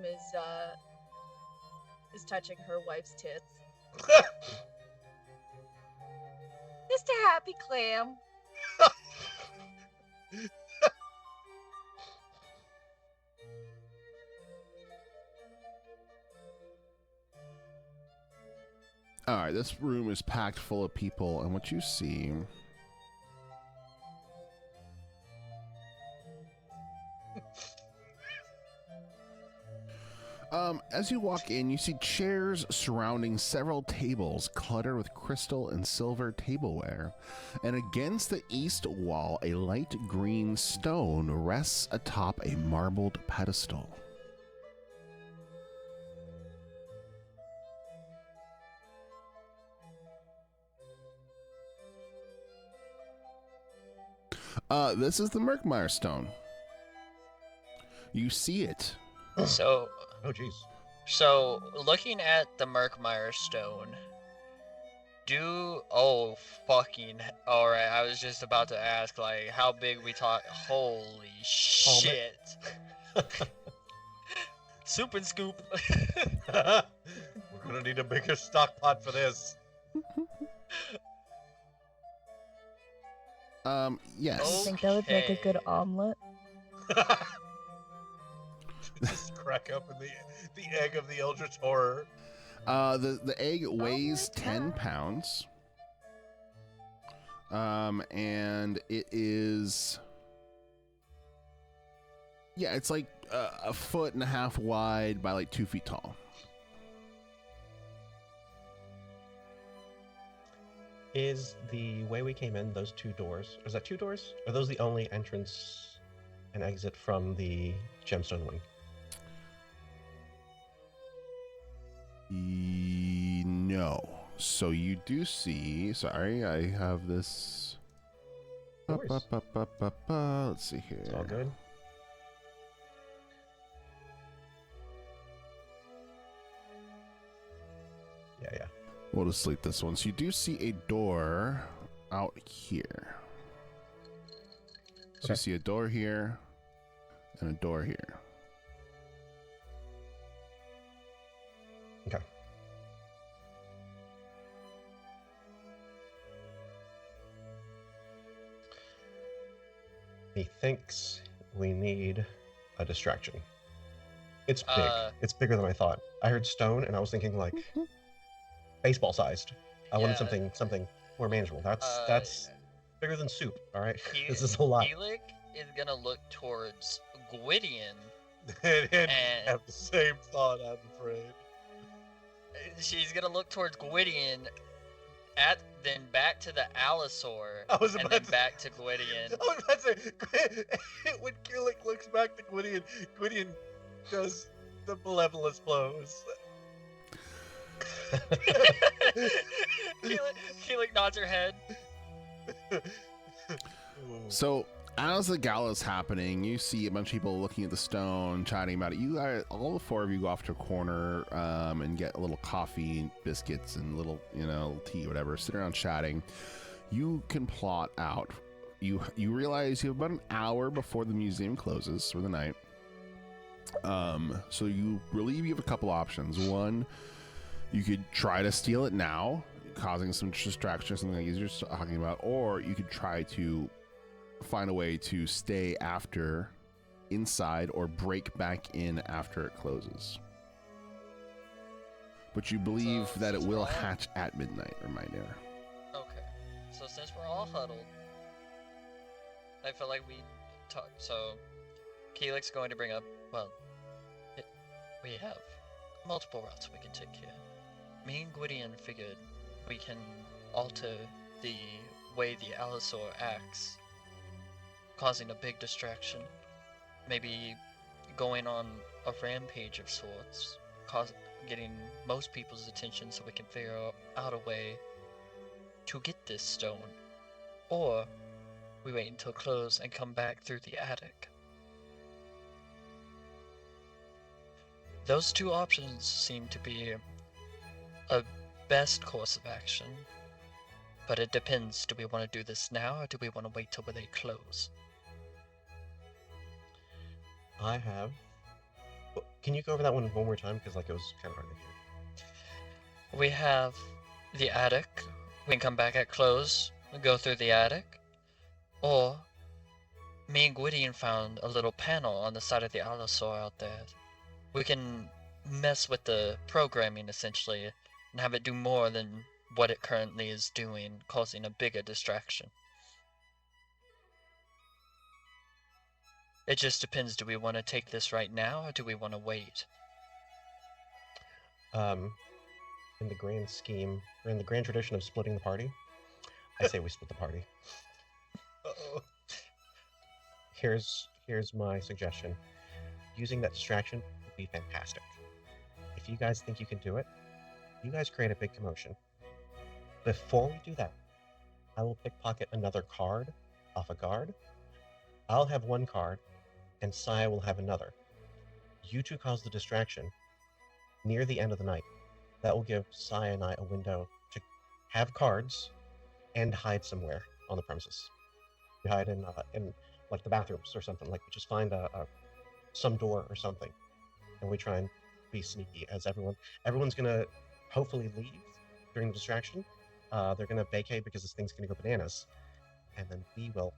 is touching her wife's tits. Just a happy clam. All right, this room is packed full of people, and what you see as you walk in, you see chairs surrounding several tables cluttered with crystal and silver tableware, and against the east wall, a light green stone rests atop a marbled pedestal. This is the Murkmire stone. You see it. So, Oh, jeez. so looking at the Murkmire stone, alright, I was just about to ask, like, how big we talk. Holy shit. Soup and scoop. We're gonna need a bigger stock pot for this. Yes. I think that would make a good omelet. Just crack open the egg of the Eldritch Horror. The egg weighs 10 pounds. And it is, yeah, it's like a foot and a half wide by like 2 feet tall. Is the way we came in those 2 doors? Is that 2 doors? Are those the only entrance and exit from the gemstone wing? No. So you do see. Sorry, I have this. Let's see here. It's all good. Yeah. We'll just sleep this one. So you do see a door out here. So you see a door here and a door here. Okay. He thinks we need a distraction. It's big. It's bigger than I thought. I heard stone and I was thinking like baseball sized. I wanted something more manageable. That's bigger than soup, all right? This is a lot. Keelik is gonna look towards Gwydion and have the same thought, I'm afraid. She's gonna look towards Gwydion, then back to the Allosaur, and then back to Gwydion. I was about to say, when Keelik looks back to Gwydion, Gwydion does the Malevolence blows. Keelik nods her head. So as the gala's happening, you see a bunch of people looking at the stone, chatting about it. You guys, all the 4 of you, go off to a corner and get a little coffee, biscuits, and little tea, whatever. Sit around chatting. You can plot out. You realize you have about an hour before the museum closes for the night. So you believe you have a couple options. One, you could try to steal it now, causing some distraction or something like you're talking about, or you could try to find a way to stay after inside or break back in after it closes. But you believe that it will hatch at midnight, reminder. Okay. So since we're all huddled, I feel like we talk. So Keelik's going to bring up, we have multiple routes we can take here. Me and Gwydion figured we can alter the way the Allosaur acts, causing a big distraction. Maybe going on a rampage of sorts, getting most people's attention so we can figure out a way to get this stone. Or we wait until close and come back through the attic. Those 2 options seem to be a best course of action, but it depends. Do we want to do this now, or do we want to wait till they close? I have. Can you go over that one more time? Because it was kind of hard to hear. We have the attic. We can come back at close and go through the attic. Or me and Gwydion found a little panel on the side of the Allosaur out there. We can mess with the programming essentially and have it do more than what it currently is doing, causing a bigger distraction. It just depends. Do we want to take this right now, or do we want to wait? In the grand scheme, or in the grand tradition of splitting the party, I say we split the party. Uh-oh. Here's my suggestion. Using that distraction would be fantastic. If you guys think you can do it, you guys create a big commotion. Before we do that, I will pickpocket another card off a guard. I'll have 1 card, and Saya will have another. You 2 cause the distraction near the end of the night. That will give Saya and I a window to have cards and hide somewhere on the premises. We hide in like the bathrooms or something. Like we just find some door or something, and we try and be sneaky. As everyone's gonna hopefully leave during the distraction. They're gonna vacate because this thing's gonna go bananas, and then we will.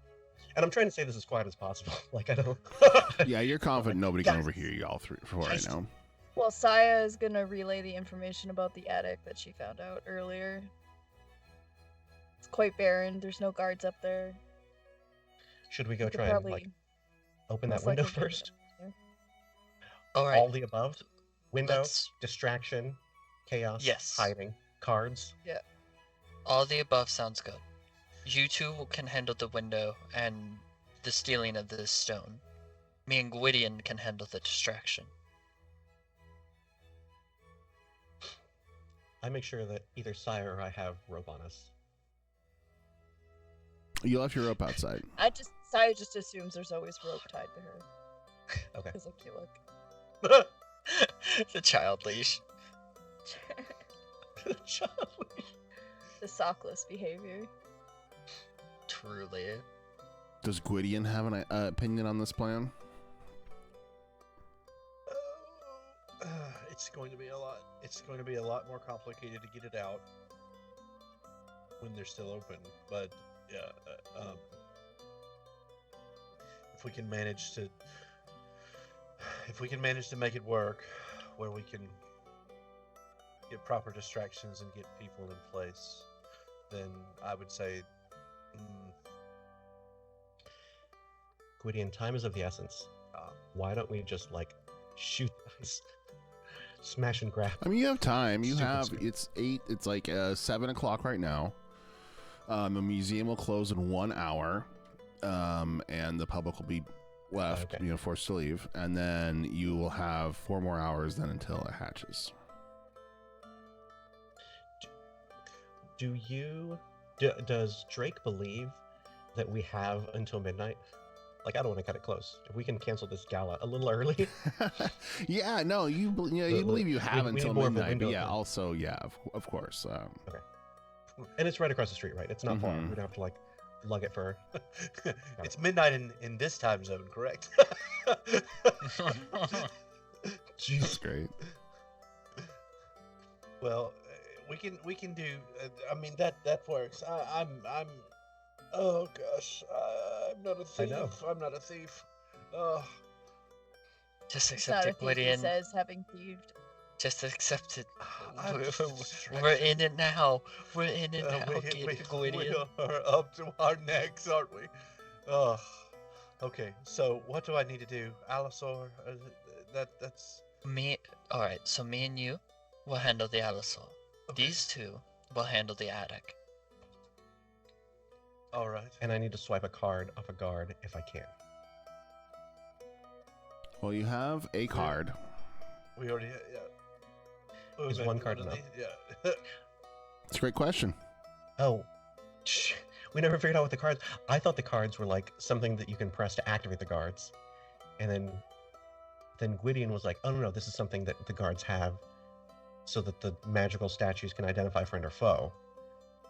And I'm trying to say this as quiet as possible. Like I don't. Yeah, you're confident nobody can overhear you all three for right now. Well, Saya is gonna relay the information about the attic that she found out earlier. It's quite barren. There's no guards up there. Should we go We could try and like open that most window likely get first? All right. All the above? Window, Let's- distraction, chaos, Yes. hiding, cards. All the above sounds good. You two can handle the window and the stealing of this stone. Me and Gwydion can handle the distraction. I make sure that either Sire or I have rope on us. You left your rope outside. Saya just assumes there's always rope tied to her. Okay. Because of Keelik. The child leash. The sockless behavior. Truly. Does Gwydion have an opinion on this plan? It's going to be a lot. It's going to be a lot more complicated to get it out when they're still open. But yeah, if we can manage to make it work, where we can get proper distractions and get people in place, then I would say. Gwydion, time is of the essence. Why don't we just like shoot, smash and grab? I mean, you have time. You Super have. speed. It's 8. It's like 7 o'clock right now. The museum will close in 1 hour, and the public will be left, Okay. forced to leave, and then you will have 4 more hours then until it hatches. Does Drake believe that we have until midnight? Like, I don't want to cut it close. If we can cancel this gala a little early. Yeah, no, you believe you have we need until more of a midnight, but window yeah, of- also, yeah, of course. And it's right across the street, right? It's not far. Mhm. We don't have to like lug it for. It's midnight in this time zone, correct? That's great. Well, we can do. I mean that works. I'm. Oh gosh, I'm not a I thief. know. I'm not a thief. Oh, Just It's accept not a it, thief, he Gwydion. says, having thieved. Just accept it. I'm We're, just we're distracted. in it now. We're in it now. we Get Gwydion. are up to our necks, aren't we? Oh, okay. So what do I need to do, Allosaur? That's Alright, so me and you will handle the Alisol. okay. These two will handle the attic. All right. And I need to swipe a card off a guard if I can. Well, you have a card. We already. Yeah. Oh, Is man, one card what enough? are they? Yeah. It's a great question. Oh, we never figured out what the cards. I thought the cards were like something that you can press to activate the guards, and then Gwydion was like, "Oh no, this is something that the guards have, so that the magical statues can identify friend or foe."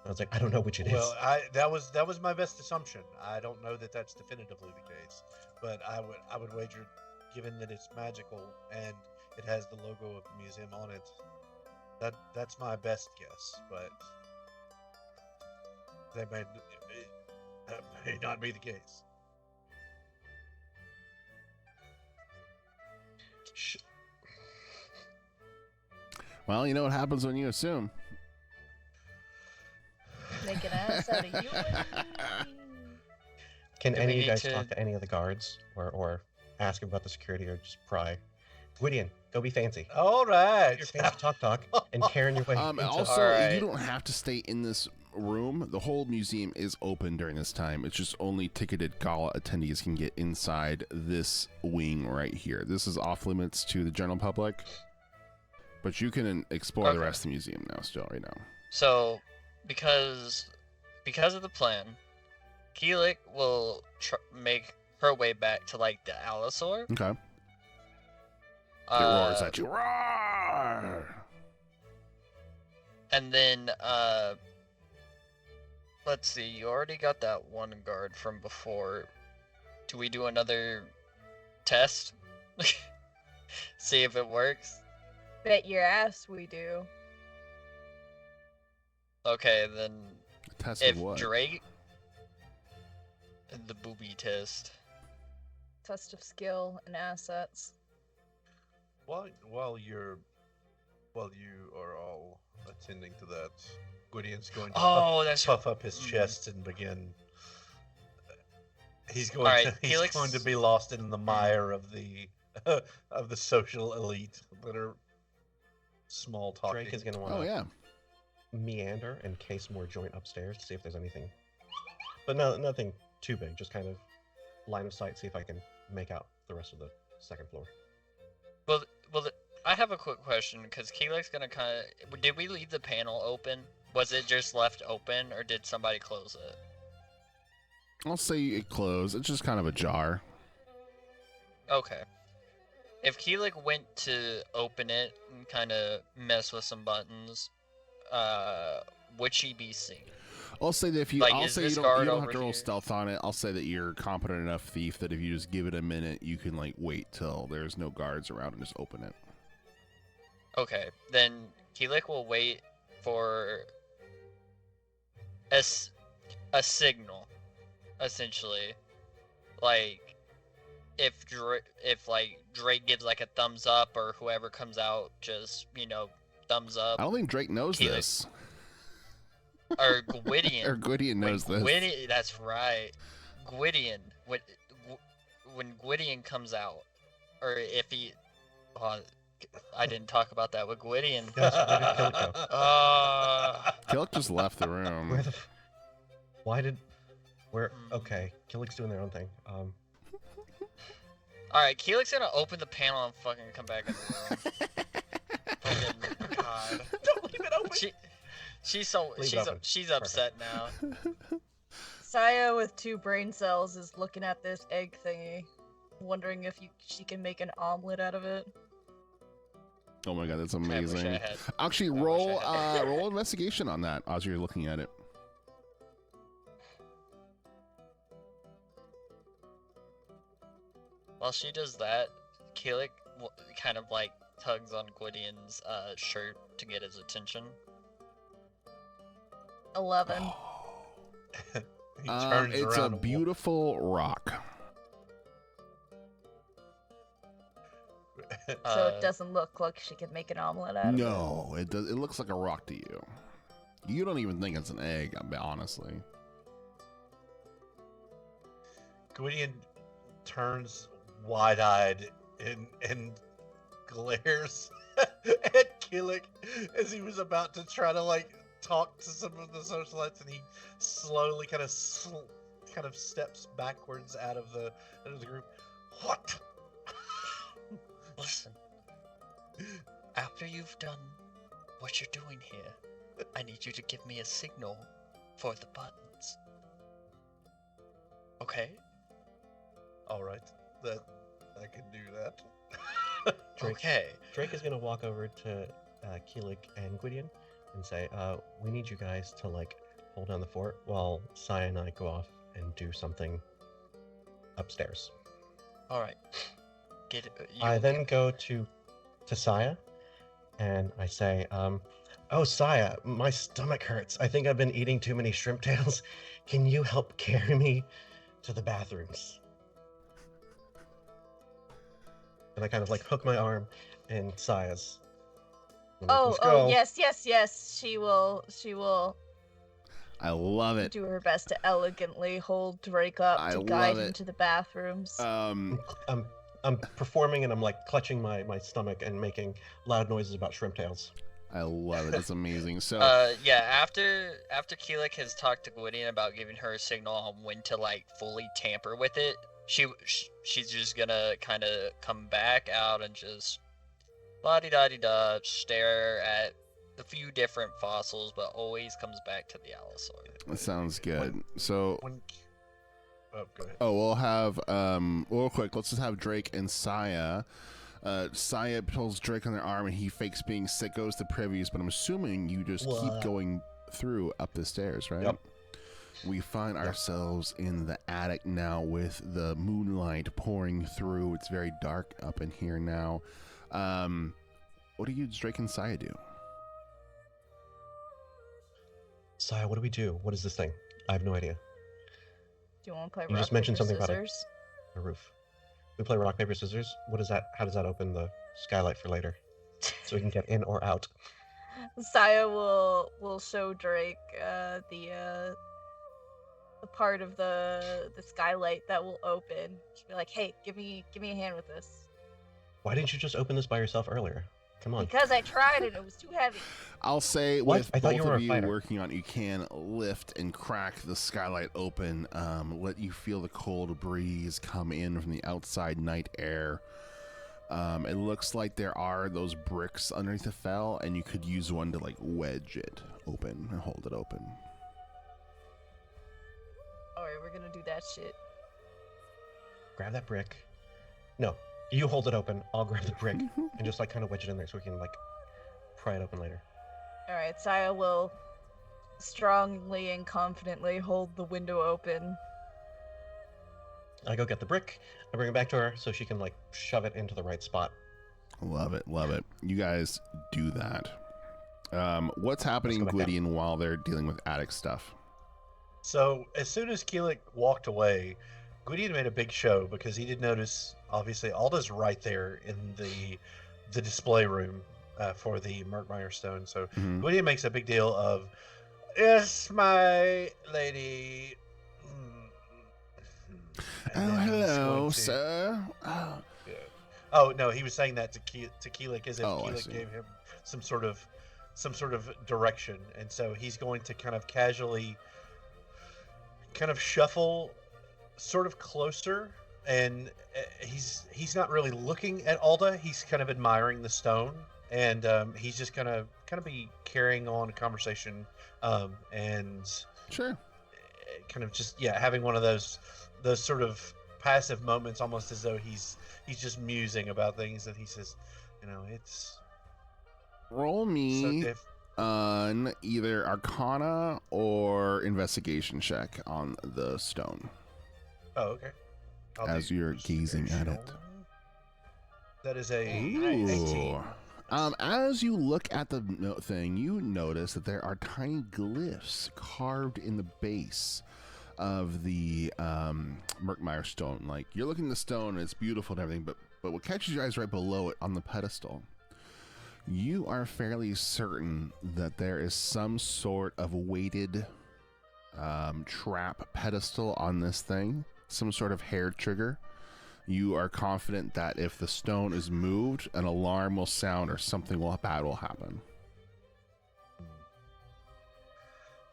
I was like, "I don't know which it is." Well, that was my best assumption. I don't know that that's definitively the case, but I would wager, given that it's magical and it has the logo of the museum on it, that's my best guess. But that may not be the case. Well, you know what happens when you assume. Make an ass out of you and me. Can Do any we of you need guys to- talk to any of the guards or ask about the security or just pry? Gwydion, go be fancy. All right. Your fancy talk, and Karen your way. into- Also, Alright. you don't have to stay in this room. The whole museum is open during this time. It's just only ticketed gala attendees can get inside this wing right here. This is off limits to the general public, but you can explore the Okay. rest of the museum now. Still, right now. So, because of the plan, Keelik will make her way back to like the Allosaur. Okay. It roars at you. Roar! And then, let's see. You already got that one guard from before. Do we do another test? See if it works. Bet your ass we do. Okay, then Test if of what? Drake, the booby test. Test of skill and assets. While you are all attending to that, Gwydion's going to puff up his chest and begin. He's going to be lost in the mire of the social elite that are small talking. Drake is going to want to meander and case more joint upstairs to see if there's anything. But no, nothing too big. Just kind of line of sight, see if I can make out the rest of the second floor. Well, I have a quick question, because Keelik's gonna kind of... Did we leave the panel open? Was it just left open, or did somebody close it? I'll say it closed. It's just kind of ajar. Okay. If Keelik went to open it and kind of mess with some buttons, would she be seen? I'll say that if you, like, I'll say you don't have to roll stealth on it. I'll say that you're a competent enough thief that if you just give it a minute, you can like wait till there's no guards around and just open it. Okay, then Keelik will wait for a signal, essentially. Like, if Drake gives like a thumbs up, or whoever comes out just, thumbs up. I don't think Drake knows this. Or Gwydion. Or Gwydion knows this. That's right. Gwydion. When Gwydion comes out, or if he... I didn't talk about that with Gwydion. Killick just left the room. Okay, Killick's doing their own thing. Alright, Keelik's gonna open the panel and fucking come back in the room. God. Don't leave it open! She's upset now. Saya with 2 brain cells is looking at this egg thingy, wondering if she can make an omelet out of it. Oh my god, that's amazing. Actually, roll investigation on that as you're looking at it. While she does that, Keelik kind of like tugs on Gwydion's shirt to get his attention. 11. It's a beautiful rock. So it doesn't look like she could make an omelet out of it? No, it does. It looks like a rock to you. You don't even think it's an egg, honestly. Gwydion turns wide-eyed and glares at Keelik as he was about to try to talk to some of the socialites, and he slowly kind of steps backwards out of the group. What? Listen, after you've done what you're doing here, I need you to give me a signal for the buttons. Okay? Alright, I can do that. Drake is going to walk over to Keelik and Gwydion and say, we need you guys to hold down the fort while Saya and I go off and do something upstairs. Alright. I then go to Saya and I say, oh Saya, my stomach hurts. I think I've been eating too many shrimp tails. Can you help carry me to the bathrooms? And I kind of hook my arm in Saya's. Yes. She will. I love it. Do her best to elegantly hold Drake up to guide him to the bathrooms. I'm performing and I'm clutching my stomach and making loud noises about shrimp tails. I love it. It's amazing. So after Keelik has talked to Gwydion about giving her a signal on when to fully tamper with it, she's just gonna kind of come back out and just la-di-da-di-da stare at the few different fossils, but always comes back to the Allosaur. That sounds good. Go ahead. We'll have real quick. Let's just have Drake and Saya. Saya pulls Drake on their arm, and he fakes being sick, goes to Privy's. But I'm assuming you just keep going through up the stairs, right? Yep. We find ourselves in the attic now, with the moonlight pouring through. It's very dark up in here now. What do you, Drake and Saya, do? Saya, what do we do? What is this thing? I have no idea. Do you want to play You rock, just mentioned paper, something about scissors? A roof. We play rock, paper, scissors. What is that? How does that open the skylight for later? So we can get in or out. Saya will show Drake the part of the skylight that will open. She'll be like, "Hey, give me a hand with this." Why didn't you just open this by yourself earlier? Come on. Because I tried it was too heavy. I'll say What? with I thought both you were of a you fighter. working on it, you can lift and crack the skylight open, let you feel the cold breeze come in from the outside night air. It looks like there are those bricks underneath the fell, and you could use one to like wedge it open and hold it open. Alright, we're gonna do that shit. Grab that brick. No, you hold it open. I'll grab the brick and just like kind of wedge it in there so we can like pry it open later. Alright, Saya will strongly and confidently hold the window open. I go get the brick. I bring it back to her so she can like shove it into the right spot. Love it, love it. You guys do that. What's happening, go back Gwydion, while they're dealing with attic stuff? So as soon as Keelik walked away, Gwydion made a big show because he did notice, obviously, Alda's right there in the display room for the Murkmire stone. So Gwydion makes a big deal of, "Yes, my lady." Oh, hello, sir. Oh. Yeah. Oh no, he was saying that to Keelik as if Oh, Keelik gave him some sort of direction, and so he's going to kind of casually kind of shuffle sort of closer, and he's not really looking at Alda. He's kind of admiring the stone, and he's just gonna kind of be carrying on a conversation, and Sure. kind of just having one of those sort of passive moments, almost as though he's just musing about things that he says, it's Roll me so on either Arcana or Investigation check on the stone. Oh, okay. As you're gazing at it. That is a 18. As you look at the thing, you notice that there are tiny glyphs carved in the base of the Murkmire stone. Like, you're looking at the stone and it's beautiful and everything, but what catches your eyes right below it on the pedestal, you are fairly certain that there is some sort of weighted trap pedestal on this thing, some sort of hair trigger. You are confident that if the stone is moved, an alarm will sound or something bad will happen.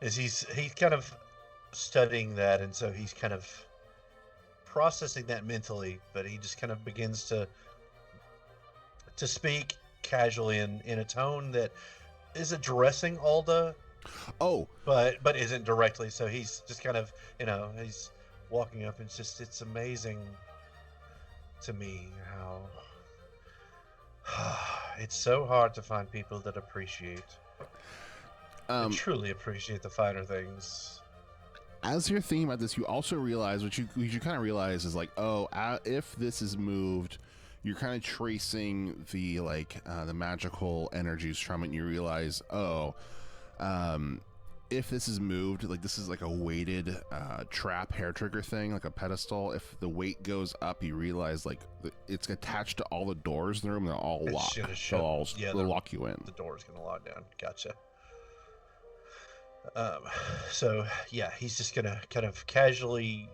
As he's kind of studying that, and so he's kind of processing that mentally, but he just kind of begins to speak casually in a tone that is addressing Alda, but isn't directly. So he's just kind of, he's walking up, and it's amazing to me how it's so hard to find people that appreciate and truly appreciate the finer things. As you're thinking about this, you also realize what you kind of realize is like, if this is moved, you're kind of tracing the the magical energies from it. And you realize, if this is moved, like this is like a weighted trap hair trigger thing, like a pedestal. If the weight goes up, you realize like it's attached to all the doors in the room. They're all locked. They'll lock you in. The door's gonna lock down. Gotcha. So he's just gonna kind of casually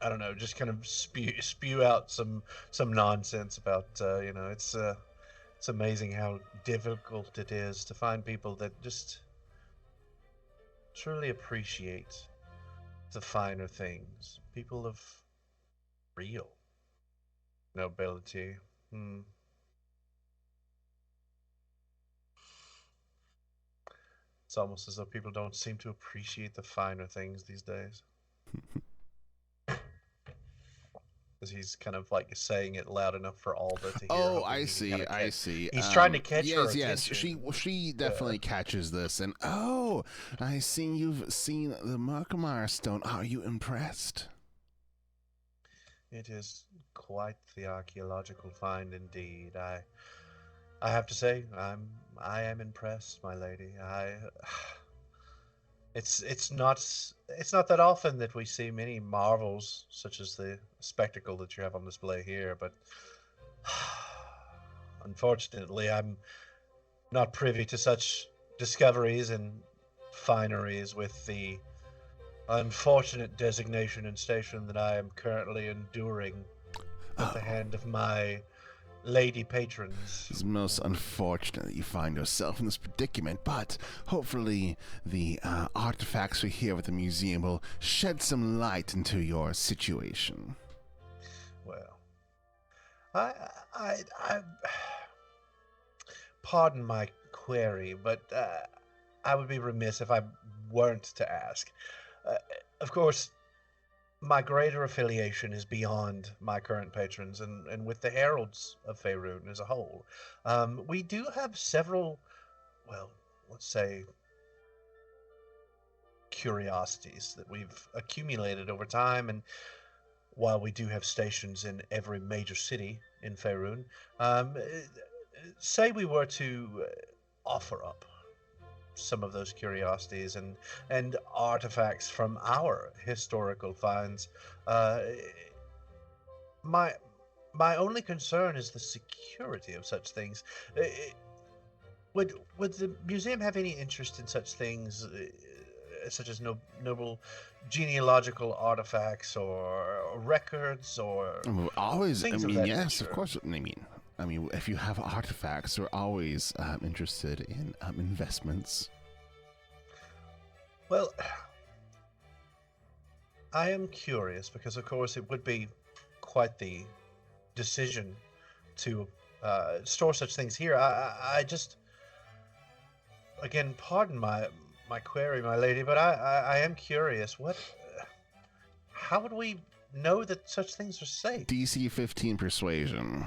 I don't know, just kind of spew out some nonsense about it's amazing how difficult it is to find people that just truly appreciate the finer things. People of real nobility. It's almost as though people don't seem to appreciate the finer things these days. Because he's kind of like saying it loud enough for Alda to hear. Oh, I see. He's trying to catch her attention. Yes, she definitely catches this, and I see you've seen the Murkmire stone. Are you impressed? It is quite the archaeological find indeed. I have to say, I am impressed, my lady. It's not that often that we see many marvels such as the spectacle that you have on display here, but Unfortunately, I'm not privy to such discoveries and fineries with the unfortunate designation and station that I am currently enduring at the hand of my lady patrons. It's most unfortunate that you find yourself in this predicament, but hopefully the artifacts we here at the museum will shed some light into your situation. Well, I pardon my query, but I would be remiss if I weren't to ask. Of course, my greater affiliation is beyond my current patrons and with the heralds of Faerun as a whole. We do have several, well, let's say, curiosities that we've accumulated over time, and while we do have stations in every major city in Faerun, say we were to offer up some of those curiosities and artifacts from our historical finds. My only concern is the security of such things. Would the museum have any interest in such things, such as noble genealogical artifacts or records or always? Things I of mean, that yes, nature? of course. I mean, if you have artifacts, we're always interested in investments. Well, I am curious because, of course, it would be quite the decision to store such things here. I just, again, pardon my query, my lady, but I am curious. How would we know that such things are safe? DC 15 persuasion.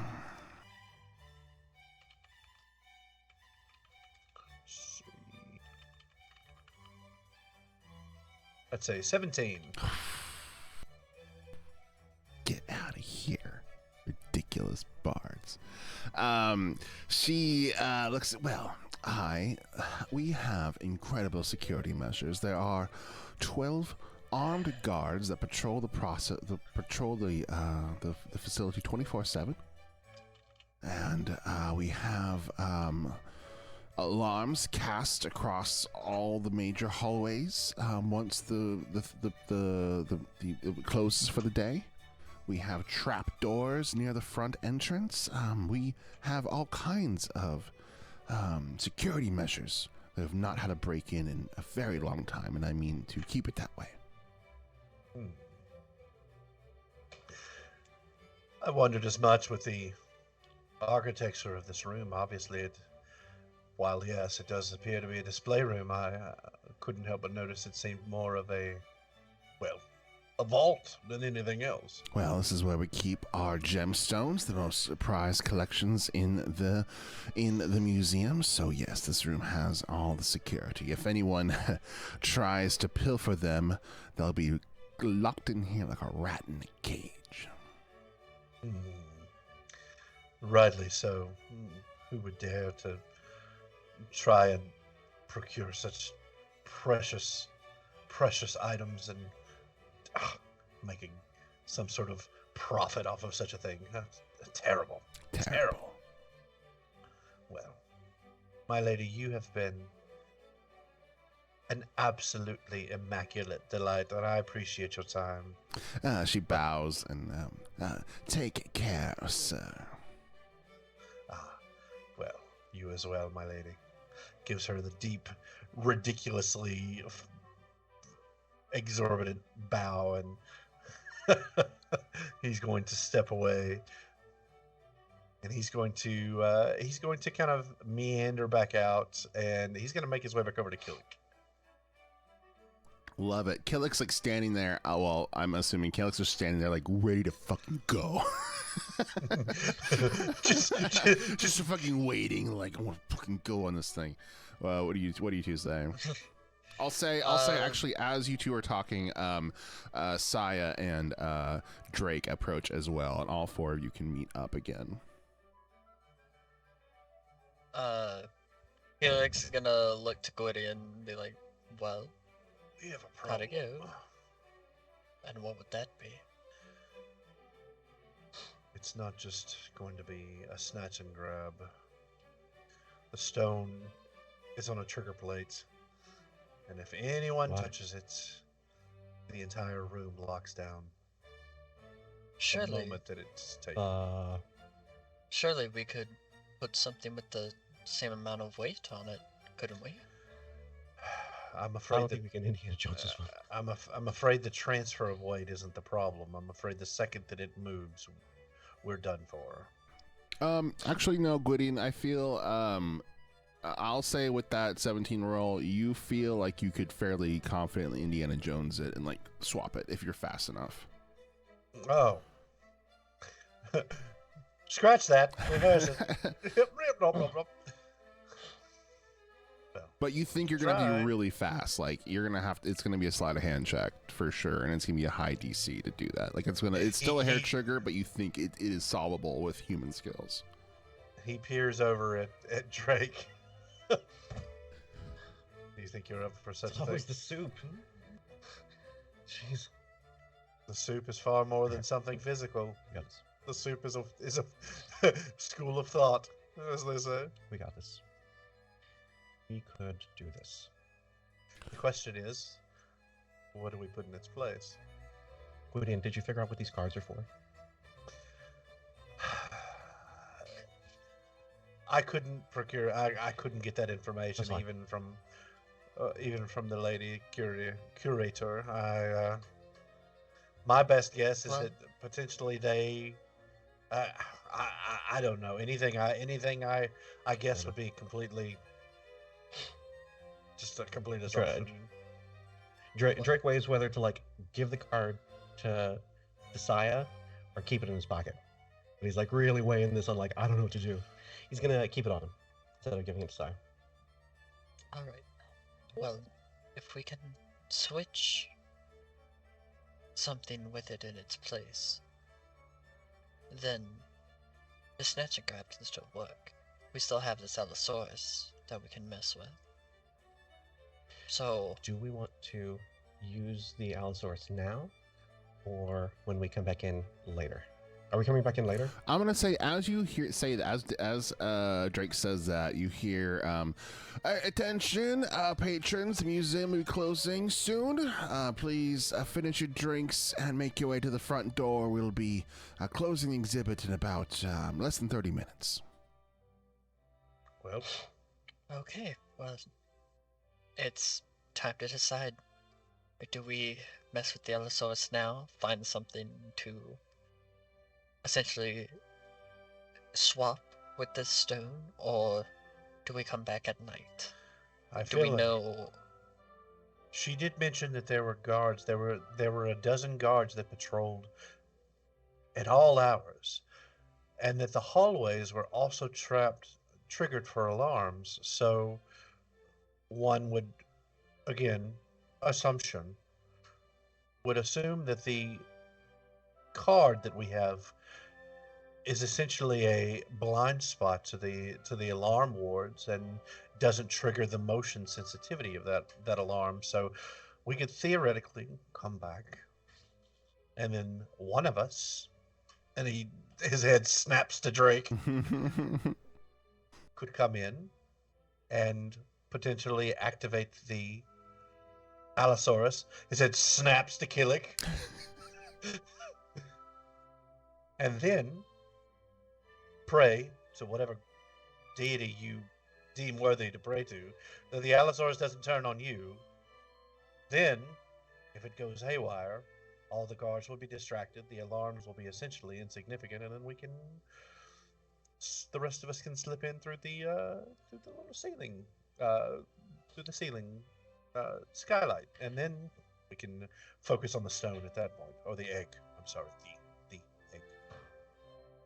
Let's say 17. Get out of here, ridiculous bards. She looks, well, we have incredible security measures. There are 12 armed guards that patrol the facility 24/7, and we have alarms cast across all the major hallways once it closes for the day. We have trap doors near the front entrance. We have all kinds of security measures that have not had a break-in in a very long time, and I mean to keep it that way. I wondered as much with the architecture of this room. Obviously, while yes, it does appear to be a display room, I couldn't help but notice it seemed more of a vault than anything else. Well, this is where we keep our gemstones, the most prized collections in the museum. So yes, this room has all the security. If anyone tries to pilfer them, they'll be locked in here like a rat in a cage. Rightly so. Who would dare to try and procure such precious items and making some sort of profit off of such a thing? Terrible. Well, my lady, you have been an absolutely immaculate delight, and I appreciate your time. She bows and take care, sir. Well, you as well, my lady. Gives her the deep, ridiculously exorbitant bow, and he's going to step away, and he's going to kind of meander back out, and he's going to make his way back over to Killick. Love it. Killick's like standing there. Oh, well, I'm assuming Killick's just standing there like ready to fucking go. just fucking waiting, like I want to fucking go on this thing. What do you two say? I'll say actually, as you two are talking, Saya and Drake approach as well, and all four of you can meet up again. Felix is gonna look to Gwydion and be like, well, We have a how'd problem. it go? And what would that be? it's not just going to be a snatch and grab. The stone is on a trigger plate, and if anyone touches it, the entire room locks down. Surely, the moment that it's taken. Surely we could put something with the same amount of weight on it, couldn't we? I'm afraid I don't think we can Indiana Jones this one. I'm afraid the transfer of weight isn't the problem. I'm afraid the second that it moves, we're done for. Actually, no, Gwydion. I feel I'll say with that 17 roll, you feel like you could fairly confidently Indiana Jones it and like swap it if you're fast enough. Oh. Scratch that. Reverse it. But you think you're going to be really fast. Like you're going to have to, it's going to be a sleight of hand check for sure. And it's going to be a high DC to do that. Like it's still a hair trigger, but you think it is solvable with human skills. He peers over at Drake. Do you think you're up for such a thing? That was the soup. Jeez. The soup is far more than something physical. Yes. The soup is a school of thought, as they say. We got this. We could do this. The question is, what do we put in its place? Gwydion, did you figure out what these cards are for? I couldn't procure. I couldn't get that information even from the lady curator. My best guess is that potentially they. I don't know anything. I guess would be completely. Just a complete assumption. Drake weighs whether to like give the card to Saya or keep it in his pocket. But he's like really weighing this on like I don't know what to do. He's gonna keep it on him instead of giving it to Saya. All right. Well, if we can switch something with it in its place, then the snatch and grab can still work. We still have this Allosaurus that we can mess with. So, do we want to use the Allosaurus now, or when we come back in later? Are we coming back in later? I'm gonna say as you hear say that as Drake says that you hear attention patrons, the museum will be closing soon. Please finish your drinks and make your way to the front door. We'll be closing the exhibit in about less than 30 minutes. Well, okay. Well, it's time to decide. Do we mess with the Allosaurus now, find something to essentially swap with this stone, or do we come back at night? Do we know? She did mention that there were guards. There were a dozen guards that patrolled at all hours, and that the hallways were also triggered for alarms. So one would, again, assumption, would assume that the card that we have is essentially a blind spot to the alarm wards and doesn't trigger the motion sensitivity of that alarm. So we could theoretically come back, and then one of us, and his head snaps to Drake, could come in and potentially activate the Allosaurus. His head snaps to Killick. And then pray to whatever deity you deem worthy to pray to, that the Allosaurus doesn't turn on you. Then, if it goes haywire, all the guards will be distracted, the alarms will be essentially insignificant, and then the rest of us can slip in through the little ceiling, skylight, and then we can focus on the stone at that point, or the egg. I'm sorry, the egg.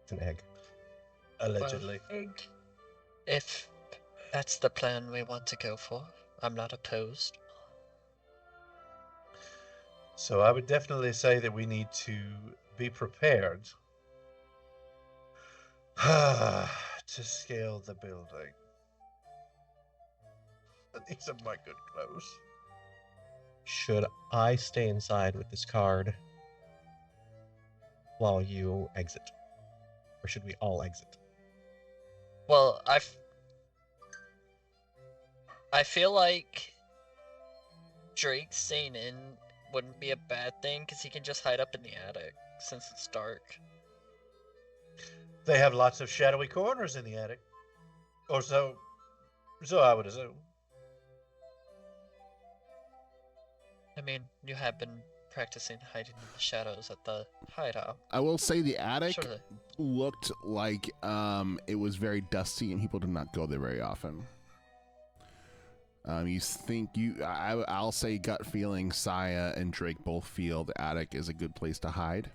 It's an egg. Allegedly. Well, egg. If that's the plan we want to go for, I'm not opposed. So I would definitely say that we need to be prepared to scale the building. These are my good clothes. Should I stay inside with this card while you exit? or should we all exit? Well, I feel like Drake staying in wouldn't be a bad thing because he can just hide up in the attic since it's dark. They have lots of shadowy corners in the attic, or so I would assume. I mean, you have been practicing hiding in the shadows at the hideout. I will say the attic Surely. looked like it was very dusty and people did not go there very often. You think I'll say gut feeling, Saya and Drake both feel the attic is a good place to hide.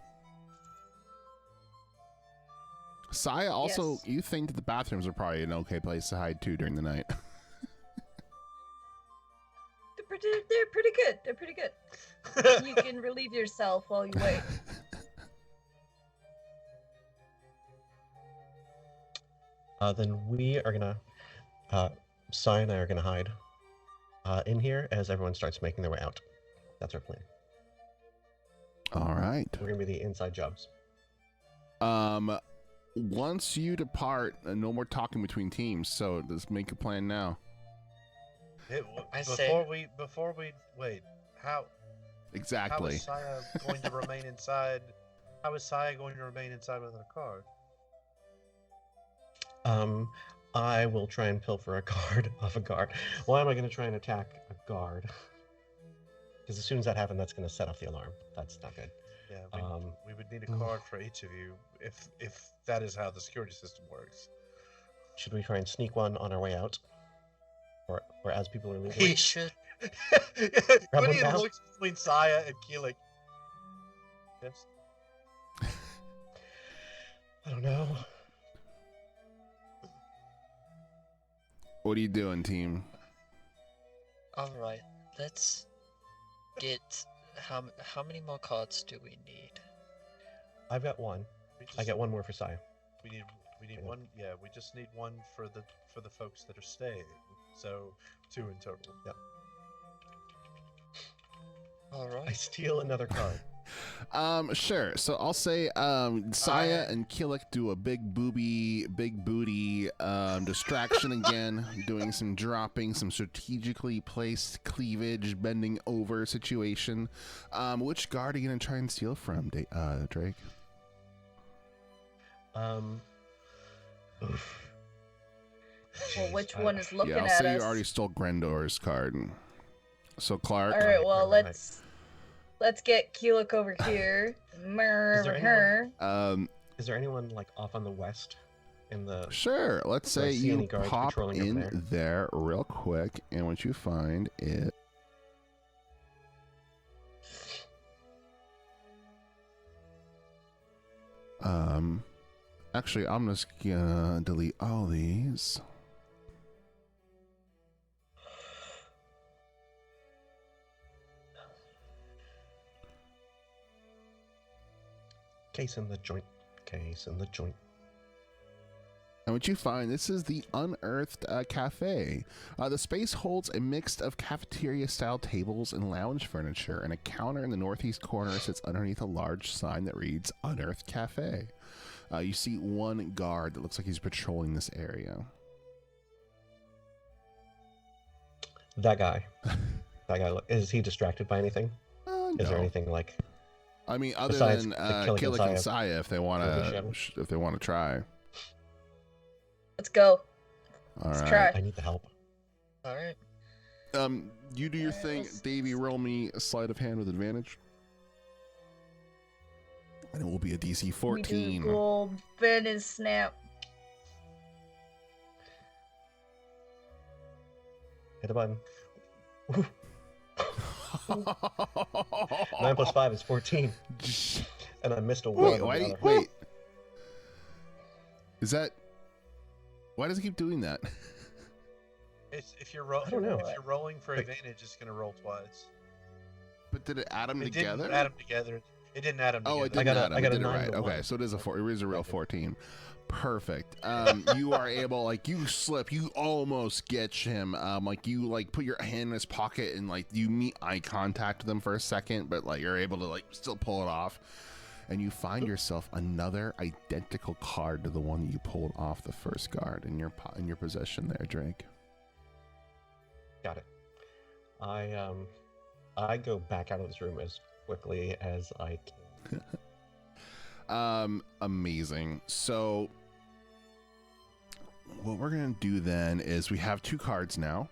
Saya, also, Yes. you think that the bathrooms are probably an okay place to hide too during the night. They're pretty good. They're pretty good. You can relieve yourself while you wait. Then we are gonna, Sai and I are gonna hide in here as everyone starts making their way out. That's our plan. All right. We're gonna be the inside jobs. Once you depart, no more talking between teams. So let's make a plan now. Before we wait, how Exactly. is Saya going to remain inside? How is Saya going to remain inside without a card? I will try and pilfer a card off a guard. Why am I going to try and attack a guard? Because as soon as that happens, that's going to set off the alarm. That's not good. Yeah, we would need a card for each of you if that is how the security system works. Should we try and sneak one on our way out? Or as people are leaving? We should. Gwydion now? looks between Saya and Keelik. Yes. I don't know. What are you doing, team? Alright, let's get... How many more cards do we need? I've got one. I got one more for Saya. We need Yeah. one. Yeah, we just need one for the folks that are staying. So 2 in total. Yep. I Alright. steal another card. Sure. So I'll say Saya and Killick do a big booty distraction again, doing some dropping, some strategically placed cleavage, bending over situation. Which guard are you gonna try and steal from, Drake? Oof. Well, Jeez, which I- one is looking Yeah, I'll at say us? you already stole Grendor's card. So Clark. All right, well, Right. let's get Keelik over here. Mer Is there over her. Is there anyone like off on the west in the? Sure. Let's Do I say see you any guards pop patrolling over in there? there real quick, and what you find is actually, I'm just gonna delete all these. Case in the joint. Case in the joint. And what you find, this is the Unearthed Cafe. The space holds a mix of cafeteria-style tables and lounge furniture, and a counter in the northeast corner sits underneath a large sign that reads Unearthed Cafe. You see one guard that looks like he's patrolling this area. That guy. Is he distracted by anything? Is there No. anything like? I mean, other Besides than the Killick and Killick and Saya Saya, if they want to try. Let's go. All Let's right. try. I need the help. Alright. You do your thing, Yes. Davey. Roll me a sleight of hand with advantage, and it will be a DC We do 14. go bend and snap. Hit a button. 9 plus 5 is 14, and I missed a Wait, one. wait. Is that? Why does it keep doing that? If you're I don't know. if you're rolling for Wait. advantage, it's gonna roll twice. But did it add them It together? didn't add them together. It didn't add them together. Oh, it I didn't got a- add 'em. I It got a did it 9 right. to Okay, 1. so it is a real 14. Perfect. You are able, like, you slip, you almost get him. Like, you put your hand in his pocket and you meet eye contact with him for a second, but you're able to still pull it off. and you find yourself another identical card to the one that you pulled off the first guard in your possession there, Drake. Got it. I go back out of this room as quickly as I can. Amazing. So what we're gonna do then is we have 2 cards now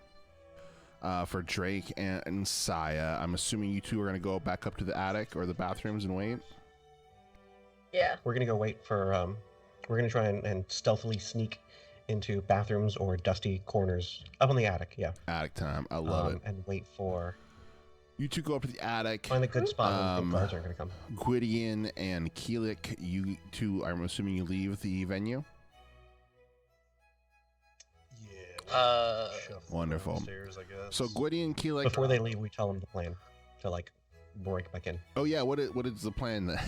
for Drake and Saya. I'm assuming you two are gonna go back up to the attic or the bathrooms and wait. Yeah. We're gonna go wait for we're gonna try and stealthily sneak into bathrooms or dusty corners up on the attic. Yeah. Attic time. I love it. And wait for. You two go up to the attic. Find a good spot when the guards aren't gonna come. Gwydion and Keelik, you two, I'm assuming you leave the venue. Yeah. Wonderful. Downstairs, I guess. So Gwydion, Keelik. Before they leave, we tell them the plan to like break back in. Oh yeah, what is the plan then?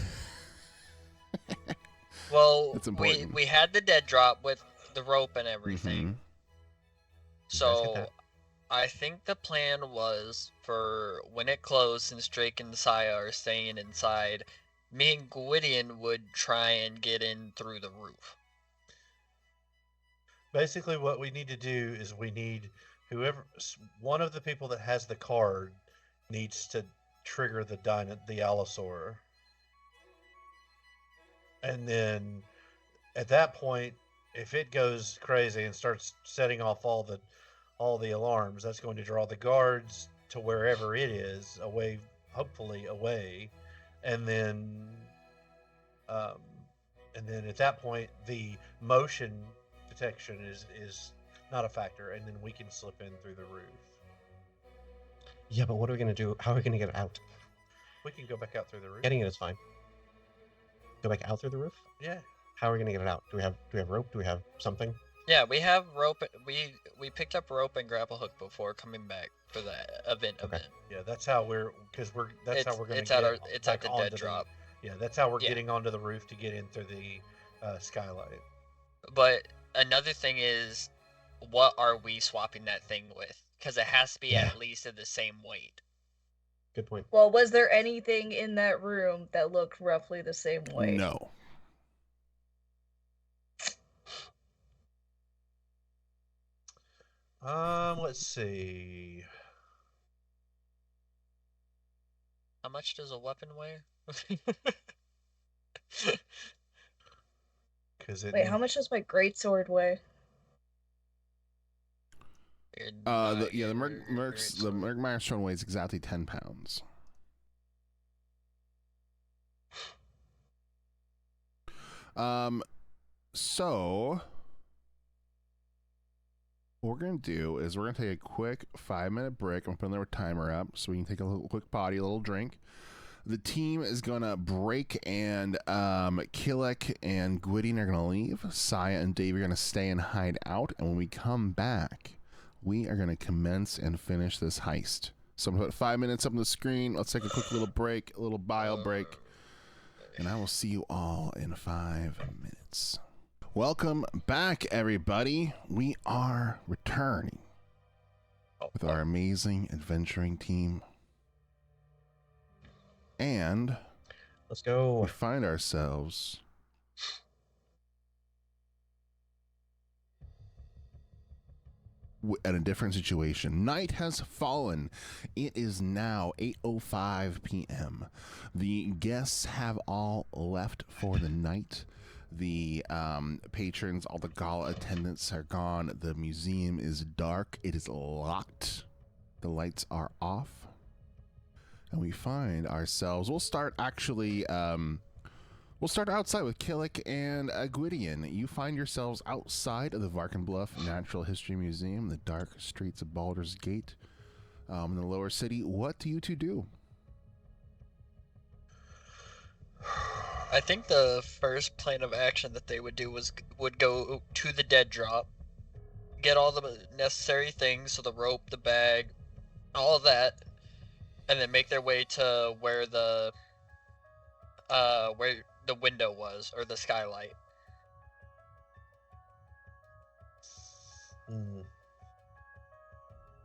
Well, It's important. we had the dead drop with the rope and everything. Mhm. So I think the plan was for when it closed, since Drake and Saya are staying inside, me and Gwydion would try and get in through the roof. Basically, what we need to do is we need one of the people that has the card needs to trigger the Allosaur. And then at that point, if it goes crazy and starts setting off all the alarms, that's going to draw the guards to wherever it is, away, hopefully away. And then at that point, the motion detection is not a factor, and then we can slip in through the roof. Yeah, but what are we gonna do? How are we gonna get out? We can go back out through the roof. Getting it is fine. Go back out through the roof? Yeah. How are we gonna get it out? Do we have rope? Do we have something? Yeah, we have rope. We picked up rope and grapple hook before coming back for the event. Yeah, that's how we're going to It's at the dead drop. Yeah, that's how we're getting onto the roof to get in through the skylight. But another thing is, what are we swapping that thing with? Because it has to be at least of the same weight. Good point. Well, was there anything in that room that looked roughly the same weight? No. Let's see. How much does a weapon weigh? Wait, how much does my greatsword weigh? The Murkmire stone weighs exactly 10 pounds. So what we're gonna do is we're gonna take a quick 5-minute break. I'm putting the timer up so we can take a quick potty, a little drink. The team is gonna break, and Keelik and Gwydion are gonna leave. Saya and Dave are gonna stay and hide out, and when we come back, we are gonna commence and finish this heist. So I'm gonna put 5 minutes up on the screen. Let's take a quick little break, a little bio break, and I will see you all in 5 minutes. Welcome back, everybody. We are returning with our amazing adventuring team. And let's go. We find ourselves at a different situation. Night has fallen. It is now 8:05 p.m. The guests have all left for the night. The patrons, all the gala attendants are gone. The museum is dark. It is locked. The lights are off. And we find ourselves, we'll start outside with Keelik and Gwydion. You find yourselves outside of the Varkenbluff Natural History Museum, the dark streets of Baldur's Gate, in the lower city. What do you two do? I think the first plan of action that they would do would go to the dead drop, get all the necessary things, so the rope, the bag, all of that, and then make their way to where the window was, or the skylight.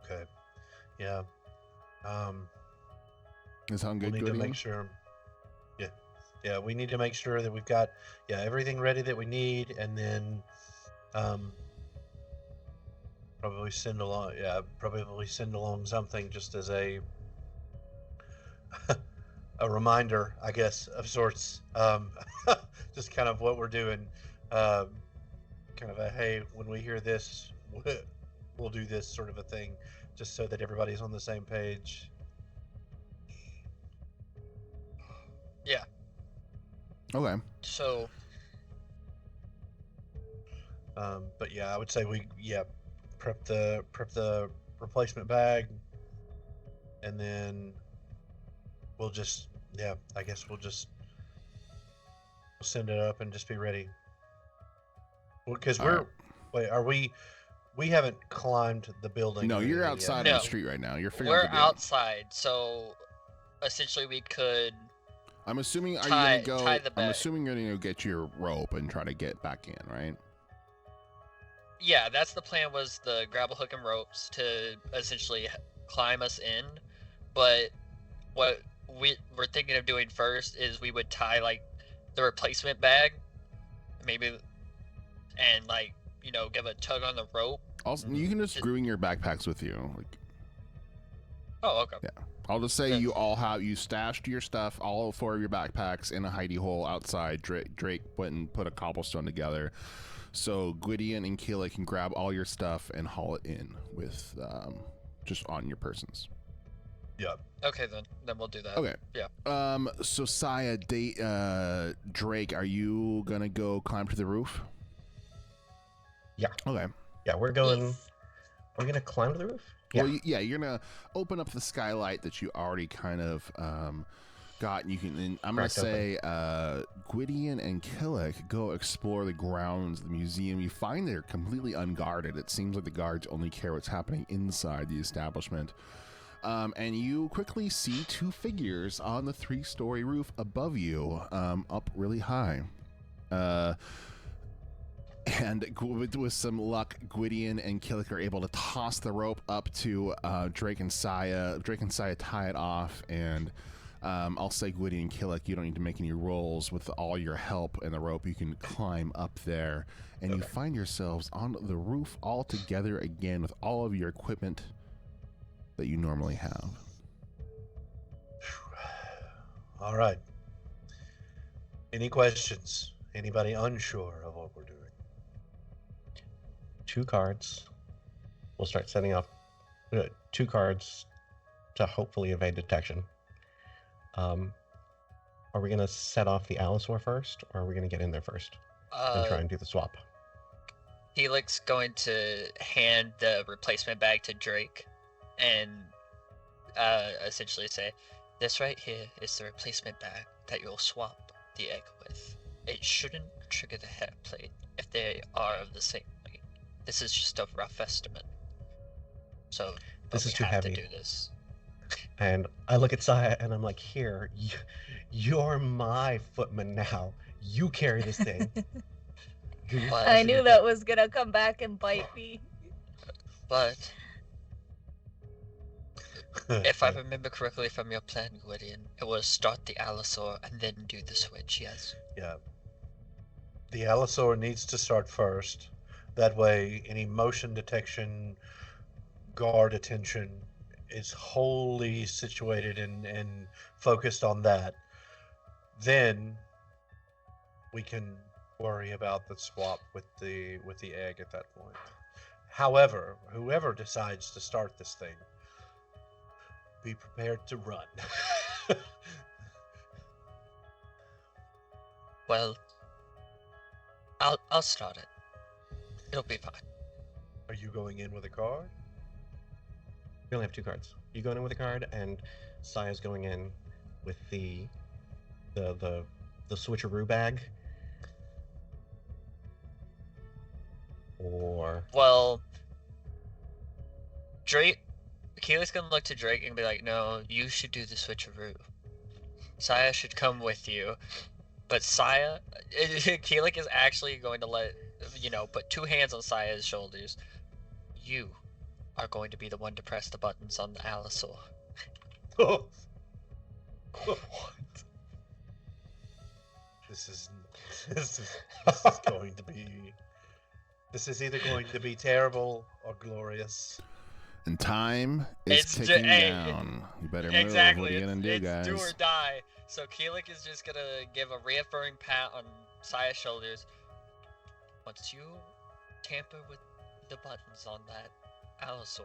Okay. Yeah. Is sound good? We'll need to make sure. Yeah. we need to make sure that we've got everything ready that we need, and then probably send along something just as a a reminder, I guess, of sorts. Just kind of what we're doing. Kind of a, hey, when we hear this, we'll do this sort of a thing, just so that everybody's on the same page. Yeah. Okay. So. But yeah, I would say we prep the replacement bag, and then we'll just I guess we'll send it up and just be ready. Because we haven't climbed the building. No, you're outside on the street right now. You're figuring We're out the deal. outside, so essentially we could. I'm assuming tie you're gonna go get your rope and try to get back in, right? Yeah, that's the plan, was the grapple hook and ropes to essentially climb us in. But what we're thinking of doing first is we would tie like the replacement bag, maybe, and like, you know, give a tug on the rope. Also, you can just bring your backpacks with you. Like, oh, okay. Yeah. I'll just say you stashed your stuff, all 4 of your backpacks, in a hidey hole outside. Drake went and put a cobblestone together, so Gwydion and Keelik can grab all your stuff and haul it in with just on your persons. Yeah. Okay, then we'll do that. Okay. Yeah. So Saya, Drake, are you gonna go climb to the roof? Yeah. Okay. Yeah, we're going. We're gonna climb to the roof. Yeah. Well, you're gonna open up the skylight that you already kind of got, and you can. And I'm gonna say, Gwydion and Keelik go explore the grounds of the museum. You find they're completely unguarded. It seems like the guards only care what's happening inside the establishment. And you quickly see 2 figures on the 3-story roof above you, up really high. And with some luck, Gwydion and Keelik are able to toss the rope up to Drake and Saya. Drake and Saya tie it off, and I'll say, Gwydion and Keelik, you don't need to make any rolls. With all your help and the rope, you can climb up there, and you find yourselves on the roof all together again with all of your equipment that you normally have. All right. Any questions? Anybody unsure of what we're doing? 2 cards. We'll start setting up 2 cards to hopefully evade detection. Are we going to set off the Allosaur first, or are we going to get in there first and try and do the swap? Helix going to hand the replacement bag to Drake and essentially say, this right here is the replacement bag that you'll swap the egg with. It shouldn't trigger the head plate if they are of the same weight. This is just a rough estimate. So this is too heavy to do this. And I look at Saya and I'm like, here, you're my footman now. You carry this thing. I knew that was gonna come back and bite me. But if I remember correctly from your plan, Gwydion, it was start the Allosaur and then do the switch, yes? Yeah. The Allosaur needs to start first. That way, any motion detection, guard attention is wholly situated and focused on that. Then we can worry about the swap with the egg at that point. However, whoever decides to start this thing, be prepared to run. Well, I'll start it. It'll be fine. Are you going in with a card? We only have 2 cards. You going in with a card, and Saya's going in with the switcheroo bag. Or well, Drake, Keelik's gonna look to Drake and be like, "No, you should do the switcheroo. Saya should come with you." But Saya, Keelik is actually going to put 2 hands on Saya's shoulders. You are going to be the one to press the buttons on the Allosaur. What? This is this is going to be. This is either going to be terrible or glorious. And time is ticking down. You better move. What are you gonna do, guys? Do or die. So Keelik is just gonna give a reaffirming pat on Saya's shoulders. Once you tamper with the buttons on that Allosaur,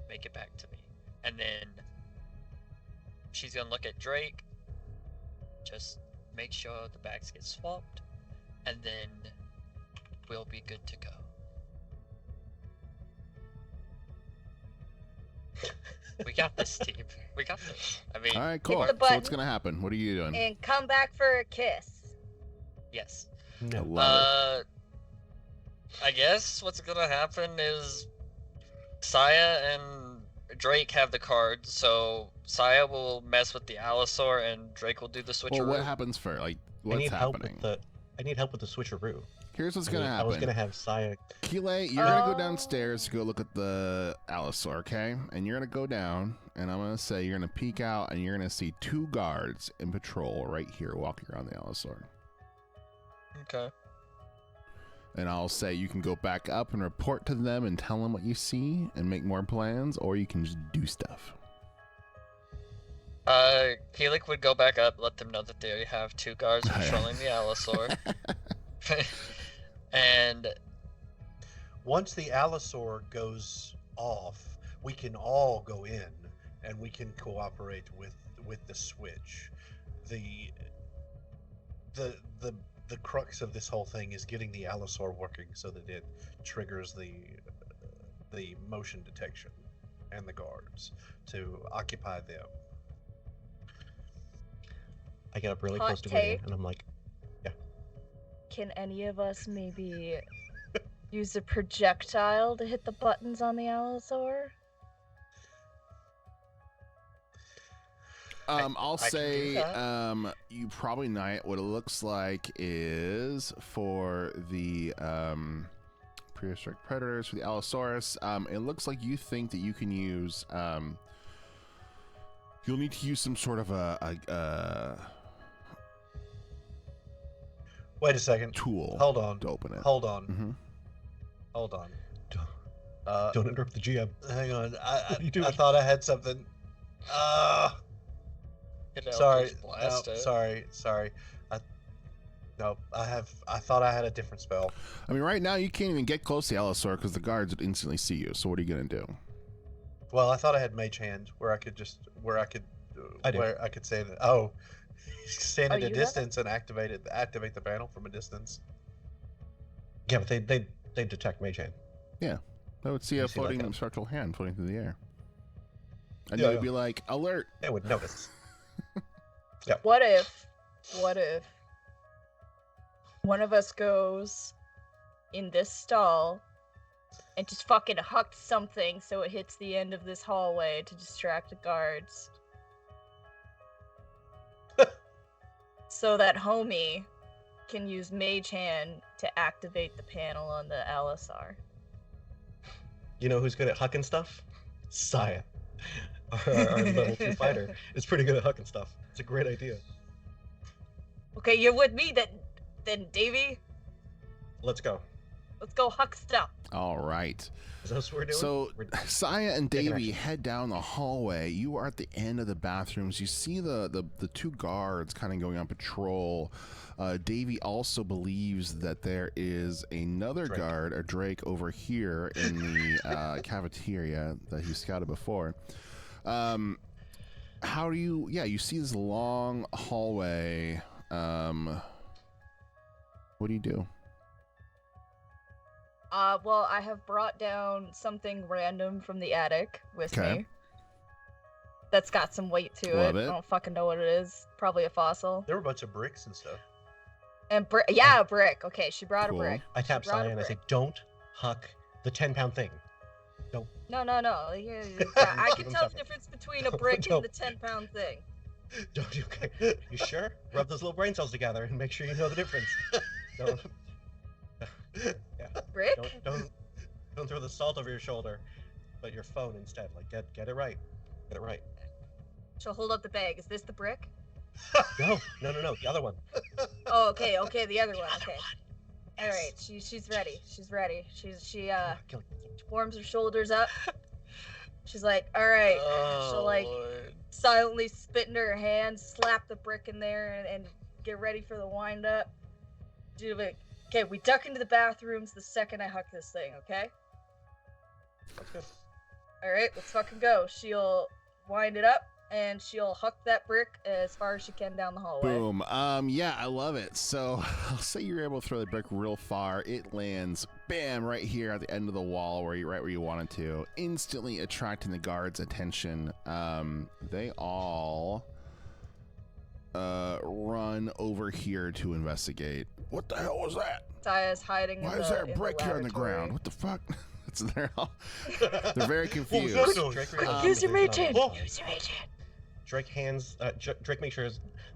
make it back to me. And then she's gonna look at Drake. Just make sure the bags get swapped, and then we'll be good to go. We got this, team. We got this. I mean, all right, cool. So what's gonna happen? What are you doing? And come back for a kiss. Yes. No. Love it. I guess what's gonna happen is Saya and Drake have the cards, so Saya will mess with the Allosaur and Drake will do the switcheroo. Well, what happens first? Like, what's happening? I need help with the switcheroo. Here's what's gonna happen. I was gonna have Saya. Keeley, you're gonna go downstairs to go look at the Allosaur, okay? And you're gonna go down, and I'm gonna say you're gonna peek out, and you're gonna see 2 guards in patrol right here walking around the Allosaur. Okay. And I'll say you can go back up and report to them and tell them what you see and make more plans, or you can just do stuff. Keelik would go back up, let them know that they have 2 guards patrolling the Allosaur. And once the Allosaur goes off, we can all go in and we can cooperate with the switch. The crux of this whole thing is getting the Allosaur working so that it triggers the motion detection and the guards to occupy them. I get up really close to Gwydion and I'm like, yeah. Can any of us maybe use a projectile to hit the buttons on the Allosaur? I'll say you probably not. What it looks like is for the prehistoric predators, for the Allosaurus, it looks like you think that you can use you'll need to use some sort of a wait a second. Tool. Hold on. To open it. Hold on. Mm-hmm. Hold on. Don't interrupt the GM. Hang on. I thought I had something. Sorry. Sorry. I thought I had a different spell. I mean, right now you can't even get close to the Allosaur because the guards would instantly see you. So what are you gonna do? Well, I thought I had Mage Hand, where I could say that. Oh, stand at a distance and activate the panel from a distance. Yeah, but they detect Mage Hand. Yeah, they would see a floating structural hand floating through the air, and they would be like, "Alert!" They would notice. Yeah. What if one of us goes in this stall and just fucking hucks something so it hits the end of this hallway to distract the guards? So that homie can use Mage Hand to activate the panel on the Allosaur. You know who's good at hucking stuff? Saya. Our level 2 fighter is pretty good at hucking stuff. It's a great idea. Okay, you're with me then, Davey. Let's go. Let's go huck stuff. All right. Is that what we're doing? So Saya and Davey head down the hallway. You are at the end of the bathrooms. You see the 2 guards kind of going on patrol. Davey also believes that there is another guard, a Drake, over here in the cafeteria that he scouted before. How do you... Yeah, you see this long hallway. What do you do? Well, I have brought down something random from the attic with me. That's got some weight to it. I don't fucking know what it is. Probably a fossil. There were a bunch of bricks and stuff. And a brick. Okay, she brought a brick. I tap Saya and I say, "Don't huck the 10-pound thing." Don't. No. Yeah, I can tell the difference between a brick and the 10-pound thing. Okay. You sure? Rub those little brain cells together and make sure you know the difference. Don't. Yeah. Brick? Don't throw the salt over your shoulder, but your phone instead. Like get it right. Get it right. She'll hold up the bag. Is this the brick? No, the other one. Oh, okay, the other one. Okay. All right, she's ready. She warms her shoulders up. She's like, all right. She'll like silently spit into her hand, slap the brick in there, and get ready for the wind up. Okay, we duck into the bathrooms the second I huck this thing. Okay. That's good. All right, let's fucking go. She'll wind it up. And she'll huck that brick as far as she can down the hallway. Boom. Yeah, I love it. So I'll say you're able to throw the brick real far. It lands, bam, right here at the end of the wall, right where you want it to, instantly attracting the guards' attention. They all run over here to investigate. What the hell was that? Saya's hiding. Why is there a brick here on the ground? What the fuck? They're very confused. Use your mage hand. Use your mage hand. Drake makes sure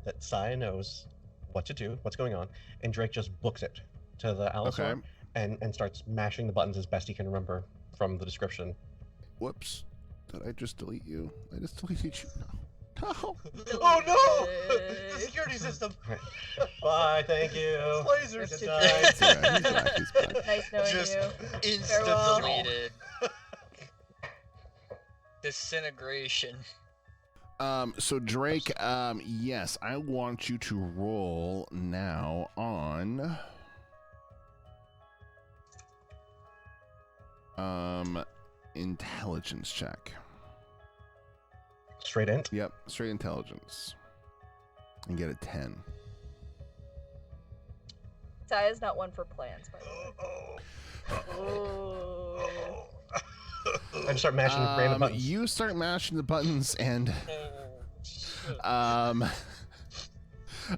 that Saya knows what to do, what's going on, and Drake just books it to the Allosaur and starts mashing the buttons as best he can remember from the description. Whoops. Did I just delete you? I just deleted you. No. Oh no! The security system. Bye, thank you. Lasers. He's back. Nice knowing Just you. Instant Farewell. deleted. Disintegration. So Drake, yes, I want you to roll now on intelligence check. Straight int? Yep, straight intelligence. And get a 10. Saya's not one for plans, by the way. Oh. I just start mashing random buttons. You start mashing the buttons, and I'm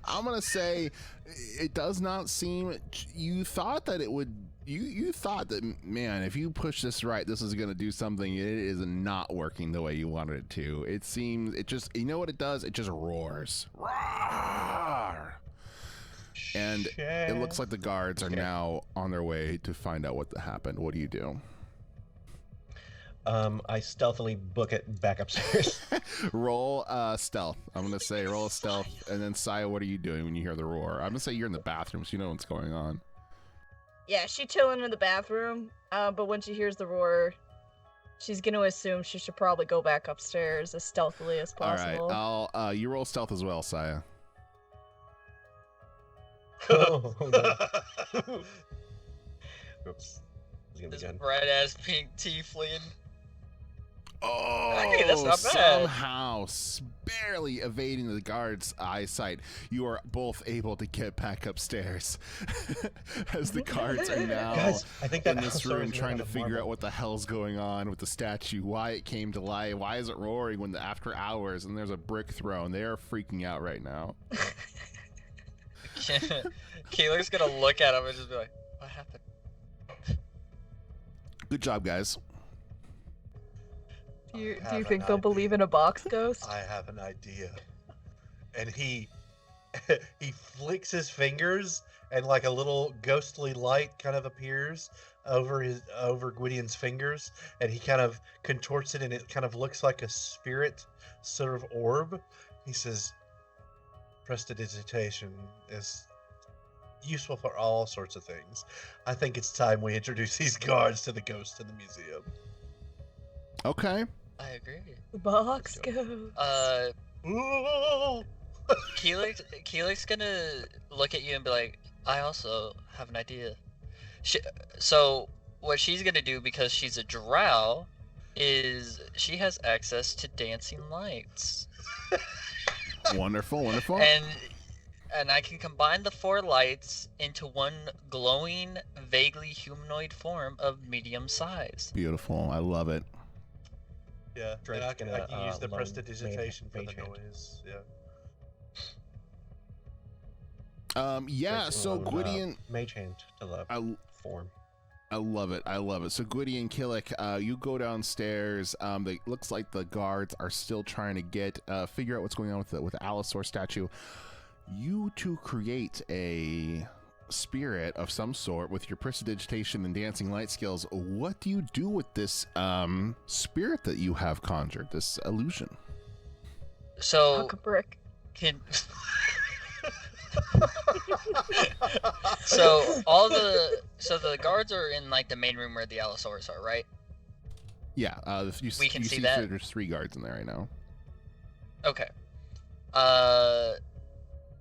gonna say it does not seem. You thought that it would. You thought that, man, if you push this right, this is gonna do something. It is not working the way you wanted it to. It seems. It just. You know what it does? It just roars. Roar! And it looks like the guards are now on their way to find out what happened. What do you do? I stealthily book it back upstairs. Roll stealth. I'm gonna say roll a stealth, and then Saya, what are you doing when you hear the roar? I'm gonna say you're in the bathroom, so you know what's going on. Yeah, she's chilling in the bathroom, but when she hears the roar, she's gonna assume she should probably go back upstairs as stealthily as possible. All right, you roll stealth as well, Saya. Oh, no. Oops. This bright ass pink tiefling. Oh, Hey, that's not bad. somehow barely evading the guard's eyesight, you are both able to get back upstairs as the guards are now Guys, I think that in this Allosaur room is trying made to out of figure marble. out what the hell's going on with the statue, why it came to life, why is it roaring when after hours and there's a brick thrown. They are freaking out right now. Keeler's gonna look at him and just be like, "What happened?" Good job, guys. Do you I have think an they'll idea. believe in a box ghost? I have an idea. And he flicks his fingers, and like a little ghostly light kind of appears over Gwydion's fingers, and he kind of contorts it, and it kind of looks like a spirit sort of orb. He says, "Prestidigitation is useful for all sorts of things. I think it's time we introduce these guards to the ghost in the museum." Okay. I agree. Box ghost. Ooh. Keeler's gonna look at you and be like, "I also have an idea." So what she's gonna do, because she's a drow, is she has access to dancing lights. Wonderful, wonderful. And I can combine the 4 lights into one glowing, vaguely humanoid form of medium size. Beautiful. I love it. Yeah, Drake's and I can gonna, use the learn prestidigitation for the mage hand. noise. Yeah. Yeah, Drake's so gonna learn, Gwydion, mage hand to the form. I love it. I love it. So Gwydion, Killick, you go downstairs. It looks like the guards are still trying to figure out what's going on with the Allosaur statue. You two create a spirit of some sort with your prestidigitation and dancing light skills. What do you do with this spirit that you have conjured, this illusion? So Huck a brick. Can so the guards are in like the main room where the Allosaurus are, right? Yeah, We can see that? There's 3 guards in there right now. Okay.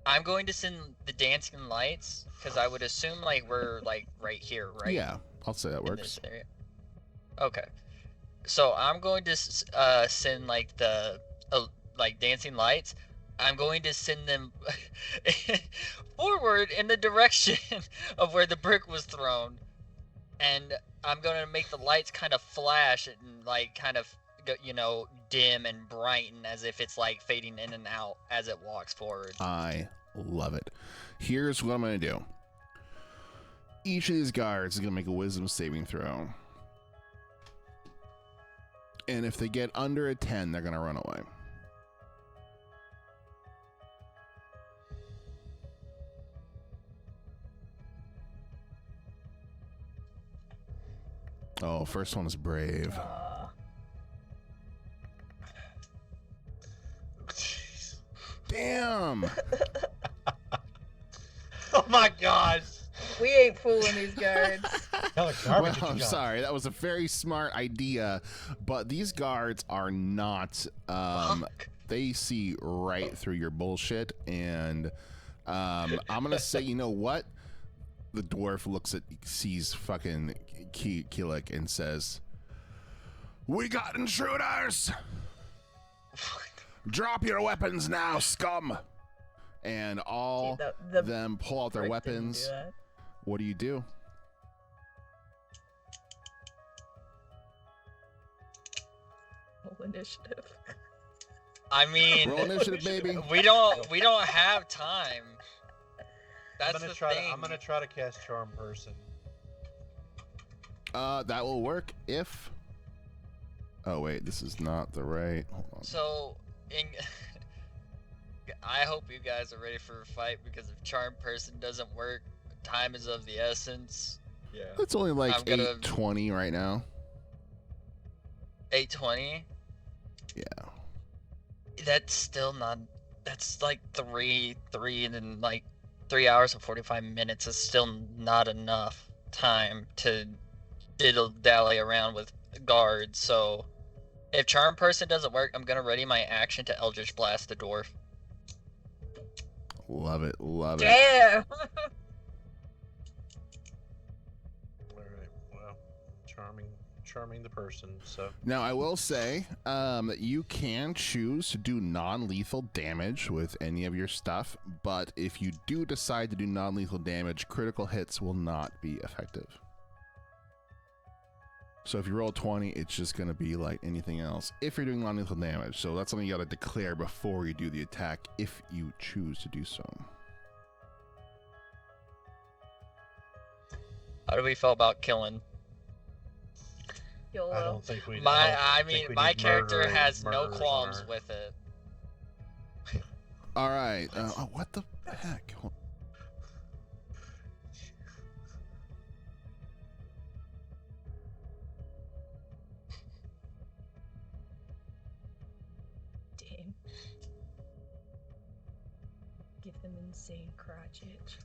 I'm going to send the dancing lights because I would assume like we're like right here, right? Yeah, I'll say that works. Okay. So I'm going to send like the like dancing lights. I'm going to send them forward in the direction of where the brick was thrown, and I'm going to make the lights kind of flash and like kind of dim and brighten as if it's like fading in and out as it walks forward. I love it. Here's what I'm going to do. Each of these guards is going to make a wisdom saving throw. And if they get under a 10, they're going to run away. Oh, first one is brave. Jeez. Damn. Oh my gosh. We ain't fooling these guards. Well, I'm sorry. That was a very smart idea, but these guards are not. They see right through your bullshit, and I'm gonna say, you know what? The dwarf sees fucking Keelik and says, "We got intruders! Drop your weapons now, scum!" And all them pull out their weapons. What do you do? Roll initiative. I mean, roll initiative, baby. We don't have time. That's the thing. I'm gonna try to cast Charm Person. That will work if. Oh wait, this is not the right. Hold on. So, I hope you guys are ready for a fight, because if Charm Person doesn't work, time is of the essence. Yeah. It's only like 8:20 right now. 8:20. Yeah. That's still not. That's like three and then like 3 hours and 45 minutes is still not enough time to diddle-dally around with guards. So if Charm Person doesn't work, I'm gonna ready my action to Eldritch Blast the dwarf. Love it, love it. Yeah. All right. Well, charming the person. So now I will say that you can choose to do non-lethal damage with any of your stuff, but if you do decide to do non-lethal damage, critical hits will not be effective. So if you roll 20, it's just going to be like anything else if you're doing non-lethal damage. So that's something you got to declare before you do the attack if you choose to do so. How do we feel about killing? YOLO. I don't think we. My character has no qualms with it. All right. What the heck? Damn. Give them insane crotch itch.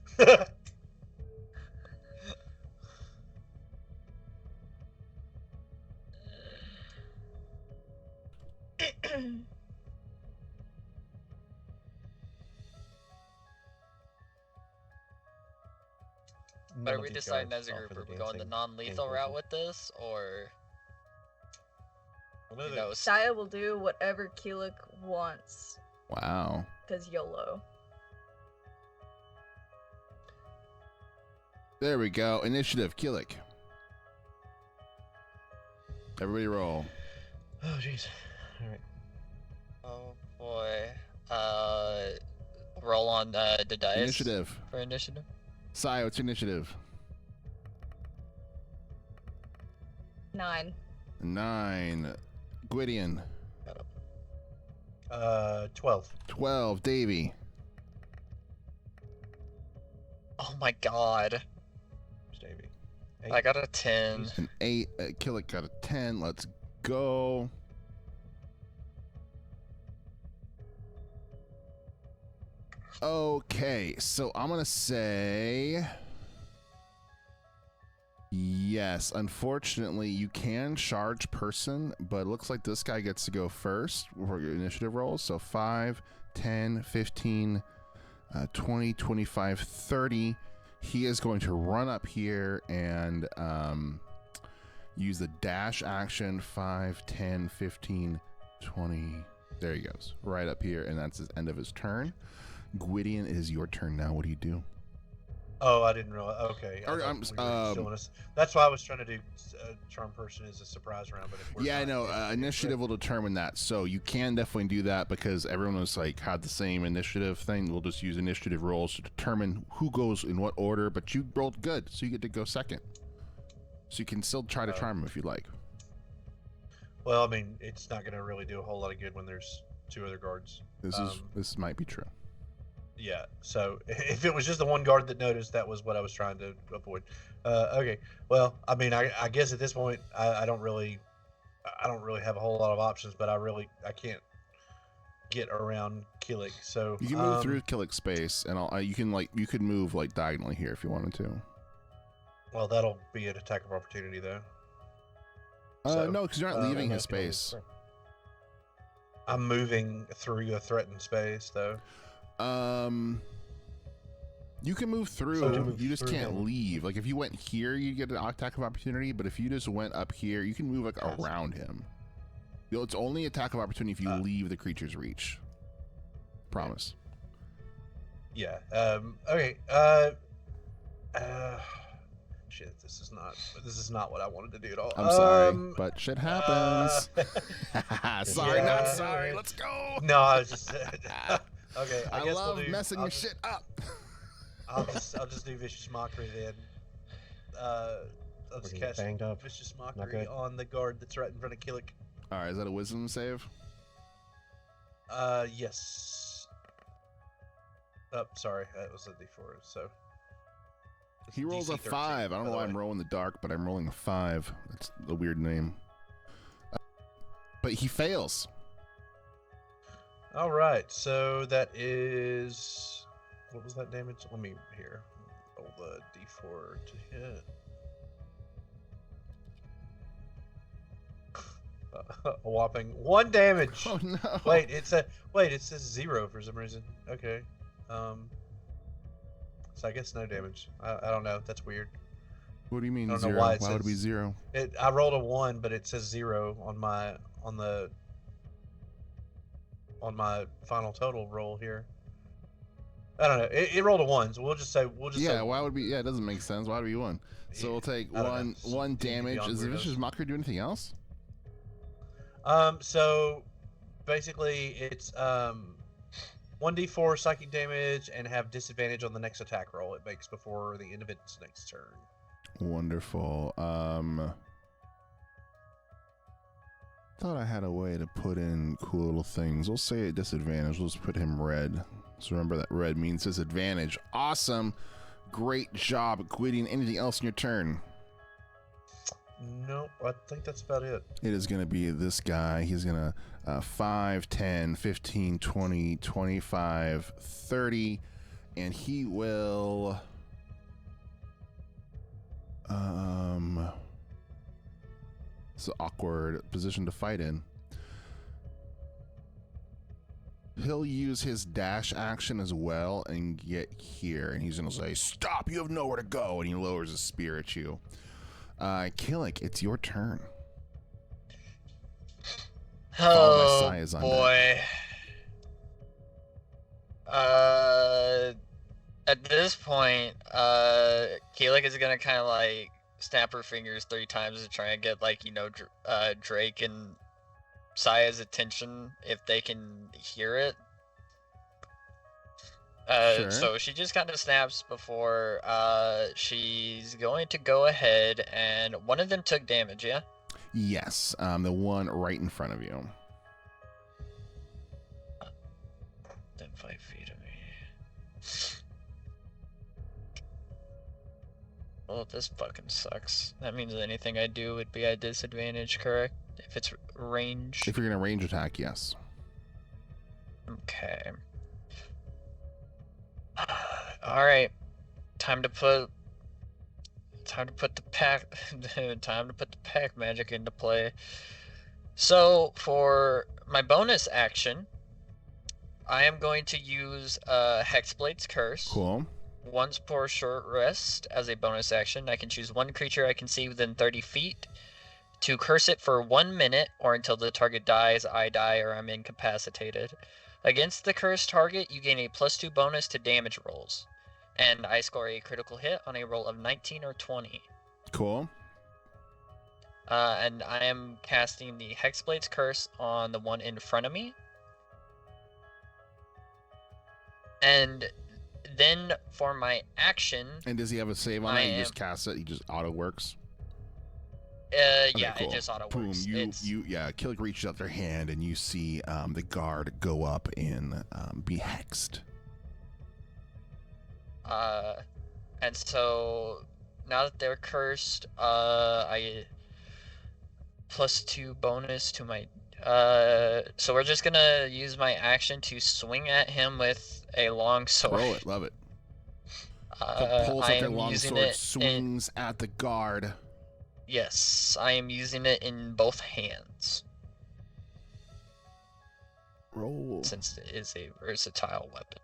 But are we deciding as a group? Are we going the non-lethal route with this, or? Shia will do whatever Keelik wants. Wow. Because YOLO. There we go. Initiative, Keelik. Everybody roll. Oh, jeez. All right. Oh boy. Roll on the dice. Initiative. For initiative. Sai, what's your initiative? 9. 9. Gwydion. 12. 12. Davey. Oh my god. Davey. I got a 10. An 8. Keelik got a 10. Let's go. Okay, so I'm gonna say yes. Unfortunately, you can charge person, but it looks like this guy gets to go first for your initiative rolls. So 5, 10, 15, 20, 25, 30. He is going to run up here and use the dash action. 5, 10, 15, 20. There he goes. Right up here, and that's the end of his turn. Gwydion, it is your turn now. What do you do? Oh, I didn't realize. Okay. That's why I was trying to do charm person as a surprise round. But if we're yeah, I know. Initiative will determine that. So you can definitely do that because everyone was like had the same initiative thing. We'll just use initiative rolls to determine who goes in what order. But you rolled good, so you get to go second. So you can still try to charm him if you like. Well, I mean, it's not going to really do a whole lot of good when there's 2 other guards. This might be true. Yeah, so if it was just the one guard that noticed, that was what I was trying to avoid. Okay, well, I mean, I guess at this point, I don't really have a whole lot of options, but I can't get around Killick. So you can move through Killick's space, and you could move like diagonally here if you wanted to. Well, that'll be an attack of opportunity, though. No, because you're not leaving his space. I'm moving through a threatened space, though. You can move through. You just can't leave. Like if you went here, you get an attack of opportunity. But if you just went up here, you can move like around him. It's only attack of opportunity if you leave the creature's reach. Promise. Yeah. Okay. Shit. This is not what I wanted to do at all. I'm sorry, but shit happens. Sorry, not sorry. Let's go. No, I was just. Okay, I guess love messing your shit up. I'll just do vicious mockery then. I'll just cast vicious mockery on the guard that's right in front of Killick. All right, is that a wisdom save? Yes. Oh, sorry, that was a D4. So he rolls a 5. I don't know why I'm rolling the dark, but I'm rolling a 5. That's a weird name. But he fails. All right, so that is, what was that damage? Let me roll the D4 to hit. A whopping 1 damage. Oh no! Wait, it says 0 for some reason. Okay, so I guess no damage. I don't know. That's weird. What do you mean 0? Why would it be 0? I rolled a 1, but it says 0 on my final total roll here. I don't know. It rolled a 1, so we'll just say why would be? Yeah, it doesn't make sense. Why would it be 1? So we'll take one damage. Does the vicious mockery do anything else? So basically it's 1d4 psychic damage and have disadvantage on the next attack roll it makes before the end of its next turn. Wonderful. Thought I had a way to put in cool little things. We'll say at disadvantage. We'll just put him red. So remember that red means disadvantage. Awesome. Great job, Gwydion. Anything else in your turn? Nope, I think that's about it. It is going to be this guy. He's going to 5, 10, 15, 20, 25, 30. And he will... It's an awkward position to fight in. He'll use his dash action as well and get here. And he's going to say, "Stop, you have nowhere to go." And he lowers his spear at you. Killick, it's your turn. Oh, boy. At this point, Killick is going to kind of like snap her fingers 3 times to try and get Drake and Saya's attention if they can hear it. Sure. So she just kind of snaps before she's going to go ahead, and one of them took damage, yeah? Yes, the one right in front of you. Then 5 feet of me. Well, this fucking sucks. That means anything I do would be at disadvantage, correct? If it's range. If you're gonna range attack, yes. Okay. All right, time to put the pack magic into play. So for my bonus action, I am going to use Hexblade's Curse. Cool. Once per short rest as a bonus action, I can choose one creature I can see within 30 feet to curse it for 1 minute or until the target dies, I die, or I'm incapacitated. Against the cursed target, you gain a +2 bonus to damage rolls, and I score a critical hit on a roll of 19 or 20. Cool. And I am casting the Hexblade's Curse on the one in front of me. And then for my action... And does he have a save on it? You just cast it? He just auto-works? Yeah, cool. It just auto Boom, works. Killick reaches out their hand and you see the guard go up and be hexed. And so now that they're cursed, I +2 bonus to my so we're just gonna use my action to swing at him with a long sword. Roll it, love it. Pulls out their long sword, swings at the guard. Yes, I am using it in both hands. Roll. Since it is a versatile weapon.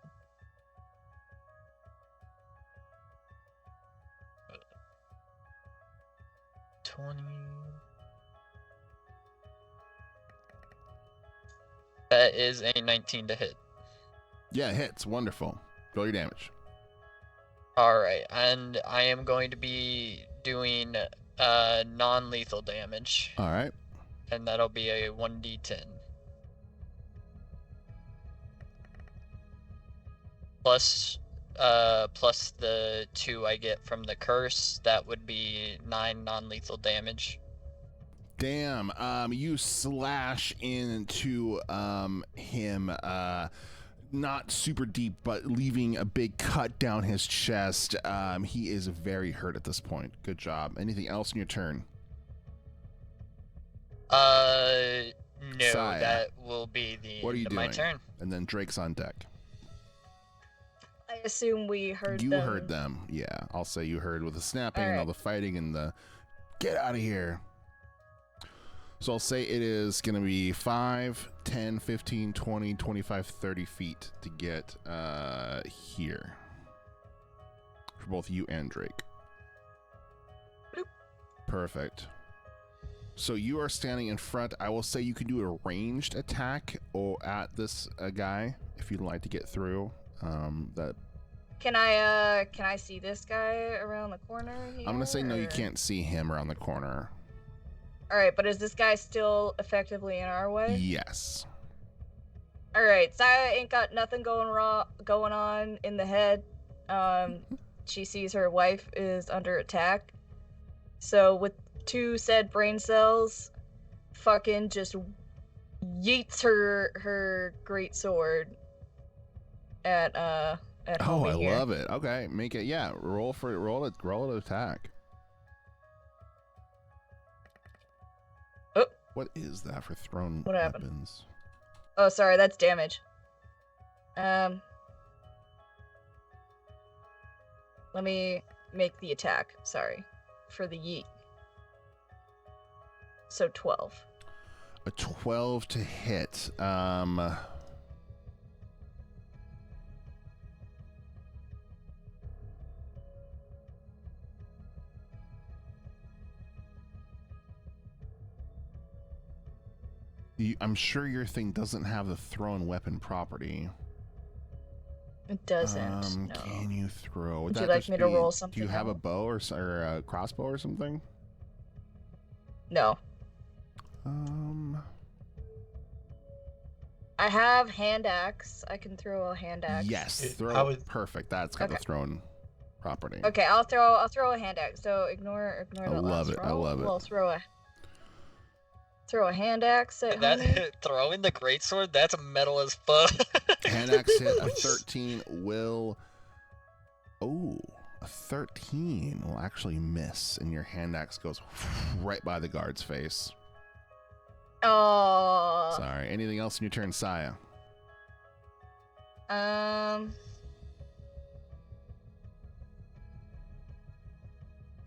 That is a 19 to hit. Yeah, it hits. Wonderful. Roll your damage. Alright, and I am going to be doing non-lethal damage. Alright. And that'll be a 1d10. Plus the 2 I get from the curse, that would be 9 non-lethal damage. Damn, you slash into him, not super deep, but leaving a big cut down his chest. He is very hurt at this point. Good job. Anything else in your turn? No, Saya, that will be the what are you end of doing? my turn. And then Drake's on deck. I assume we heard them. You heard them, yeah. I'll say you heard with the snapping and all the fighting and the get out of here. So I'll say it is going to be 5, 10, 15, 20, 25, 30 feet to get here. For both you and Drake. Bloop. Perfect. So you are standing in front. I will say you can do a ranged attack or at this guy if you'd like to get through. That. Can I see this guy around the corner here? I'm going to say no, you can't see him around the corner. Alright, but is this guy still effectively in our way? Yes. Alright, Saya ain't got nothing going on in the head. She sees her wife is under attack. So with 2 said brain cells, fucking just yeets her great sword at Oh, I here. love it. Okay, make it. Yeah, roll an attack. Oh. What is that for thrown What happened? weapons? Oh, sorry, that's damage. Let me make the attack. Sorry, for the yeet. So 12. A 12 to hit. I'm sure your thing doesn't have the thrown weapon property. It doesn't. No. Can you throw? Would you like me to roll something? Do you have a bow or a crossbow or something? No. I have hand axe. I can throw a hand axe. Yes, perfect. That's got the thrown property. Okay, I'll throw a hand axe. So ignore the love it. roll. I love it. We'll throw a hand axe at homie. Throwing the greatsword, that's metal as fuck. Hand axe hit a 13 will. Oh, a 13 will actually miss, and your hand axe goes right by the guard's face. Oh. Sorry. Anything else in your turn, Saya?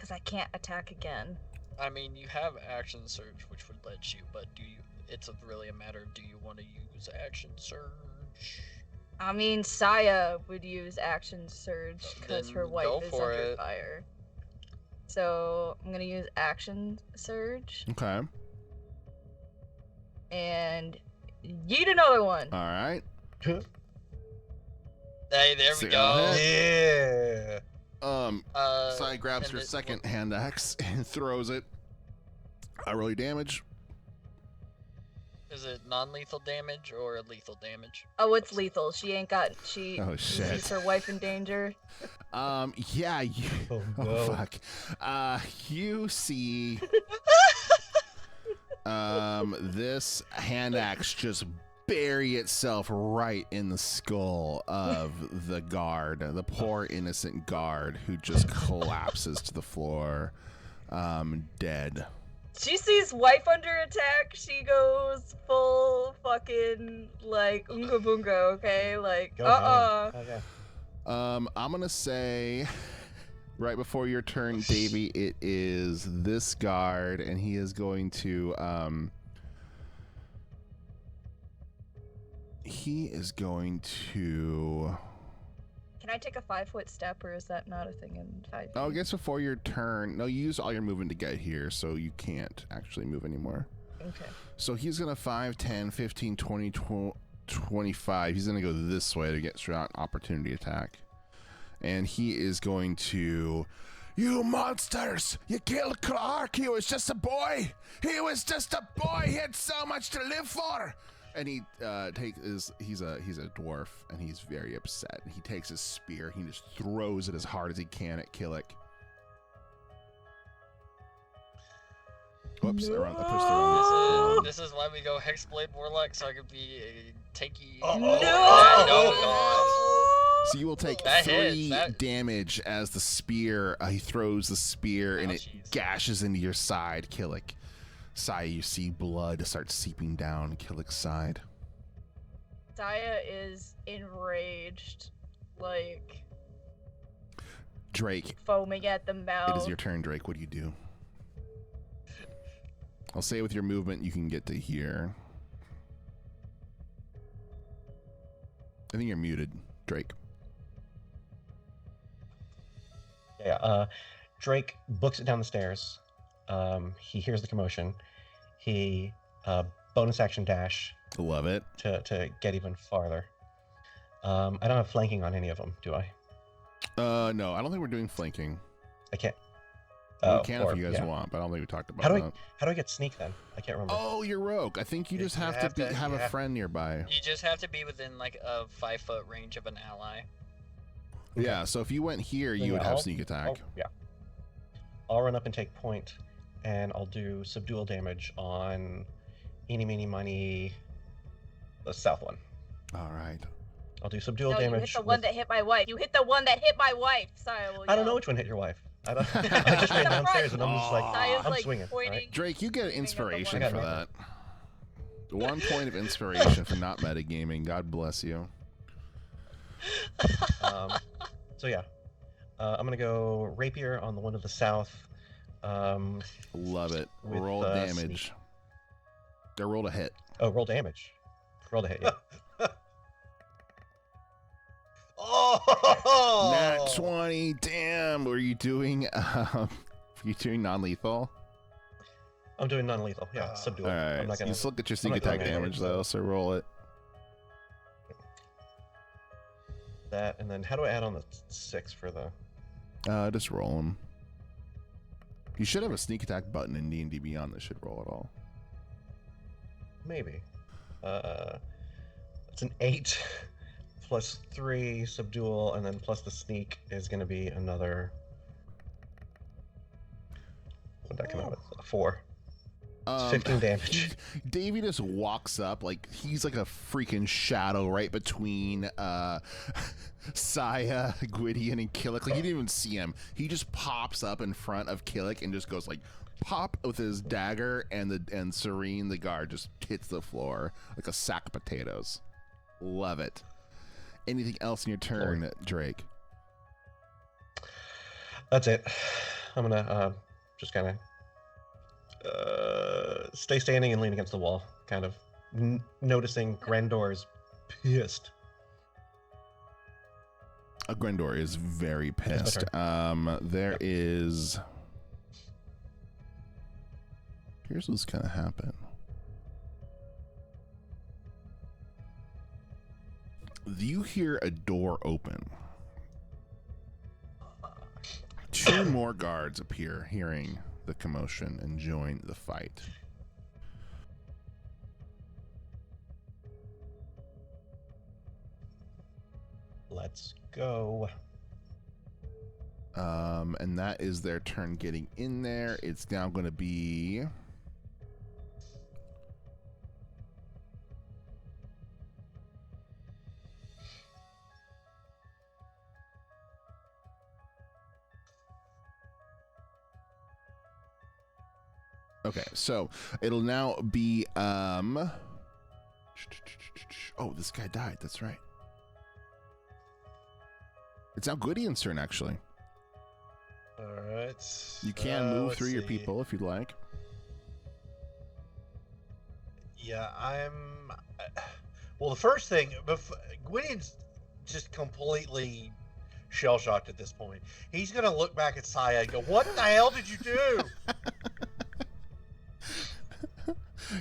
because I can't attack again. I mean, you have action surge, which would let you, but do you? It's really a matter of do you want to use action surge? I mean, Saya would use action surge because her Then wife go is for under it. fire. So I'm gonna use action surge Okay. and yeet another one. All right. Hey, there we See, go. Yeah. Sai grabs and her it- second hand axe and throws it. I roll your damage. Is it non-lethal damage or lethal damage? Oh, it's lethal. She ain't got. Oh, She shit. sees her wife in danger. Yeah. Oh, Oh no. fuck. You see, this hand axe just bury itself right in the skull of the guard, the poor innocent guard who just collapses to the floor, dead. She sees wife under attack. She goes full fucking like unga bunga. Okay, like Go ahead. Oh, yeah. I'm gonna say, right before your turn, Davey, it is this guard, and he is going to, Can I take a 5-foot step, or is that not a thing in 5? Oh, I guess before your turn, no, you use all your movement to get here, so you can't actually move anymore. Okay. So he's gonna 5, 10, 15, 20, 25. He's gonna go this way to get an opportunity attack. And he is going to, you monsters! You killed Clark! He was just a boy! He was just a boy! He had so much to live for! And he he's a dwarf, and he's very upset. He takes his spear, he just throws it as hard as he can at Killick. Whoops, I pushed the wrong one. This is why we go Hexblade Warlock, so I could be a tanky. So you will take That 3 hits, that- damage as the spear, he throws the spear and Oh, it jeez. gashes into your side, Killick. Sai, you see blood start seeping down Killick's side. Saya is enraged, like Drake, foaming at the mouth. it is your turn, Drake. What do you do? I'll say with your movement you can get to here. I think you're muted, Drake. Yeah, Drake books it down the stairs. He hears the commotion. He bonus action dash Love it. to get even farther. I don't have flanking on any of them, do I? No, I don't think we're doing flanking. I can't. We can or- if you guys yeah. want, but I don't think we talked about How do that. How do I get sneak then? I can't remember. Oh, you're rogue. I think you You just have have to to- have you a have- friend nearby. You just have to be within like a 5-foot range of an ally. Yeah, so if you went here, Then you would yeah, have I'll- sneak attack. Yeah. I'll run up and take point, and I'll do subdual damage on eeny, meeny, miny, the south one. All right. I'll do subdual No, you damage. hit the one with- that hit my wife. You hit the one that hit my wife. Saya will I don't know yell. which one hit your wife. I don't. I just ran downstairs and I'm just like, Saya's I'm like swinging. pointing. alright? Drake, you get Pointing at the inspiration one for that- that. 1 point of inspiration for not metagaming. God bless you. So yeah, I'm gonna go rapier on the one to the south. Love it. With, Roll damage. sneak. They rolled a hit. Oh, roll damage. Roll to hit. Yeah. Oh! Nat 20. Damn. Were you doing non-lethal? I'm doing non-lethal. Yeah, subdual. All I'm right. not gonna. You still get your sneak not going attack anywhere, damage so- though, so roll it. That and then how do I add on the 6 for the? Just roll them. You should have a sneak attack button in D&D Beyond that should roll it all. Maybe. It's an 8 plus 3 subdual, and then plus the sneak is going to be another. What'd that come out with? 4. It's 15 damage. Davey just walks up like he's like a freaking shadow right between Saya, Gwydion, and Killick. Like you didn't even see him. He just pops up in front of Killick and just goes like pop with his dagger, and Serene, the guard, just hits the floor like a sack of potatoes. Love it. Anything else in your turn, Drake? That's it. I'm gonna just kind of stay standing and lean against the wall, kind of noticing Grendor's pissed. Grendor is very pissed. There is. Here's what's gonna happen. You hear a door open. 2 more guards appear, hearing the commotion, and join the fight. Let's go. And that is their turn getting in there. It's now going to be... Okay, so it'll now be, oh, this guy died. That's right. It's now Gwydion's turn, actually. All right. You can move through your people if you'd like. Yeah, well, the first thing, Gwydion's just completely shell-shocked at this point. He's going to look back at Saya and go, what the hell did you do?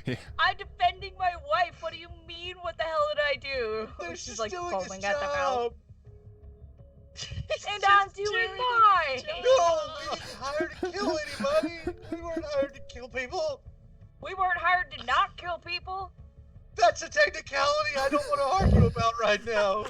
Yeah. I'm defending my wife. What do you mean? What the hell did I do? She's like foaming at the mouth. And I'm doing fine. No, we didn't hire to kill anybody. We weren't hired to kill people. We weren't hired to not kill people. That's a technicality I don't want to argue about right now.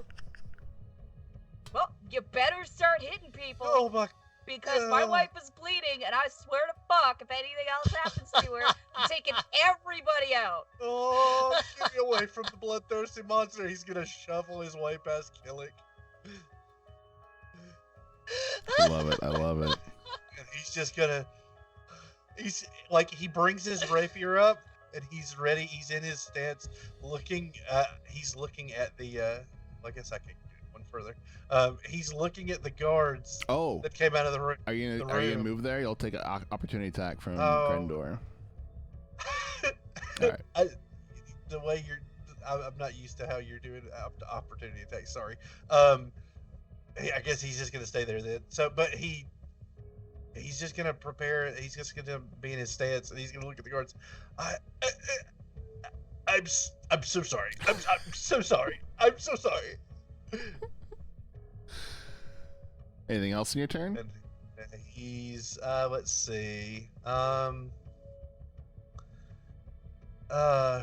Well, you better start hitting people. Oh my. Because my wife is bleeding, and I swear to fuck, if anything else happens to her, I'm taking everybody out. Oh, get me away from the bloodthirsty monster. He's gonna shovel his way past Killick. I love it. I love it. And he's just gonna... he brings his rapier up, and he's ready. He's in his stance, he's looking at the... I guess I can do one further. He's looking at the guards that came out of the room. Are you gonna move there? You'll take an opportunity attack from Grendor. All right. The way I'm not used to how you're doing opportunity attack. Sorry. I guess he's just gonna stay there then. So, but he's just gonna prepare. He's just gonna be in his stance, and he's gonna look at the guards. I'm so sorry. I'm so sorry. I'm so sorry. Anything else in your turn? And he's let's see.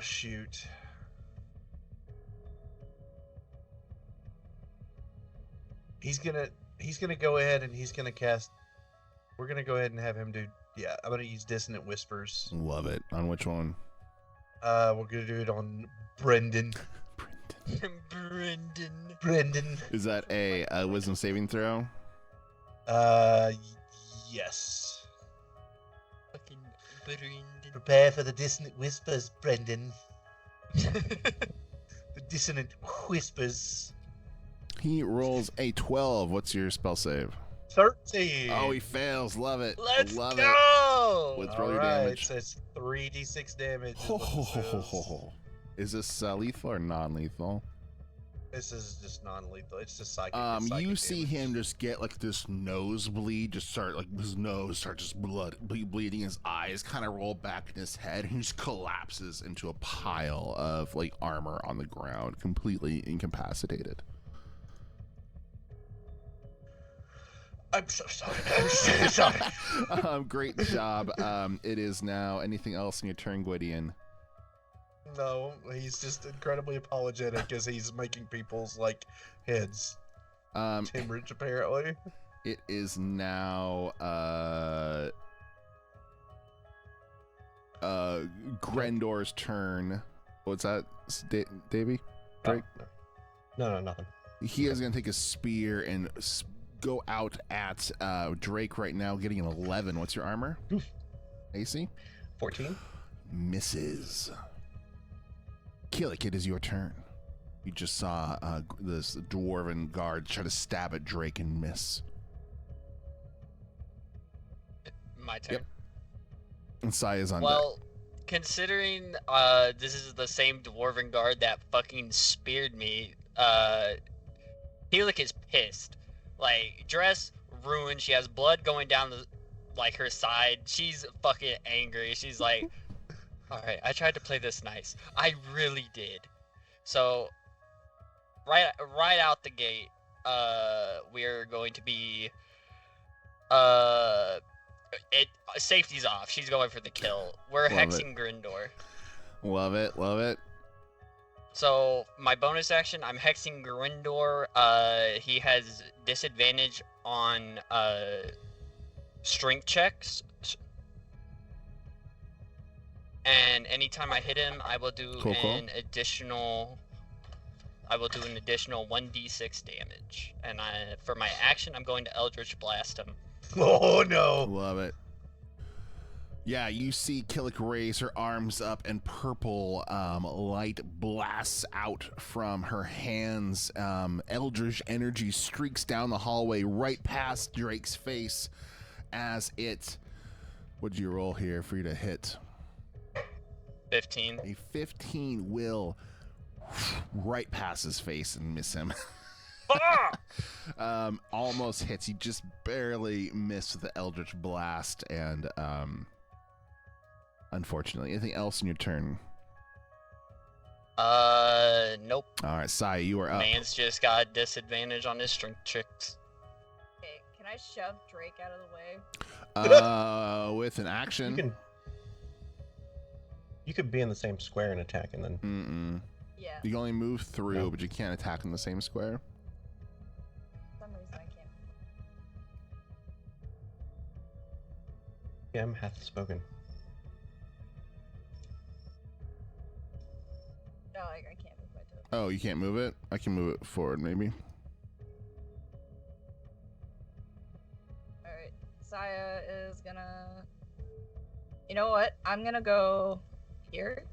Shoot. He's gonna go ahead and he's gonna cast. We're gonna go ahead and have him do. Yeah, I'm gonna use Dissonant Whispers. Love it. On which one? We're gonna do it on Brendan. Brendan. Is that a wisdom saving throw? Yes. Fucking Brendan. Prepare for the Dissonant Whispers, Brendan. The Dissonant Whispers. He rolls a 12. What's your spell save? 13. Oh, he fails. Love it. Let's Love go. It. Let's roll your damage. So it's 3d6 damage. Is this lethal or non-lethal? This is just non-lethal. It's just psychic. You see him just get like this nosebleed, just start like his nose starts just bleeding. His eyes kind of roll back in his head, and he just collapses into a pile of like armor on the ground, completely incapacitated. I'm so sorry. I'm so sorry. Great job. It is now. Anything else in your turn, Gwydion? No, he's just incredibly apologetic as he's making people's like heads hemorrhage apparently. It is now Grendor's turn. What's that, Davey? Drake? No, nothing. He is going to take a spear and go out at Drake right now, getting an 11. What's your armor? Oof. AC? 14. Misses. Killick, it is your turn. You just saw this dwarven guard try to stab at Drake and miss. My turn. Yep. And Sai is on Well, considering this is the same dwarven guard that fucking speared me, Helix is pissed. Like, dress ruined. She has blood going down her side. She's fucking angry. She's like, alright, I tried to play this nice. I really did. So, right out the gate, we're going to be, safety's off. She's going for the kill. We're hexing Grindor. Love it, love it. So my bonus action, I'm hexing Grindor. He has disadvantage on strength checks, and anytime I hit him, I will do an additional 1d6 damage. And for my action, I'm going to Eldritch Blast him. Oh no! Love it. Yeah, you see Killick raise her arms up, and purple light blasts out from her hands. Eldritch energy streaks down the hallway right past Drake's face as it... What'd you roll here for you to hit? 15. A 15 will right past his face and miss him. Almost hits. You just barely missed the Eldritch Blast, and... unfortunately. Anything else in your turn? Nope. All right, Sai, you are up. Man's just got disadvantage on his strength checks. Okay, can I shove Drake out of the way? With an action. You could be in the same square and attack, and then. Yeah. You can only move through, but you can't attack in the same square. For some reason I can't. PM hath spoken. No, I can't move my toe. Oh, you can't move it? I can move it forward, maybe. Alright, Saya is gonna... You know what? I'm gonna go here.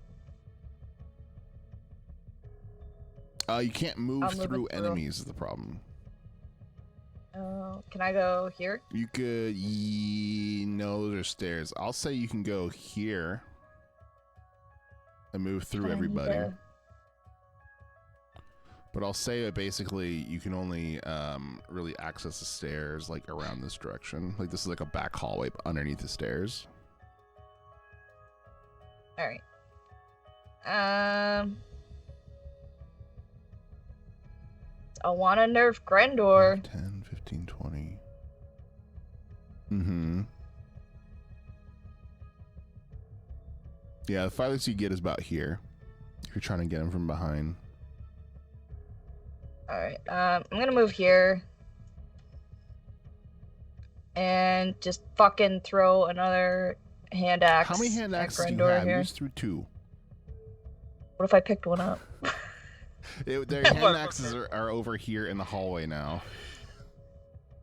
You can't move through enemies is the problem. Oh, can I go here? You could... No, those are stairs. I'll say you can go here and move through everybody. But I'll say that basically you can only really access the stairs like around this direction. Like this is like a back hallway underneath the stairs. Alright. I want to nerf Grendor. 10, 15, 20. Mm-hmm. Yeah, the farthest you get is about here. If you're trying to get him from behind. Alright, I'm gonna move here. And just fucking throw another hand axe. How many hand axes do you Grendor have? here. You just threw 2. What if I picked one up? Their hand axes are over here in the hallway now.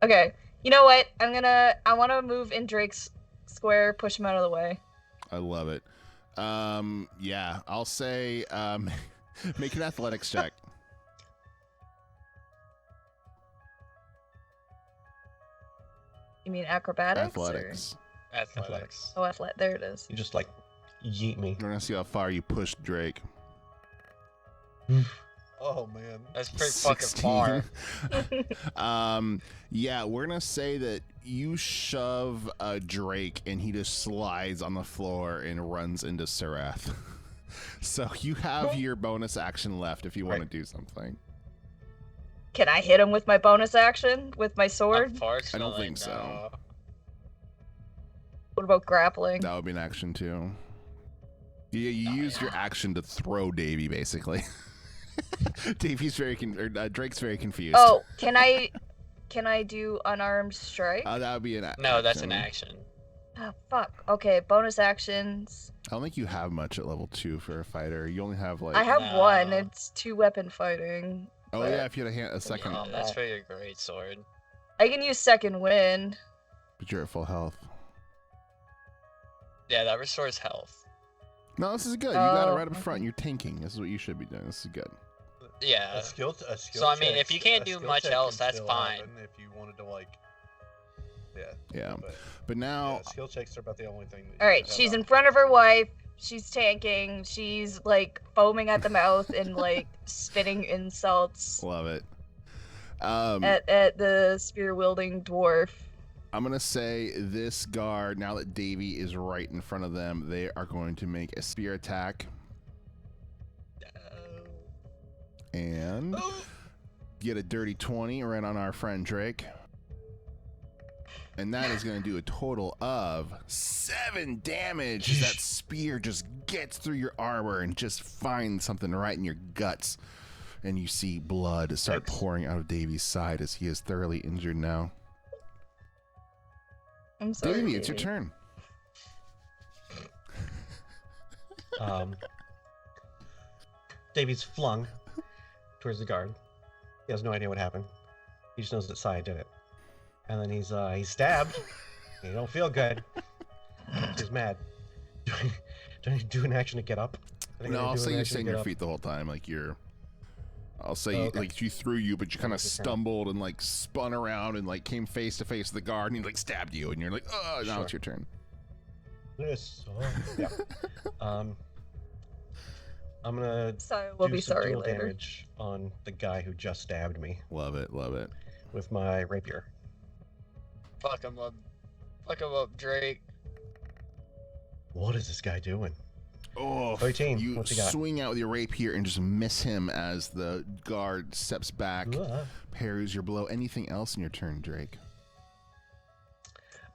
Okay, you know what? I want to move in Drake's square, push him out of the way. I love it. Yeah, I'll say make an athletics check. You mean acrobatics? Athletics. Or... Athletics. Oh, there it is. You just like yeet me. We're gonna see how far you push Drake. Oh man, that's pretty fucking far. Yeah, we're gonna say that you shove Drake and he just slides on the floor and runs into Sarath. So you have your bonus action left if you want to do something. Can I hit him with my bonus action with my sword? I don't think so. What about grappling? That would be an action too. You use your action to throw Davey, basically. Drake's very confused. Oh, can I do unarmed strike? That would be an action. No, that's an action. Oh, fuck. Okay, bonus actions. I don't think you have much at level 2 for a fighter. You only have like... I have one. It's 2-weapon fighting. Oh yeah, if you had a second. Yeah, that's for your great sword. I can use second wind. But you're at full health. Yeah, that restores health. No, this is good. You got it right up front. You're tanking. This is what you should be doing. This is good. Yeah. A skill so I mean, if you can't do much else, that's fine. If you wanted to like, Yeah. But now skill checks are about the only thing. All right, she's in front of her wife. She's tanking. She's like foaming at the mouth and like spitting insults. Love it. At the spear wielding dwarf. I'm gonna say this guard, now that Davy is right in front of them, they are going to make a spear attack. And get a dirty 20 right on our friend Drake. And that is going to do a total of 7 damage as that spear just gets through your armor and just finds something right in your guts. And you see blood start pouring out of Davy's side as he is thoroughly injured now. I'm sorry, Davy, it's your turn. Davy's flung towards the guard. He has no idea what happened. He just knows that Saya did it. And then he's stabbed. He don't feel good. He's mad. Do I do an action to get up? No, I'll say you're staying your feet the whole time. Like I'll say like she threw you, but you kind of stumbled and like spun around and like came face to face with the guard and he like stabbed you and you're like, oh, now it's your turn. Yes. Yeah. I'm gonna we'll be sorry later. Damage on the guy who just stabbed me. Love it, love it. With my rapier. Fuck him up. Fuck him up, Drake. What is this guy doing? Oh, 13. You What's he got? swing out with your rapier and just miss him as the guard steps back, parries your blow. Anything else in your turn, Drake?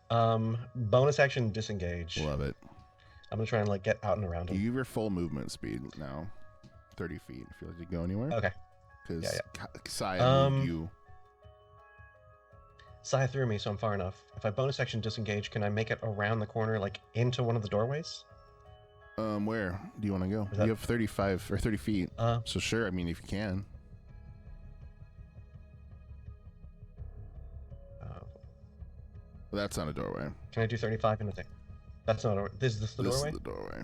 Bonus action disengage. Love it. I'm gonna try and like get out and around him. You have your full movement speed now, 30 feet. Feel like you go anywhere? Okay. Because Saya moved you. Saya threw me, so I'm far enough. If I bonus action disengage, can I make it around the corner, like into one of the doorways? Where do you want to go? You have 35 or 30 feet. So sure, I mean, if you can. Well, that's not a doorway. Can I do 35 in a thing? That's not a. Is this the doorway? This is the doorway.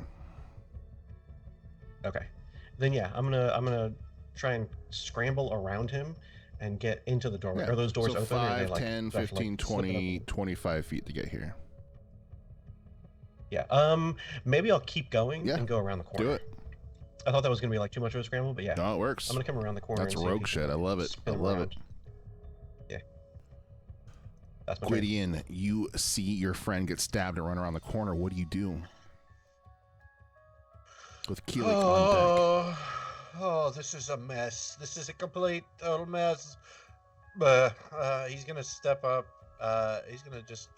Okay. Then yeah, I'm gonna try and scramble around him and get into the doorway. Yeah. Are those doors so open? 5, or are they, like, 10, 15, 20, 25 feet to get here. Yeah. Maybe I'll keep going and go around the corner. Do it. I thought that was gonna be like too much of a scramble, but yeah. No, it works. I'm gonna come around the corner. That's rogue shit. I love it. I love it. Yeah. That's my Gwydion, you see your friend get stabbed and run around the corner. What do you do? With Keelik on deck. Oh, this is a mess. This is a complete total mess. He's gonna step up. He's gonna just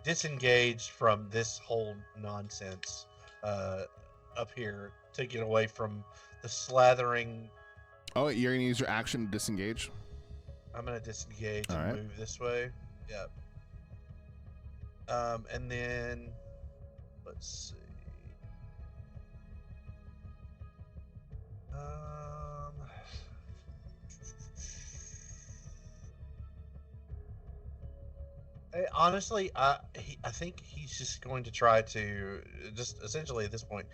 disengage from this whole nonsense up here to get away from the slathering. Oh, you're gonna use your action to disengage? I'm gonna disengage All and right. move this way. Yep. And then let's see. Honestly, I think he's just going to try to just essentially at this point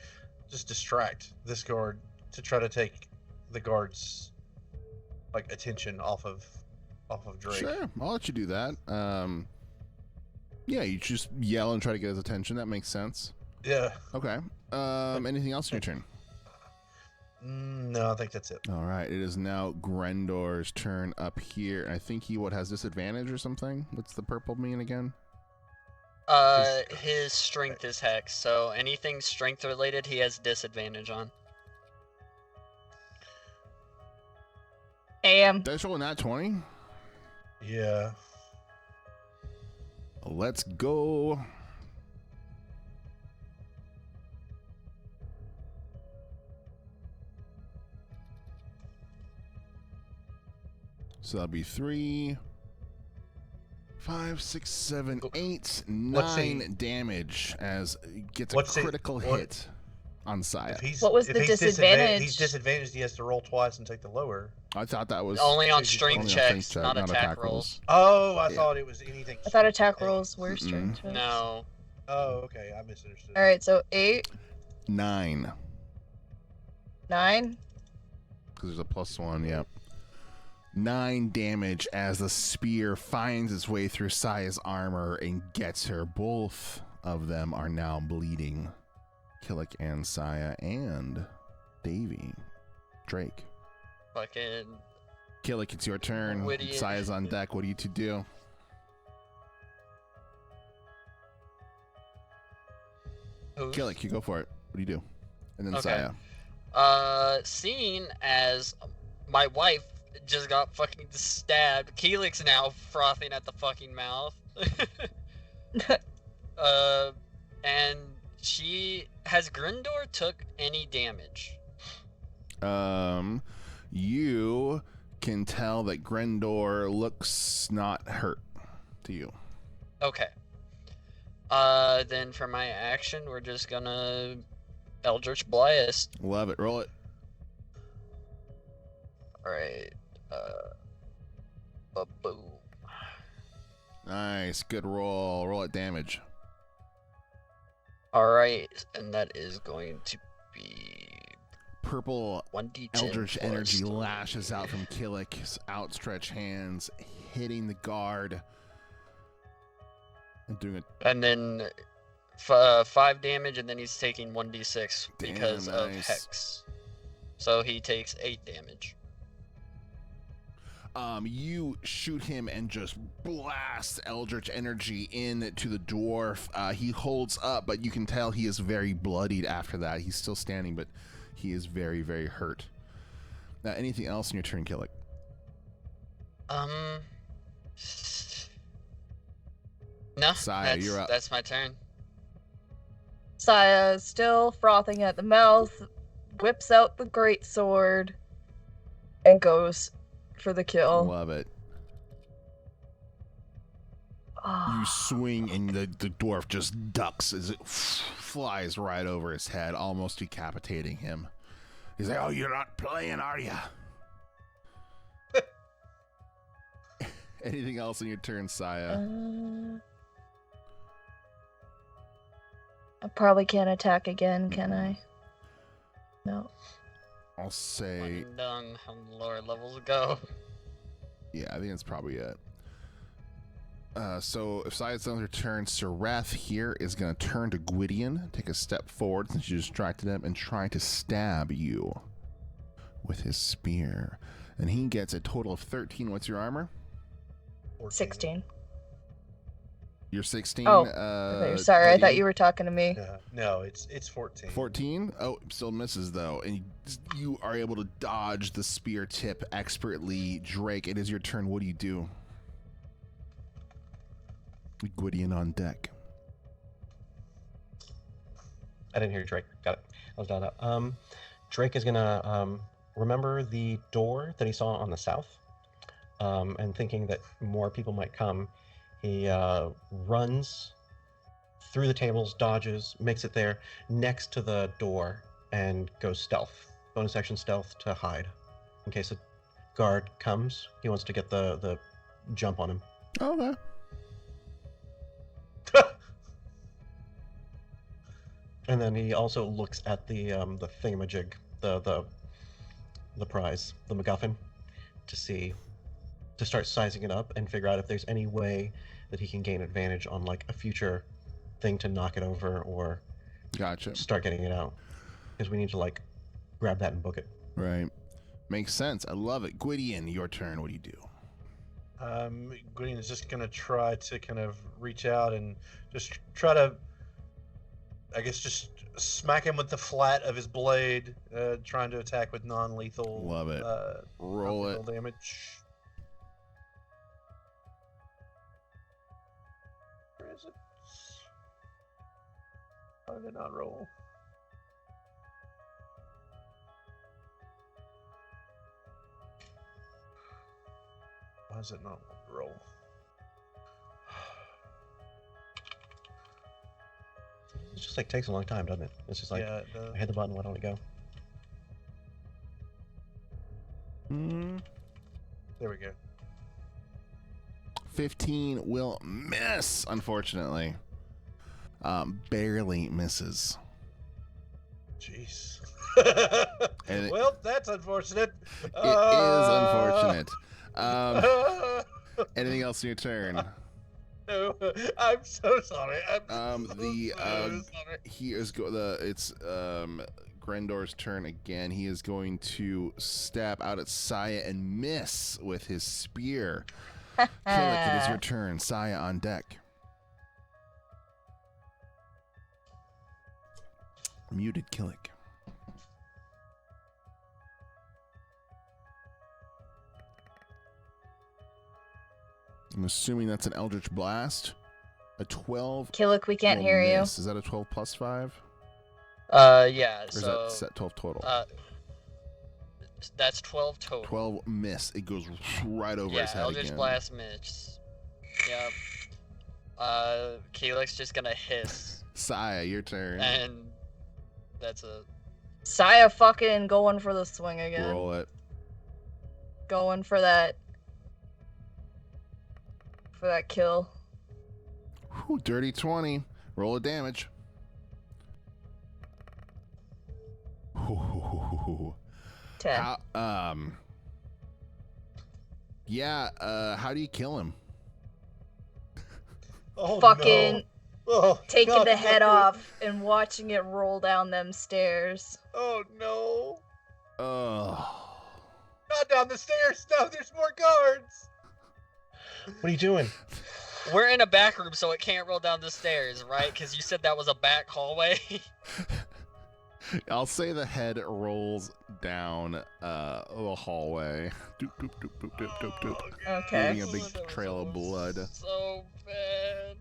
just distract this guard to try to take the guard's like attention off of Drake. Sure, I'll let you do that. Yeah, you just yell and try to get his attention. That makes sense. Yeah. Okay. Anything else in your turn? No, I think that's it. All right. It is now Grendor's turn up here. I think he has disadvantage or something. What's the purple mean again? His strength is hex, so anything strength related he has disadvantage on. Damn. Did I roll a nat 20? Yeah. Let's go. So that'll be 3, 5, 6, 7, 8, 9 damage as it gets a critical hit on Saya. What was the disadvantage? He's disadvantaged. He has to roll twice and take the lower. I thought that was only on strength checks, not attack rolls. Oh, I thought it was anything. I thought attack rolls were strength checks. No. Oh, okay. I misunderstood. All right, so 8, 9. 9. Because there's a +1. Yep. 9 damage as the spear finds its way through Saya's armor and gets her. Both of them are now bleeding. Killick and Saya and Davy. Drake. Fucking. Killick, it's your turn. Witty. Saya's on deck. What are you to do? Killick, you go for it. What do you do? And then Okay. Saya. Seeing as my wife just got fucking stabbed, Keelik's now frothing at the fucking mouth. And has Grindor took any damage? You can tell that Grindor looks not hurt to you. Okay. Then for my action, we're just gonna Eldritch Blast. Love it. Roll it. Alright. Boom. Nice. Good roll. Roll it damage. Alright, and that is going to be Purple 1d10 Eldritch plus energy 3. lashes out from Killick's outstretched hands, hitting the guard. And doing it. And then 5 damage, and then he's taking 1d6 because of nice. Hex. So he takes 8 damage. You shoot him and just blast Eldritch energy into the dwarf. He holds up, but you can tell he is very bloodied after that. He's still standing, but he is very, very hurt. Now, anything else in your turn, Killick? No, Saya, you're up. That's my turn. Saya is still frothing at the mouth, whips out the greatsword, and goes for the kill. Love it. Oh. You swing, and the dwarf just ducks as it flies right over his head, almost decapitating him. He's like, "Oh, you're not playing, are you?" Anything else in your turn, Saya? I probably can't attack again, can I? No. I'll say... One and done. How the lower levels go. Yeah, I think that's probably it. So if Saya's done her turn, Sereth here is going to turn to Gwydion, take a step forward since you distracted him, and try to stab you with his spear. And he gets a total of 13. What's your armor? 16. You're 16? Oh, sorry, I thought Gwydion? you were talking to me. No, it's 14. 14? Oh, still misses though. And you are able to dodge the spear tip expertly. Drake, it is your turn. What do you do? Gwydion on deck. I didn't hear Drake. Got it. I was done up. Drake is gonna remember the door that he saw on the south, and thinking that more people might come, he runs through the tables, dodges, makes it there next to the door, and goes stealth. Bonus action stealth to hide, in case a guard comes. He wants to get the jump on him. Okay. And then he also looks at the thingamajig, the prize, the MacGuffin, to start sizing it up and figure out if there's any way that he can gain advantage on like a future thing to knock it over or Gotcha. start getting it out. Because we need to like grab that and book it. Right. Makes sense. I love it. Gwydion, your turn. What do you do? Gwydion is just gonna try to kind of reach out and just try to, I guess, just smack him with the flat of his blade, trying to attack with non-lethal. Love it. Roll it. Damage. Where is it? How did it not roll? Why does it not roll? It just like takes a long time, doesn't it? It's just like, Yeah, I hit the button, why don't it go? there we go. 15 will miss, unfortunately. Barely misses. Jeez. And Well, that's unfortunate. It is unfortunate. Anything else in your turn? No, I'm so sorry. Sorry. It's Grendor's turn again. He is going to stab out at Saya and miss with his spear. Killick, it is your turn. Saya on deck. Muted Killick. I'm assuming that's an Eldritch Blast. A 12. Killick, we can't hear you. Is that a 12 plus 5? Yeah. Or is that set 12 total? That's 12 total. 12 miss. It goes right over his head Eldritch again. Blast miss. Yep. Keelik's just gonna hiss. Saya, your turn. And that's a... Saya fucking going for the swing again. Roll it. Going for that kill. Whew, dirty 20. Roll a damage. Ooh. 10. How do you kill him? Oh, Fucking no. Oh, taking God, the head no. off and watching it roll down them stairs. Oh no! Oh. Not down the stairs. No, there's more guards. What are you doing? We're in a back room, so it can't roll down the stairs, right? Because you said that was a back hallway. I'll say the head rolls down the hallway. Doop, doop, doop, doop, doop, doop, doop. Okay. Leaving a big trail of blood. So bad.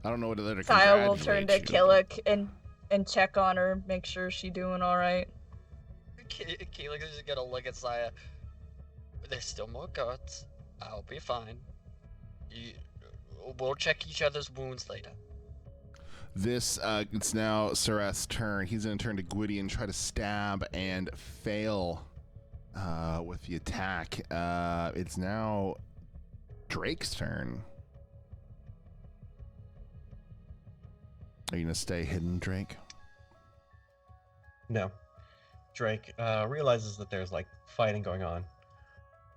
I don't know what to Saya will turn to congratulate you. Killick and check on her, make sure she's doing alright. Keelik is just gonna look at Saya. There's still more guards. I'll be fine. We'll check each other's wounds later. It's now Sareth's turn. He's going to turn to Gwyddy and try to stab and fail with the attack. It's now Drake's turn. Are you going to stay hidden, Drake? No. Drake realizes that there's like fighting going on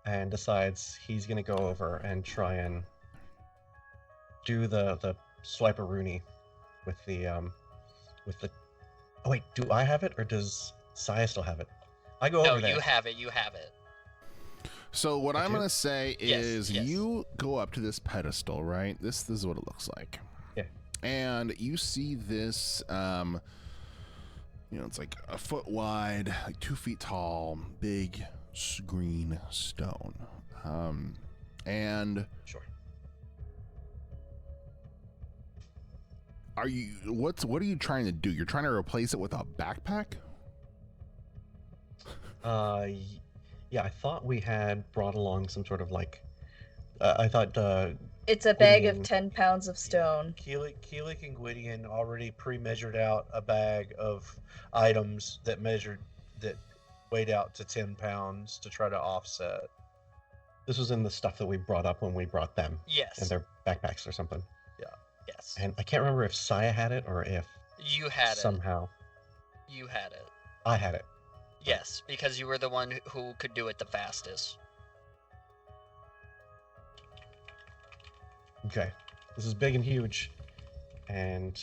and decides he's going to go over and try and do the swipe-a-rooney with the oh wait, do I have it or does Saya still have it? I go over there. No, you have it. So what I'm going to say is yes. you go up to this pedestal, right? This is what it looks like. Yeah. And you see this, it's like a foot wide, like 2 feet tall, big green stone. And Sure. what are you trying to do? You're trying to replace it with a backpack? Yeah, I thought we had brought along some sort of like I thought It's a bag Gwydion- of 10 pounds of stone. Keelik and Gwydion already pre-measured out a bag of items that weighed out to 10 pounds to try to offset. this was in the stuff that we brought up when we brought them in Yes. their backpacks or something. Yes. And I can't remember if Saya had it or if You had somehow it. You had it. I had it. Yes, because you were the one who could do it the fastest. Okay. This is big and huge. And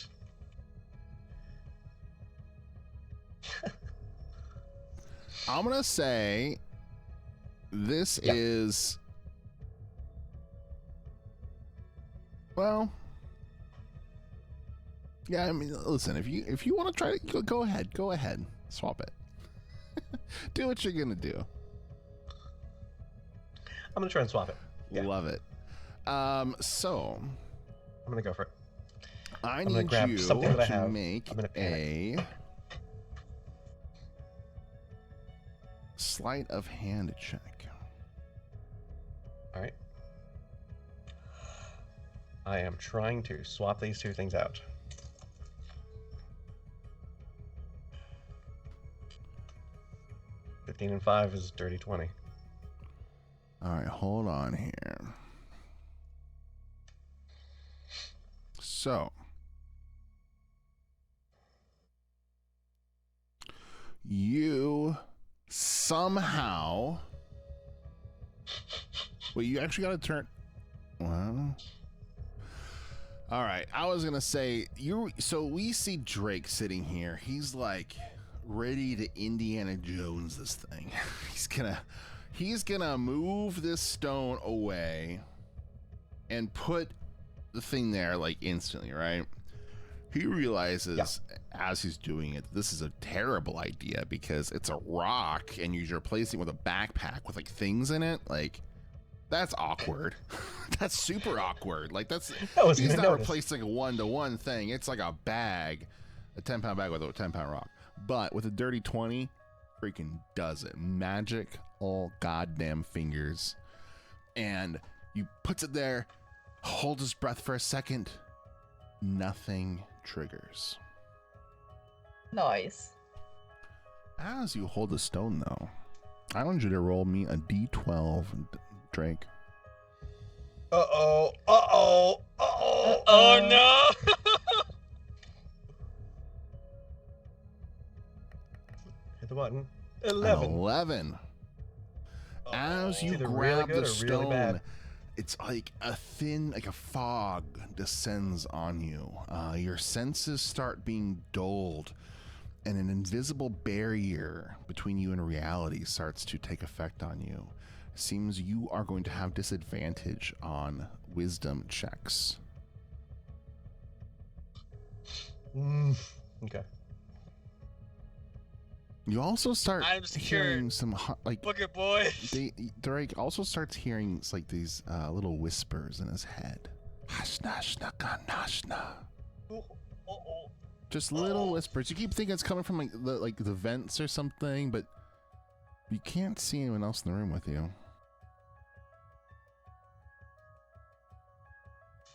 I'm going to say this is, well, yeah, I mean, listen, if you want to try to go ahead, swap it. Do what you're going to do. I'm gonna try and swap it. Yeah. Love it. So I'm gonna go for it. I gonna need grab you something that I to have. make I'm gonna a panic. sleight of hand check. All right. I am trying to swap these two things out. $15 and 5 is dirty 20. All right, hold on here. So, you somehow. Wait, you actually got to turn. Well. All right, I was gonna say so we see Drake sitting here. He's like ready to Indiana Jones this thing. He's gonna move this stone away and put the thing there like instantly, right? He realizes as he's doing it, this is a terrible idea because it's a rock and you're replacing it with a backpack with like things in it. Like, that's awkward. That's super awkward. Like, he's not replacing a 1-to-1 thing. It's like a bag, a 10-pound bag with a 10-pound rock. But with a dirty 20, freaking does it. Magic all goddamn fingers. And you puts it there, holds his breath for a second. Nothing triggers. Nice. As you hold the stone, though, I want you to roll me a d12, Drake. Oh no! Hit the button. 11. As you grab the stone, it's like a thin, like a fog descends on you. Your senses start being dulled, and an invisible barrier between you and reality starts to take effect on you. Seems you are going to have disadvantage on wisdom checks. Okay. You also start hearing some like look at boy. Drake also starts hearing like these little whispers in his head. Just little whispers. You keep thinking it's coming from like the vents or something, but you can't see anyone else in the room with you.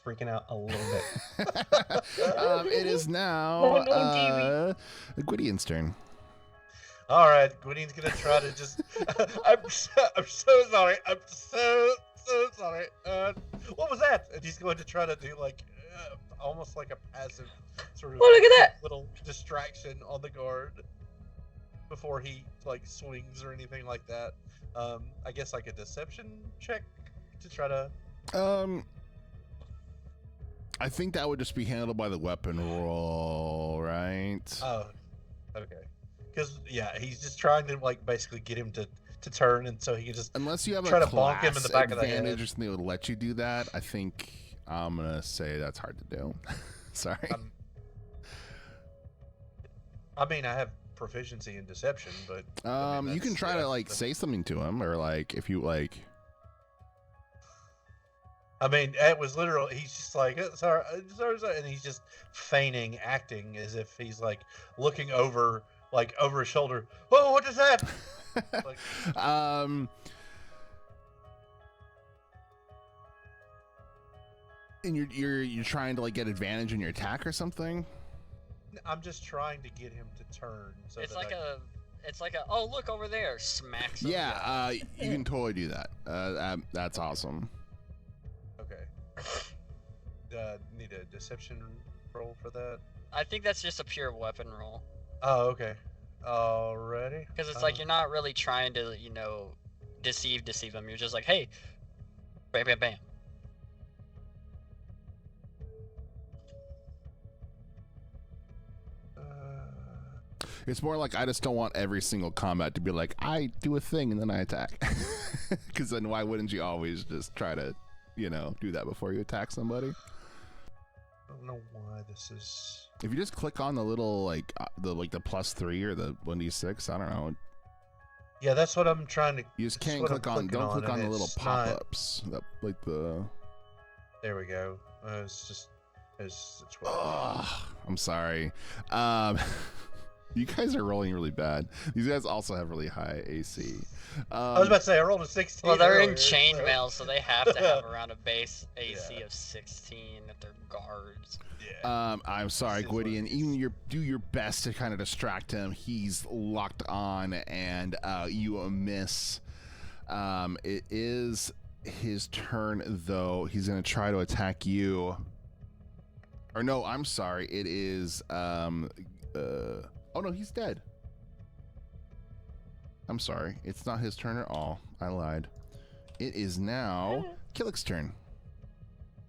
Freaking out a little bit. It is now Gwydion's turn. All right, Gwydion's gonna try to just. I'm so sorry. I'm so sorry. What was that? And he's going to try to do like almost like a passive sort of look at that little distraction on the guard before he like swings or anything like that. I guess like a deception check to try to. I think that would just be handled by the weapon roll, right? Oh, okay. Because he's just trying to like basically get him to turn, and so he can just unless you have try a to bonk him in the back of the head advantage or something that would let you do that. I think I'm gonna say that's hard to do. Sorry. I mean, I have proficiency in deception, but you can try to like say something to him, or like if you like. I mean, it was literal. He's just like, sorry, and he's just feigning, acting as if he's like looking over his shoulder. Whoa, what is that? Like, and you're trying to like get advantage in your attack or something. I'm just trying to get him to turn. So it's like a oh look over there, smacks him. Yeah, you can totally do that. That's awesome. Okay. Need a deception roll for that? I think that's just a pure weapon roll. Oh, okay. Alrighty. Because it's like you're not really trying to, deceive them. You're just like, hey, bam, bam, bam. It's more like I just don't want every single combat to be like, I do a thing and then I attack. Because then why wouldn't you always just try to do that before you attack somebody? I don't know why this is. If you just click on the little the +3 or the 1d6, I don't know. Yeah, that's what I'm trying to. You just can't click on. Don't click on the little pop-ups. There we go. It's 12. Oh, I'm sorry. You guys are rolling really bad. These guys also have really high AC. I was about to say I rolled a 16. Well, they're in chainmail, so they have to have around a base AC of 16 if they're guards. Yeah. I'm sorry, Gwydion. Even do your best to kind of distract him. He's locked on, and you miss. It is his turn, though. He's going to try to attack you. Or no, I'm sorry. It is. Oh no, he's dead. I'm sorry. It's not his turn at all. I lied. It is now Killick's turn.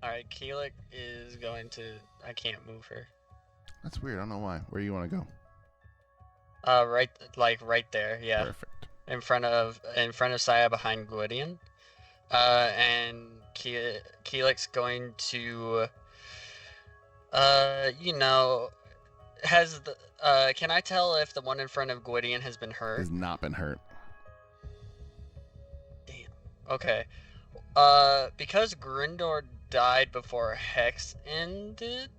Alright, Keelik is going to... I can't move her. That's weird. I don't know why. Where do you want to go? Right there, yeah. Perfect. In front of Saya, behind Gwydion. And Keelik's going to... has the... can I tell if the one in front of Gwydion has been hurt? Has not been hurt. Damn. Okay. Because Grindor died before Hex ended,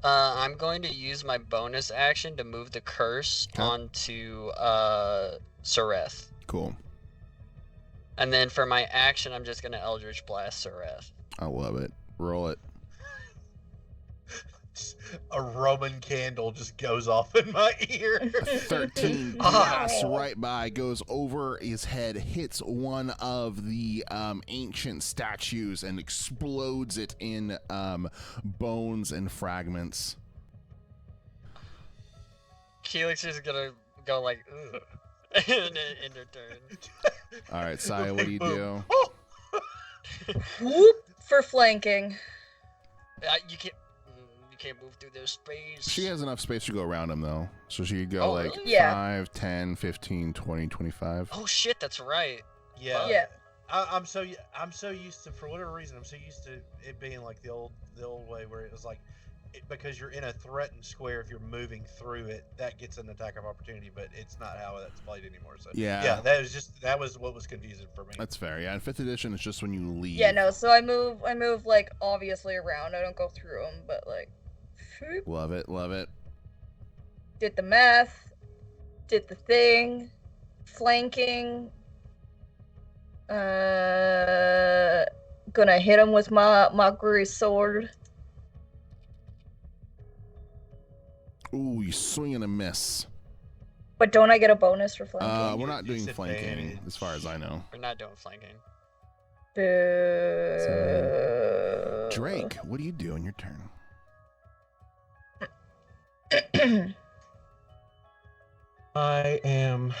I'm going to use my bonus action to move the curse onto Sareth. Cool. And then for my action, I'm just going to Eldritch Blast Sareth. I love it. Roll it. A Roman candle just goes off in my ear. A 13 blasts right by, goes over his head, hits one of the ancient statues and explodes it in bones and fragments. Keelik's just gonna go like, ugh, and end her turn. All right, Saya, what do you do? Whoop for flanking. You can't move through their space. She has enough space to go around him, though. So she could go really? 5, 10, 15, 20, 25. Oh shit, that's right. Yeah. Yeah. I'm so used to, for whatever reason, I'm so used to it being like the old way where it was like, because you're in a threatened square, if you're moving through it, that gets an attack of opportunity, but it's not how that's played anymore. So yeah, that was what was confusing for me. That's fair. Yeah, in 5th edition, it's just when you leave. Yeah, no. So I move like obviously around. I don't go through them, but like. Whoop. Love it. Love it. Did the math. Did the thing. Flanking. Gonna hit him with my Murkmire sword. Ooh, you swing and a miss. But don't I get a bonus for flanking? We're not doing flanking, as far as I know. We're not doing flanking. So, Drake, what do you do on your turn? I am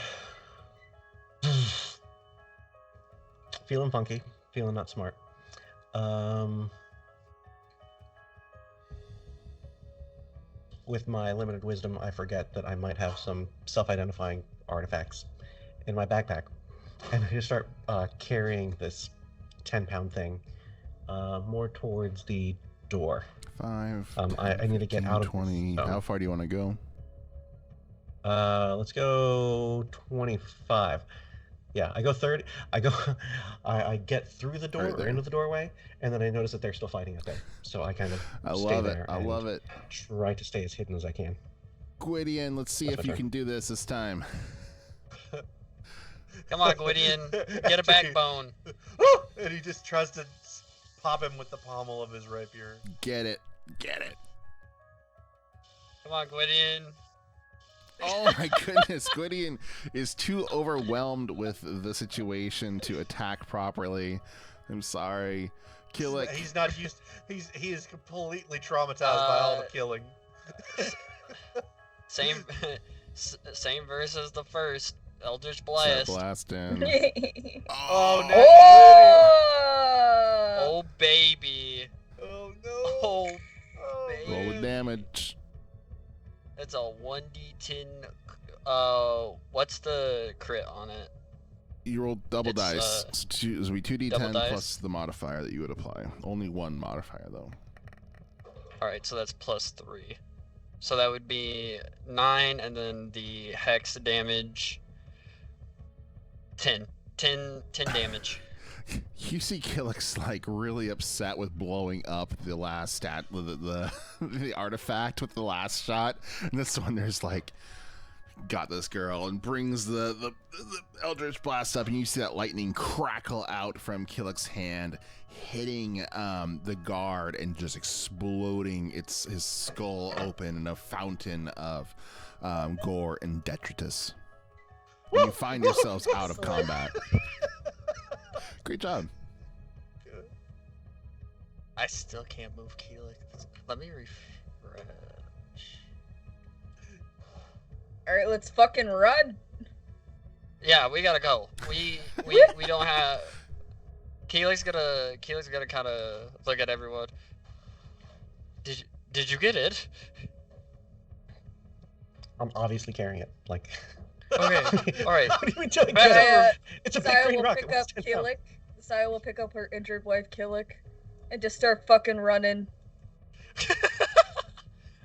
feeling funky, feeling not smart. With my limited wisdom, I forget that I might have some self-identifying artifacts in my backpack. And I just start carrying this 10-pound thing more towards the door. 5, I need to get 15, out of 20. this, How far do you want to go? Let's go 25. Yeah, I go 30. I get through the door or into the doorway, and then I notice that they're still fighting out there. So I kind of stay there. I love it. Try to stay as hidden as I can. Gwydion, let's see if you can do this time. Come on, Gwydion, get a backbone. And he just tries to pop him with the pommel of his rapier. Get it. Get it. Come on, Gwydion. Oh my goodness, Gwydion is too overwhelmed with the situation to attack properly. I'm sorry. Killick. He's not used. He is completely traumatized by all the killing. Same verse as the first. Eldritch Blast. Blast in. Oh no! Oh baby. Oh no! Oh baby. Roll the damage. It's a 1d10. What's the crit on it? You roll double dice. So it'll be 2d10 plus the modifier that you would apply. Only one modifier though. Alright, so that's plus 3. So that would be 9, and then the hex damage 10 damage. You see Killick's like really upset with blowing up the last the artifact with the last shot, and this one there's like, got this girl, and brings the Eldritch Blast up, and you see that lightning crackle out from Killick's hand, hitting the guard and just exploding his skull open in a fountain of gore and detritus. And you find yourselves out of combat. Great job. I still can't move Keelik. Let me refresh. Alright, let's fucking run. Yeah, we gotta go. We don't have. Keelik's gonna kind of look at everyone. Did you get it? I'm obviously carrying it. Like. Okay. All right. How do we do it? It's a big Saya green will rocket. pick up Keelik. Saya will pick up her injured wife Keelik, and just start fucking running.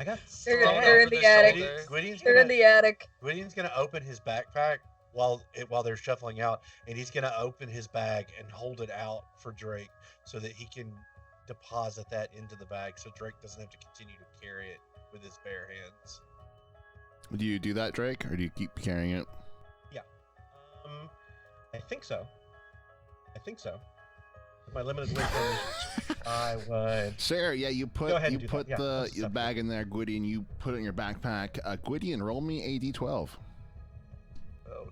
I got. They're in the attic. They're in the attic. Gwydion's gonna open his backpack while they're shuffling out, and he's gonna open his bag and hold it out for Drake so that he can deposit that into the bag, so Drake doesn't have to continue to carry it with his bare hands. Do you do that, Drake, or do you keep carrying it? Yeah. I think so. With my limited wisdom, I would. Sure, yeah, you put the Yeah, bag in there, Gwydion, you put it in your backpack. Gwydion, roll me a d12. Oh,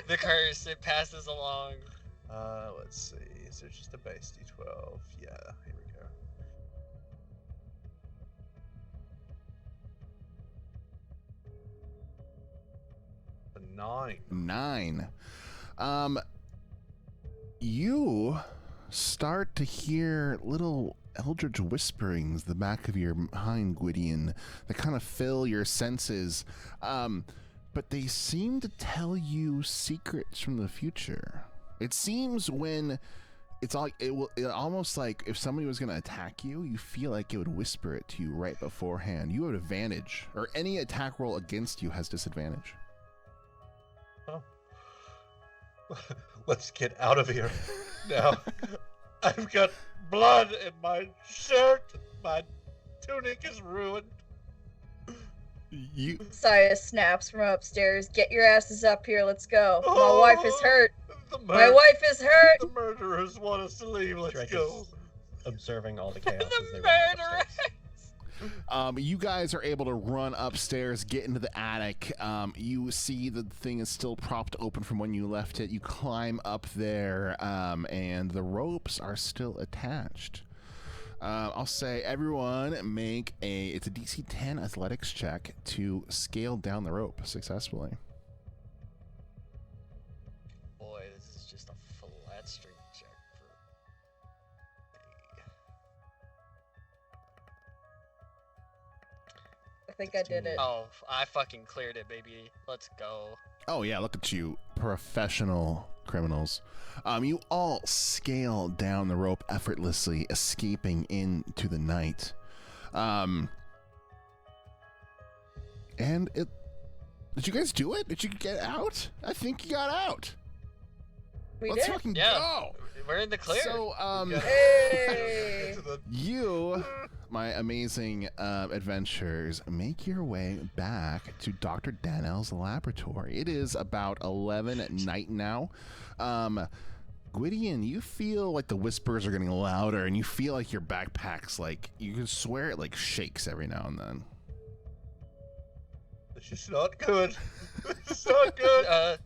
The curse, it passes along. let's see. Is there just a base D12? Yeah, here we go. A 9. 9. You start to hear little eldritch whisperings the back of your mind, Gwydion, that kind of fill your senses. But they seem to tell you secrets from the future. It seems when it's almost like if somebody was going to attack you, you feel like it would whisper it to you right beforehand. You have advantage, or any attack roll against you has disadvantage. Oh. Let's get out of here now. I've got blood in my shirt. My tunic is ruined. Saya snaps from upstairs. Get your asses up here. Let's go. Oh, my wife is hurt. My wife is hurt. The murderers want us to leave. Let's Drake go. Observing all the chaos as they The run murderers. upstairs. You guys are able to run upstairs, get into the attic. You see the thing is still propped open from when you left it. You climb up there, and the ropes are still attached. I'll say everyone make it's a DC 10 athletics check to scale down the rope successfully. Boy, this is just a flat street check I think I did it. Oh, I fucking cleared it, baby. Let's go. Oh yeah, look at you, professional criminals. You all scale down the rope effortlessly, escaping into the night. And it... Did you guys do it? Did you get out? I think you got out. Let's did. fucking Yeah. go. We're in the clear. So, Hey! you, my amazing adventurers, make your way back to Dr. Danel's laboratory. It is about 11 at night now. Gwydion, you feel like the whispers are getting louder, and you feel like your backpack's like, you can swear it like shakes every now and then. This is not good. This is not good.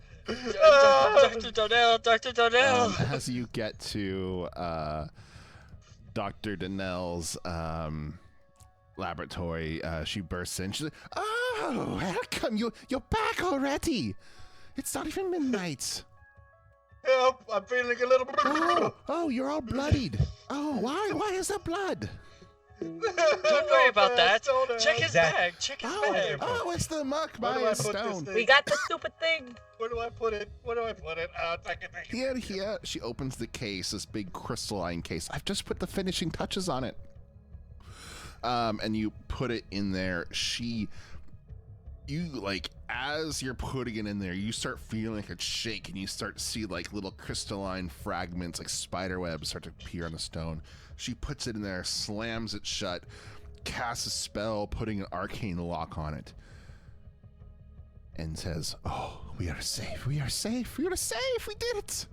Dr. Donnell. As you get to Dr. Danel's laboratory, she bursts in. She's like, "Oh, how come you're back already? It's not even midnight." Help! I'm feeling a little. Oh, you're all bloodied. Oh, why? Why is there blood? Don't worry about that. Check his bag. Check his bag. Oh, it's the Murkmire stone. We got the stupid thing. Where do I put it? Take it. Here. She opens the case, this big crystalline case. I've just put the finishing touches on it. And you put it in there. As you're putting it in there, you start feeling like it's shaking. You start to see like little crystalline fragments, like spider webs, start to appear on the stone. She puts it in there, slams it shut, casts a spell, putting an arcane lock on it, and says, "Oh, we are safe. We are safe. We are safe. We did it."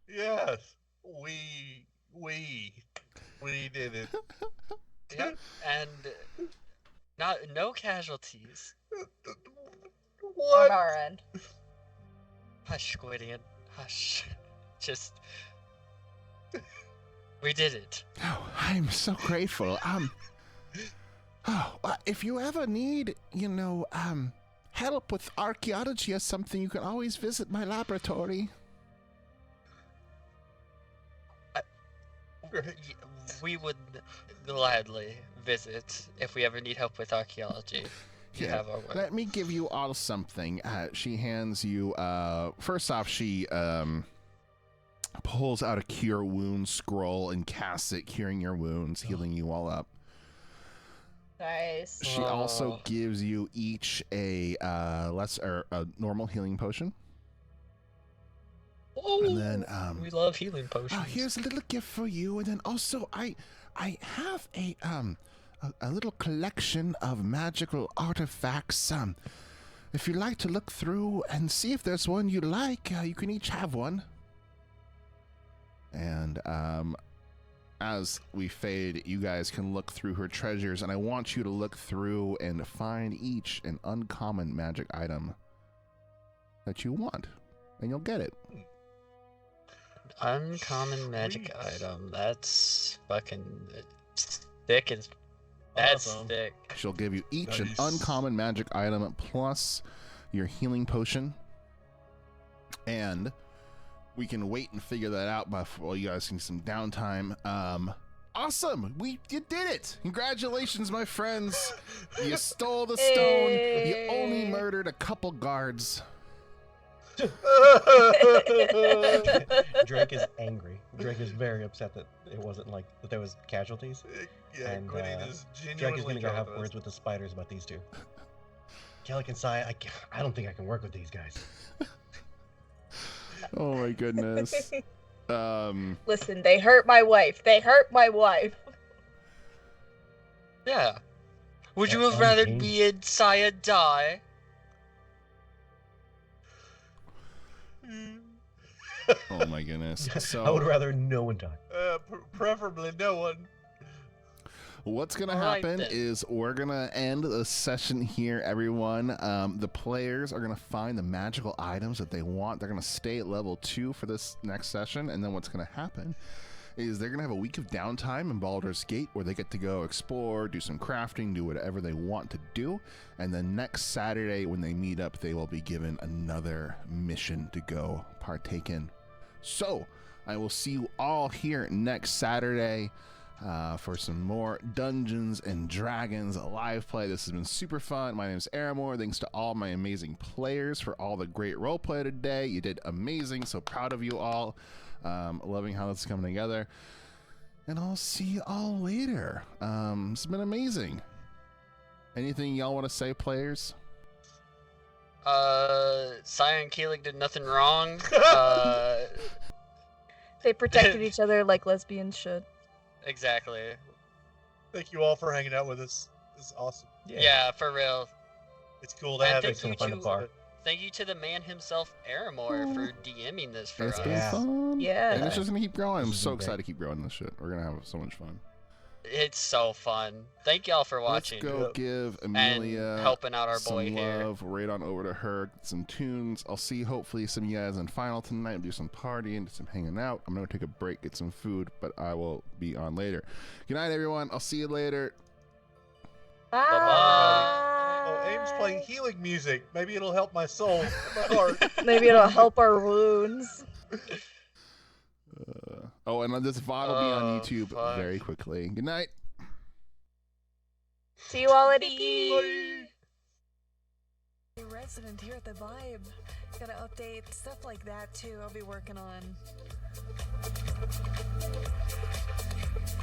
Yes, we did it. Yep. And no casualties. What? On our end. Hush, Gwydion. Hush. Just. We did it. Oh, I'm so grateful. If you ever need, help with archaeology or something, you can always visit my laboratory. We would gladly visit if we ever need help with archaeology. You have our word. Let me give you all something. She hands you, first off, she pulls out a cure wounds scroll and casts it, curing your wounds, healing you all up. Nice. She also gives you each a normal healing potion. Oh, and then we love healing potions. Oh, here's a little gift for you, and then also I have a little collection of magical artifacts. If you'd like to look through and see if there's one you like, you can each have one. And as we fade, you guys can look through her treasures, and I want you to look through and find each an uncommon magic item that you want, and you'll get it. Uncommon magic item. That's fucking thick as... That's Awesome. thick. She'll give you each an uncommon magic item plus your healing potion. And we can wait and figure that out while you guys need some downtime. Awesome! You did it! Congratulations, my friends! You stole the stone. You only murdered a couple guards. Drake is angry. Drake is very upset that it wasn't like that there was casualties. Yeah, And, Gwydion is Drake genuinely is going to go have jealous. words with the spiders about these two. Kellic and Sai, I don't think I can work with these guys. Oh my goodness. Listen, they hurt my wife. They hurt my wife. Yeah. Would you That's have rather unhinged. me and Saya die? Oh my goodness. So I would rather no one die. Preferably no one. what's gonna All right, happen then. is we're gonna end the session here, everyone. The players are gonna find the magical items that they want. They're gonna stay at level 2 for this next session, and then what's gonna happen is they're gonna have a week of downtime in Baldur's Gate where they get to go explore, do some crafting, do whatever they want to do, and then next Saturday when they meet up, they will be given another mission to go partake in. So I will see you all here next Saturday for some more Dungeons and Dragons live play. This has been super fun. My name is Aramore. Thanks to all my amazing players for all the great roleplay today. You did amazing. So proud of you all. Loving how this is coming together. And I'll see you all later. It's been amazing. Anything y'all want to say, players? Saya and Keelik did nothing wrong. They protected each other like lesbians should. Exactly. Thank you all for hanging out with us. This is awesome. Yeah, for real. It's cool to And have thank it. you fun to to bar. thank you to the man himself, Aramore, for DMing this for It's us. been Yeah. fun. Yeah. And it's just going to keep growing. I'm This has so been great. excited to keep growing this shit. We're going to have so much fun. It's so fun. Thank y'all for watching Let's go give Amelia and helping out our some boy here. love. Right on over to her. Get some tunes. I'll see hopefully some of you guys in final tonight. We'll do some partying, do some hanging out. I'm going to take a break, get some food, but I will be on later. Good night, everyone. I'll see you later. Bye. Oh, Aim's playing healing music. Maybe it'll help my soul, my heart. Maybe it'll help our wounds. And this VOD will be on Oh, YouTube fuck. very quickly. Good night. See you all at E! A resident here at the Vibe. Gotta update stuff like that too. I'll be working on.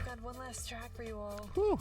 Got one last track for you all. Whew.